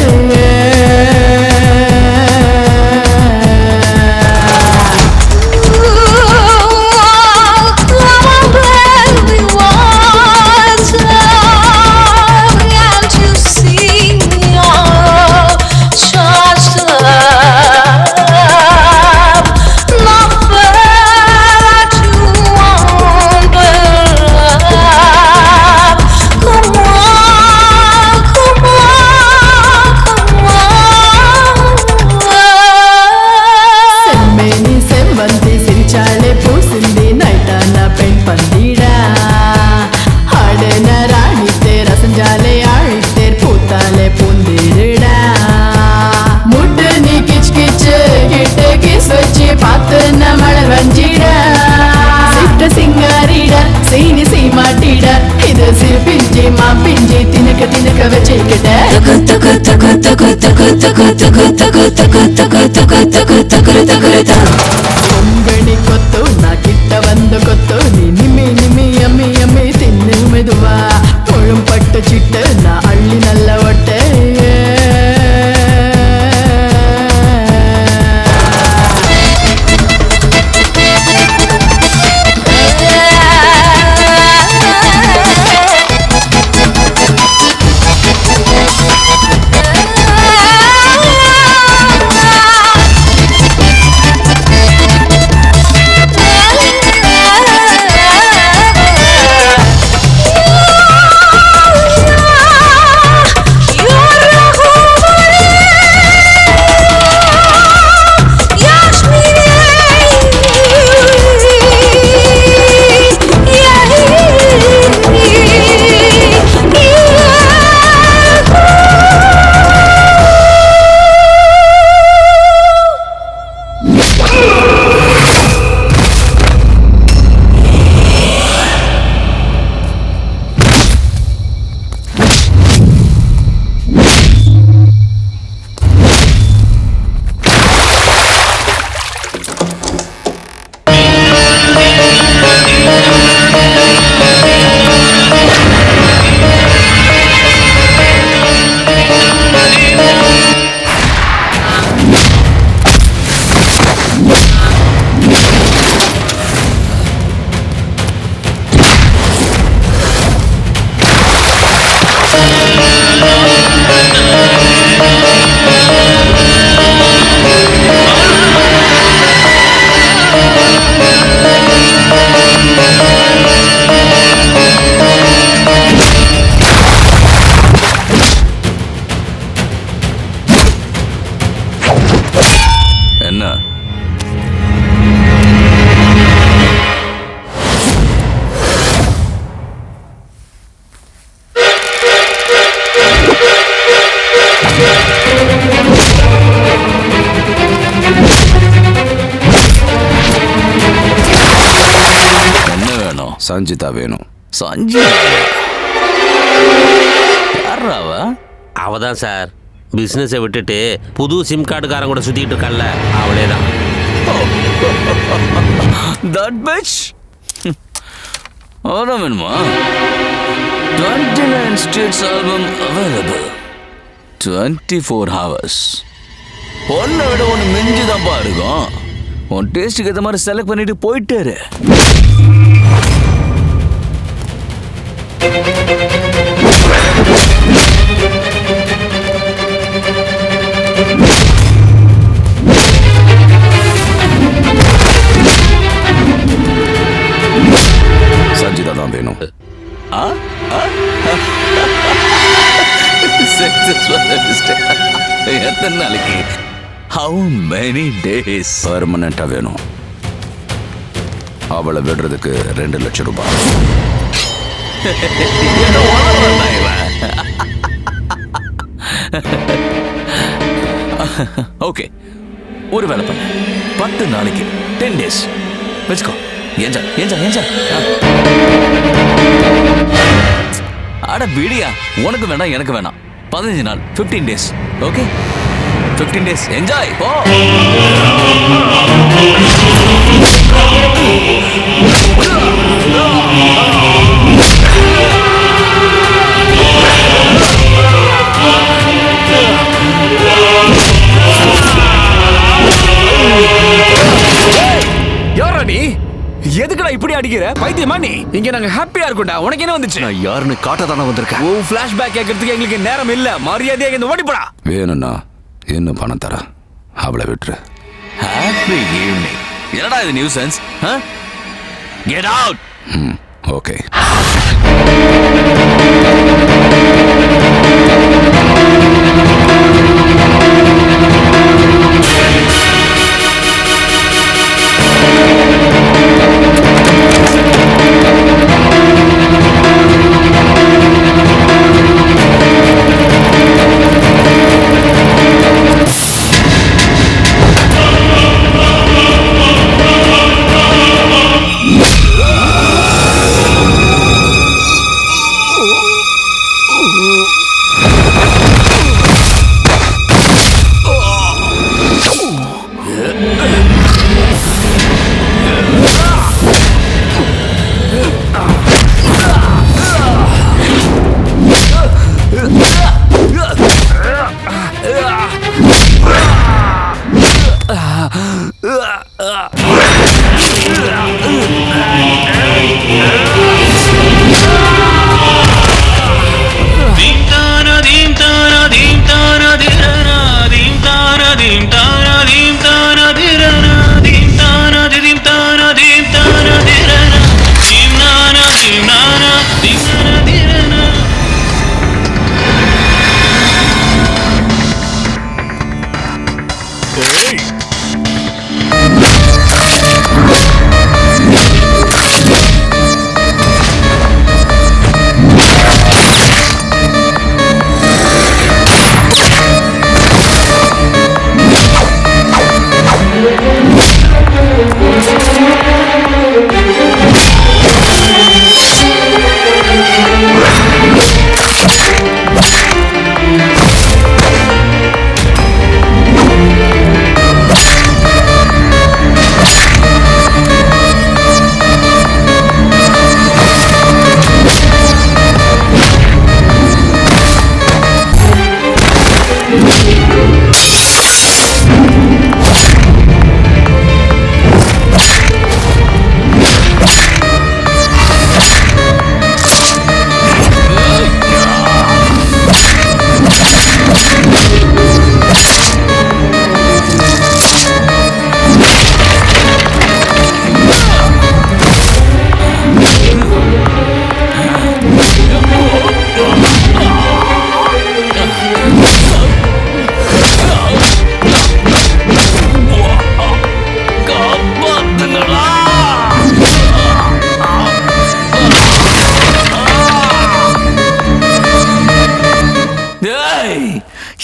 இது சிரிப்பிஞ்சி மாப்பிஞ்சி தினக்க தினக்க வச்சுக்கிட்ட. கொங்கணி கொத்து நான் கிட்ட வந்து கொத்து நீ நிமி நிமி அம்மி அம்மி தின்னு மெதுவா முழும் பட்டு சிட்டு நான் அள்ளி நல்ல ஒட்டு. சஞ்சிதா வேணும். அவ தான் சார் பிஸ்னஸை விட்டுட்டு புது சிம் கார்டுக்காரன் கூட சுத்திட்டு இருக்கான்ல, அவளே தான். That bitch? அதான் வேணுமா? 29 states album available. 24 hours. ஒன்றை விட ஒன்று மிஞ்சுதான்ப்பா இருக்கும். உன் டேஸ்ட்டுக்கு ஏற்ற மாதிரி செலக்ட் பண்ணிட்டு போயிட்டாரு. சஞ்சிதா தான் வேணும். எத்தனை நாளைக்கு? How many days? பெர்மனண்டா வேணும். அவளை விடுறதுக்கு 2 லட்சம் ரூபாய். ஓகே, ஒரு வேலை பண்ண 10 நாளைக்கு 10 days வச்சுக்கோ. அட விடியா, உனக்கு வேணாம் எனக்கு வேணாம். 15 நாள் 15 days. Okay, 15 days enjoy. போ. யாரா நீ? எதுக்குடா இப்படி அடிக்கிற? பைத்தியமா நீ? இங்க நாங்க ஹாப்பியா இருக்கோம்டா. உனக்கு என்ன வந்துச்சு? நான் யாருன்னு காட்ட தானே வந்திருக்கேன். ஓ, ஃபிளாஷ்பேக் கேட்கறதுக்கு எங்களுக்கு நேரம் இல்ல. மரியாதையா இங்க ஓடி போடா. வேணும்னா இன்னும் பணம் தர. அவளை விட்டுரு. Happy evening. என்னடா இது நியூசன்ஸ்? Get out. ஓகே.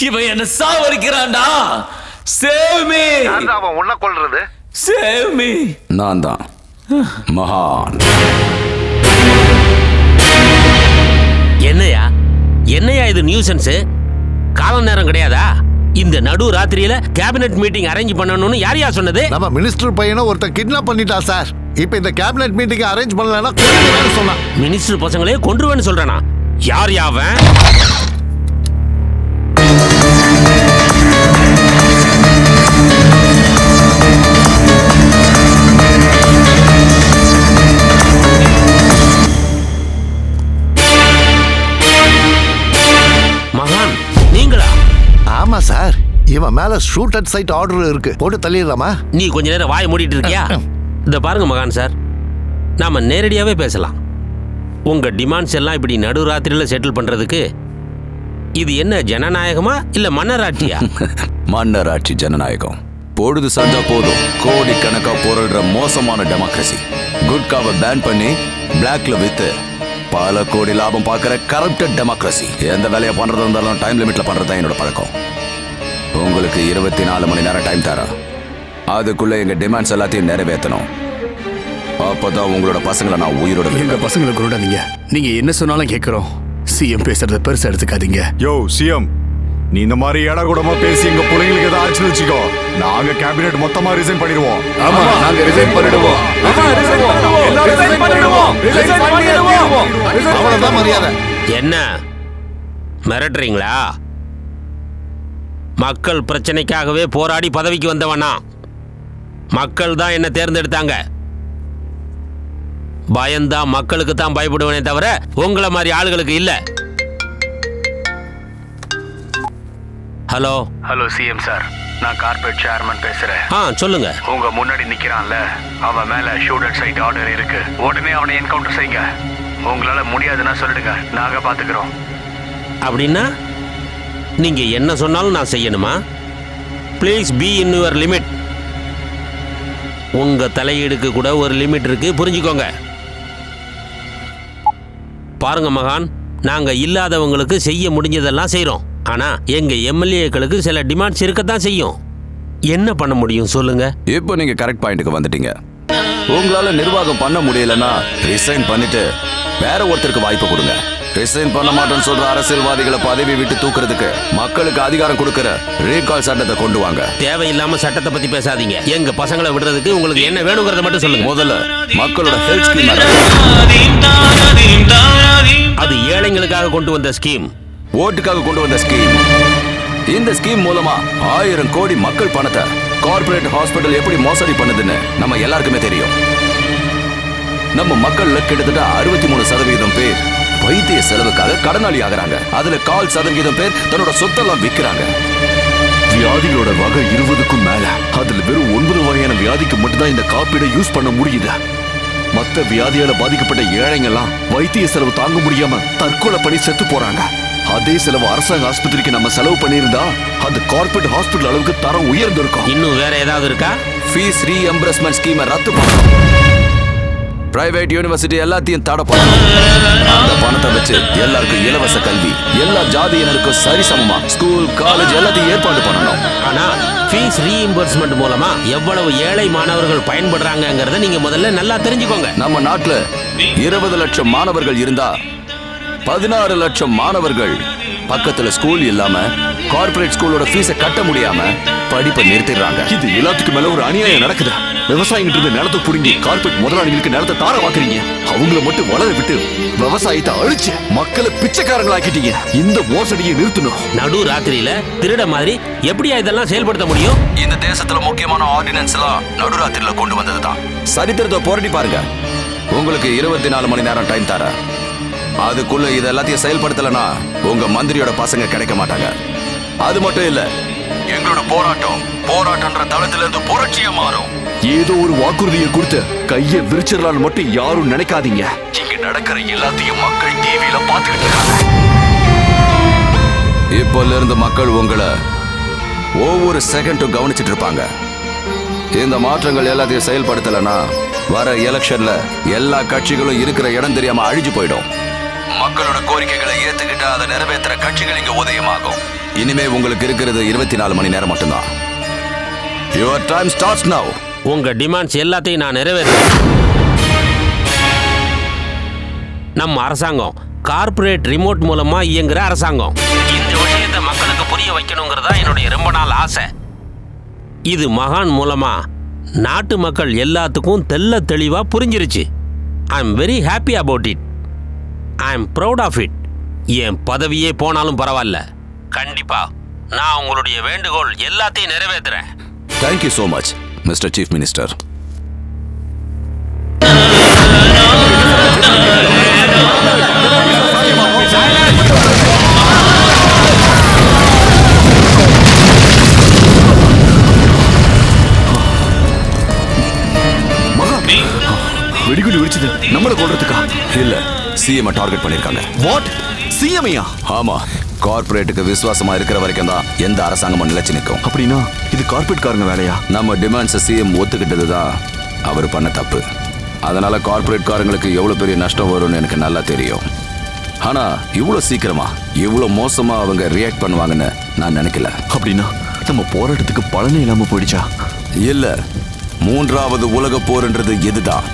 இவன் என்ன சாவடிக்கிறான்டா. Save me. அவன் உன்னை கொல்றது. Save me. நான் தான் மகான். இது நியூசன்ஸ்? கால நேரம் கிடையாதா? இந்த நடு ராத்திரியில கேபினெட் மீட்டிங் அரேஞ்ச் பண்ணணும்னு யாரையா சொன்னது? நம்ம மினிஸ்டர் பையனை ஒருத்தர் கிட்னாப் பண்ணிட்டா சார். இப்போ இந்த கேபினெட் மீட்டிங் அரேஞ்ச் பண்ணலன்னா சொன்னா மினிஸ்டர் பசங்களே கொன்றுவேன்னு சொல்றானா? யார் யாவன்? மகான் நீங்களா? ஆமா சார், இவன் மேல ஷூட் அட் சைட் ஆர்டர் இருக்கு, போட்டு தள்ளிடலாமா? நீ கொஞ்ச நேரம் வாயை மூடிட்டு இருக்கியா? இந்த பாருங்க மகான் சார், நாம நேரடியாவே பேசலாம். உங்க டிமாண்ட்ஸ் எல்லாம் இப்படி நடுராத்திரியில செட்டில் பண்றதுக்கு இது என்ன ஜனநாயகமா இல்ல மன்னராட்சியா? மன்னராட்சி ஜனநாயகம். பொழுது சாஞ்சா போதும் கோடிக்கணக்கா பொருள்ற மோசமான டெமோக்ரஸி. குட்காவை பேன் பண்ணி பிளாக்ல வித்து பல கோடி லாபம் பார்க்கிற கரப்டட் டெமோக்ரஸி. எந்த வேலையை பண்றது இருந்தாலும் டைம் லிமிட்ல பண்றதுதான் என்னோட பழக்கம். உங்களுக்கு 24 மணி நேரம் டைம் தரேன். அதுக்குள்ள எங்க டிமாண்ட்ஸ் எல்லாத்தையும் நிறைவேற்றணும். அப்பதான் உங்களோட பசங்களை நான் உயிரோட. எங்க பசங்களை கொண்டாதீங்க. நீங்க என்ன சொன்னாலும் கேட்கிறோம். சிஎம் பேசுறத பெருசா எடுத்துக்காதீங்க. யோ சிஎம், நீ இந்த மாதிரி ஏடா கூடமா பேசி எங்க பிள்ளைங்களுக்கு ஏதாவது ஆச்சுன்னு வச்சுக்கோ, நாங்க கேபினெட் மொத்தமா ரிசைன் பண்ணிடுவோம். ஆமா, நாங்க ரிசைன் பண்ணிடுவோம். அவ்வளவுதான் மரியாதை. என்ன மிரட்டுறீங்களா? மக்கள் பிரச்சனைக்காகவே போராடி பதவிக்கு வந்தவனா? மக்கள் தான் என்ன தேர்ந்தெடுத்தாங்க. பயந்தா மக்களுக்கு தான் பயப்படுவனே தவிர உங்களை மாதிரி ஆளுகளுக்கு இல்ல. ஹலோ ஹலோ சிஎம் சார், நான் கார்பரேட் சேர்மன் பேசுறேன். சொல்லுங்க. உங்க முன்னாடி நிக்கிறான்ல, அவன் மேல ஷூட் அட் சைட் ஆர்டர் இருக்கு. உடனே அவனை என்கவுண்டர் செய்யுங்க. உங்களால முடியாதுன்னா சொல்லிடுங்க, நாங்க பாத்துக்கிறோம். அப்படின்னா நீங்க என்ன சொன்னாலும் நான் செய்யணுமா? Please be in your limit. உங்க தலையீடுக்கு கூட ஒரு லிமிட் இருக்கு, புரிஞ்சுக்கோங்க. பாருங்க மகான், நாங்க இல்லாதவங்களுக்கு செய்ய முடிஞ்சதெல்லாம் செய்றோம். ஆனா எங்க எம்எல்ஏக்களுக்கு சில டிமாண்ட்ஸ் இருக்கத்தான் செய்யும். என்ன பண்ண முடியும் சொல்லுங்க? இப்போ நீங்க கரெக்ட் பாயிண்ட்டுக்கு வந்துட்டீங்க. உங்களால நிர்வாகம் பண்ண முடியலன்னா ரிசைன் பண்ணிட்டு வேற ஒருத்தருக்கு வாய்ப்பு கொடுங்க. ரிசைன் பண்ண மாட்டேன்னு சொல்ற அரசியல்வாதிகளை பதவி விட்டு தூக்குறதுக்கு மக்களுக்கு அதிகாரம் கொடுக்கிற ரீகால் சட்டத்தை கொண்டு வாங்க. தேவையில்லாம சட்டத்தை பத்தி பேசாதீங்க. எங்க பசங்களை விடுறதுக்கு உங்களுக்கு என்ன வேணுங்கிறத மட்டும் சொல்லுங்க. முதல்ல மக்களோட ஹெல்த் ஸ்கீம். அது ஏழைங்களுக்காக கொண்டு வந்த ஸ்கீம், ஓட்டுக்காக கொண்டு வந்த ஸ்கீம். இந்த ஸ்கீம் மூலமா 1000 கோடி மக்கள் பணத்தை கார்ப்பரேட் ஹாஸ்பிட்டல் எப்படி மோசடி பண்ணுதுன்னு நம்ம எல்லாருக்குமே தெரியும். நம்ம மக்கள்ல கிட்டத்தட்ட 63% பேர் வைத்திய செலவுக்காக கடனாளி ஆகிறாங்க. அதுல 1/4% பேர் தன்னோட சொத்தெல்லாம் விற்கிறாங்க. வியாதிகளோட வகை 20க்கும் மேல. அதுல வெறும் 9 வகையான வியாதிக்கு மட்டும்தான் இந்த காப்பீடை யூஸ் பண்ண முடியுது. மத்த வியாதியால பாதிக்கப்பட்ட ஏழைங்கெல்லாம் வைத்திய செலவு தாங்க முடியாம தற்கொலை பண்ணி செத்து போறாங்க. அதே செலவு அரசாங்க ஆஸ்பத்திரிக்கு நம்ம செலவு பண்ணியிருந்தா அது கார்ப்பரேட் ஹாஸ்பிட்டல் அளவுக்கு தரம் உயர்ந்திருக்கும். இன்னும் வேற ஏதாவது இருக்கா? ஃபீஸ் ரீஎம்பர்ஸ்மெண்ட் ஸ்கீமை ரத்து பண்ணணும். பிரைவேட் யூனிவர்சிட்டி எல்லாத்தையும் தடை பண்ணணும். அந்த பணத்தை வச்சு எல்லாருக்கும் இலவச கல்வி, எல்லா ஜாதியினருக்கும் சரிசமமா ஸ்கூல் காலேஜ் எல்லாத்தையும் ஏற்பாடு பண்ணணும். ஆனா ஃபீஸ் ரீஇம்பர்ஸ்மெண்ட் மூலமா எவ்வளவு ஏழை மாணவர்கள் பயன்படுறாங்கங்கறத நீங்க முதல்ல நல்லா தெரிஞ்சுக்கோங்க. நம்ம நாட்டுல 20 லட்சம் மாணவர்கள் இருந்தா 16 லட்சம் மாணவர்கள் பக்கத்துல ஸ்கூல் இல்லாம கார்ப்பரேட் ஸ்கூலோட ஃபீஸை கட்ட முடியாம படிப்பை நிறுத்திடுறாங்க. இது எல்லாத்துக்கும் மேல ஒரு அநியாயம் நடக்குது. விவசாயிகிட்ட இருந்து நிலத்தை புடுங்கி கார்ப்பரேட் முதலாளிகளுக்கு நிலத்தை தார வாக்குறீங்க. அவங்கள மட்டும் வளர விட்டு விவசாயத்தை அழிச்சு மக்களை பிச்சைக்காரங்களாக்கிட்டீங்க. இந்த மோசடியை நிறுத்தணும். நடு ராத்திரியில திருட மாதிரி எப்படியா இதெல்லாம் செயல்படுத்த முடியும்? இந்த தேசத்துல முக்கியமான ஆர்டினன்ஸ் எல்லாம் நடுராத்திரியில கொண்டு வந்ததுதான். சரித்திரத்தை புரட்டி பாருங்க. உங்களுக்கு 24 மணி நேரம் டைம் தர. அதுக்குள்ள இது எல்லாத்தையும் செயல்படுத்தலனா உங்க மந்திரியோட பசங்க கிடைக்க மாட்டாங்க. அது மட்டும் இல்ல, எங்களோட போராட்டம்ன்ற தளத்துல இருந்து புரட்சியா மாறும். ஏதோ ஒரு வாக்குறுதியை கொடுத்து கையை விரிச்சிடலான்னு மட்டும் யாரும் நினைக்காதீங்க. இங்க நடக்கிற எல்லாத்தையும் மக்கள் டிவியில பாத்துக்கிட்டு இருக்காங்க. இப்போல இருந்து மக்கள் உங்களை ஒவ்வொரு செகண்டும் கவனிச்சிட்டு இருப்பாங்க. இந்த மாற்றங்கள் எல்லாத்தையும் செயல்படுத்தலனா வர எலெக்ஷன்ல எல்லா கட்சிகளும் இருக்கிற இடம் தெரியாம அழிஞ்சு போயிடும். மக்களோட கோரிக்கைகளை ஏத்துக்கிட்டு அதை நிறைவேற்ற கட்சிகள் இங்க உதயமாகும். இனிமே உங்களுக்கு இருக்கிறது 24 மணி நேரம் மட்டும்தான். யுவர் டைம் ஸ்டார்ட்ஸ் நவ. உங்க டிமாண்ட்ஸ் எல்லாத்தையும் நான் நிறைவேற்றேன். நம்ம அரசாங்கம் கார்ப்பரேட் ரிமோட் மூலமா இயங்குற அரசாங்கம். இந்த விஷயத்தை மக்களுக்கு புரிய வைக்கணுங்கிறதா என்னுடைய ரொம்ப நாள் ஆசை. இது மகான் மூலமா நாட்டு மக்கள் எல்லாத்துக்கும் தெள்ள தெளிவா புரிஞ்சிருச்சு. I am very happy about it. I am proud of it. என் பதவியே போனாலும் பரவாயில்ல, கண்டிப்பா நான் உங்களுடைய வேண்டுகோள் எல்லாத்தையும் நிறைவேற்றுறேன். Thank you so much mister chief minister. வெடிகுண்டு வெடிச்சது நம்மள கொல்றதுக்கா? இல்ல, சிஎம் டார்கெட் பண்ணிருக்காங்க. வாட்? சிஎம்ஐயா? ஆமா, கார்ப்பரேட்டுக்கு விசுவாசமா இருக்கிற வரைக்கும் தான் எந்த அரசாங்கமும் நிலைச்சு நிற்கும். அப்படின்னா இது கார்ப்பரேட் காரங்க வேலையா? நம்ம டிமாண்ட்ஸை சிஎம் ஒத்துக்கிட்டது தான் அவர் பண்ண தப்பு. அதனால கார்ப்பரேட் காரங்களுக்கு எவ்வளவு பெரிய நஷ்டம் வரும்னு எனக்கு நல்லா தெரியும். ஆனா இவ்வளவு சீக்கிரமா இவ்வளவு மோசமா அவங்க ரியாக்ட் பண்ணுவாங்கன்னு நான் நினைக்கல. அப்படின்னா நம்ம போராட்டத்துக்கு பலனே இல்லாம போயிடுச்சா? இல்ல, மூன்றாவது உலக போர்ன்றது இதுதான்.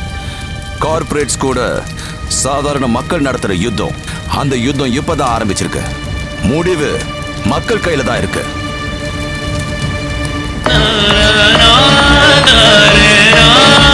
கார்ப்பரேட்ஸ் கூட சாதாரண மக்கள் நடத்துற யுத்தம். அந்த யுத்தம் இப்பதான் ஆரம்பிச்சிருக்கு. முடிவு மக்கள் கையில தான் இருக்கு. na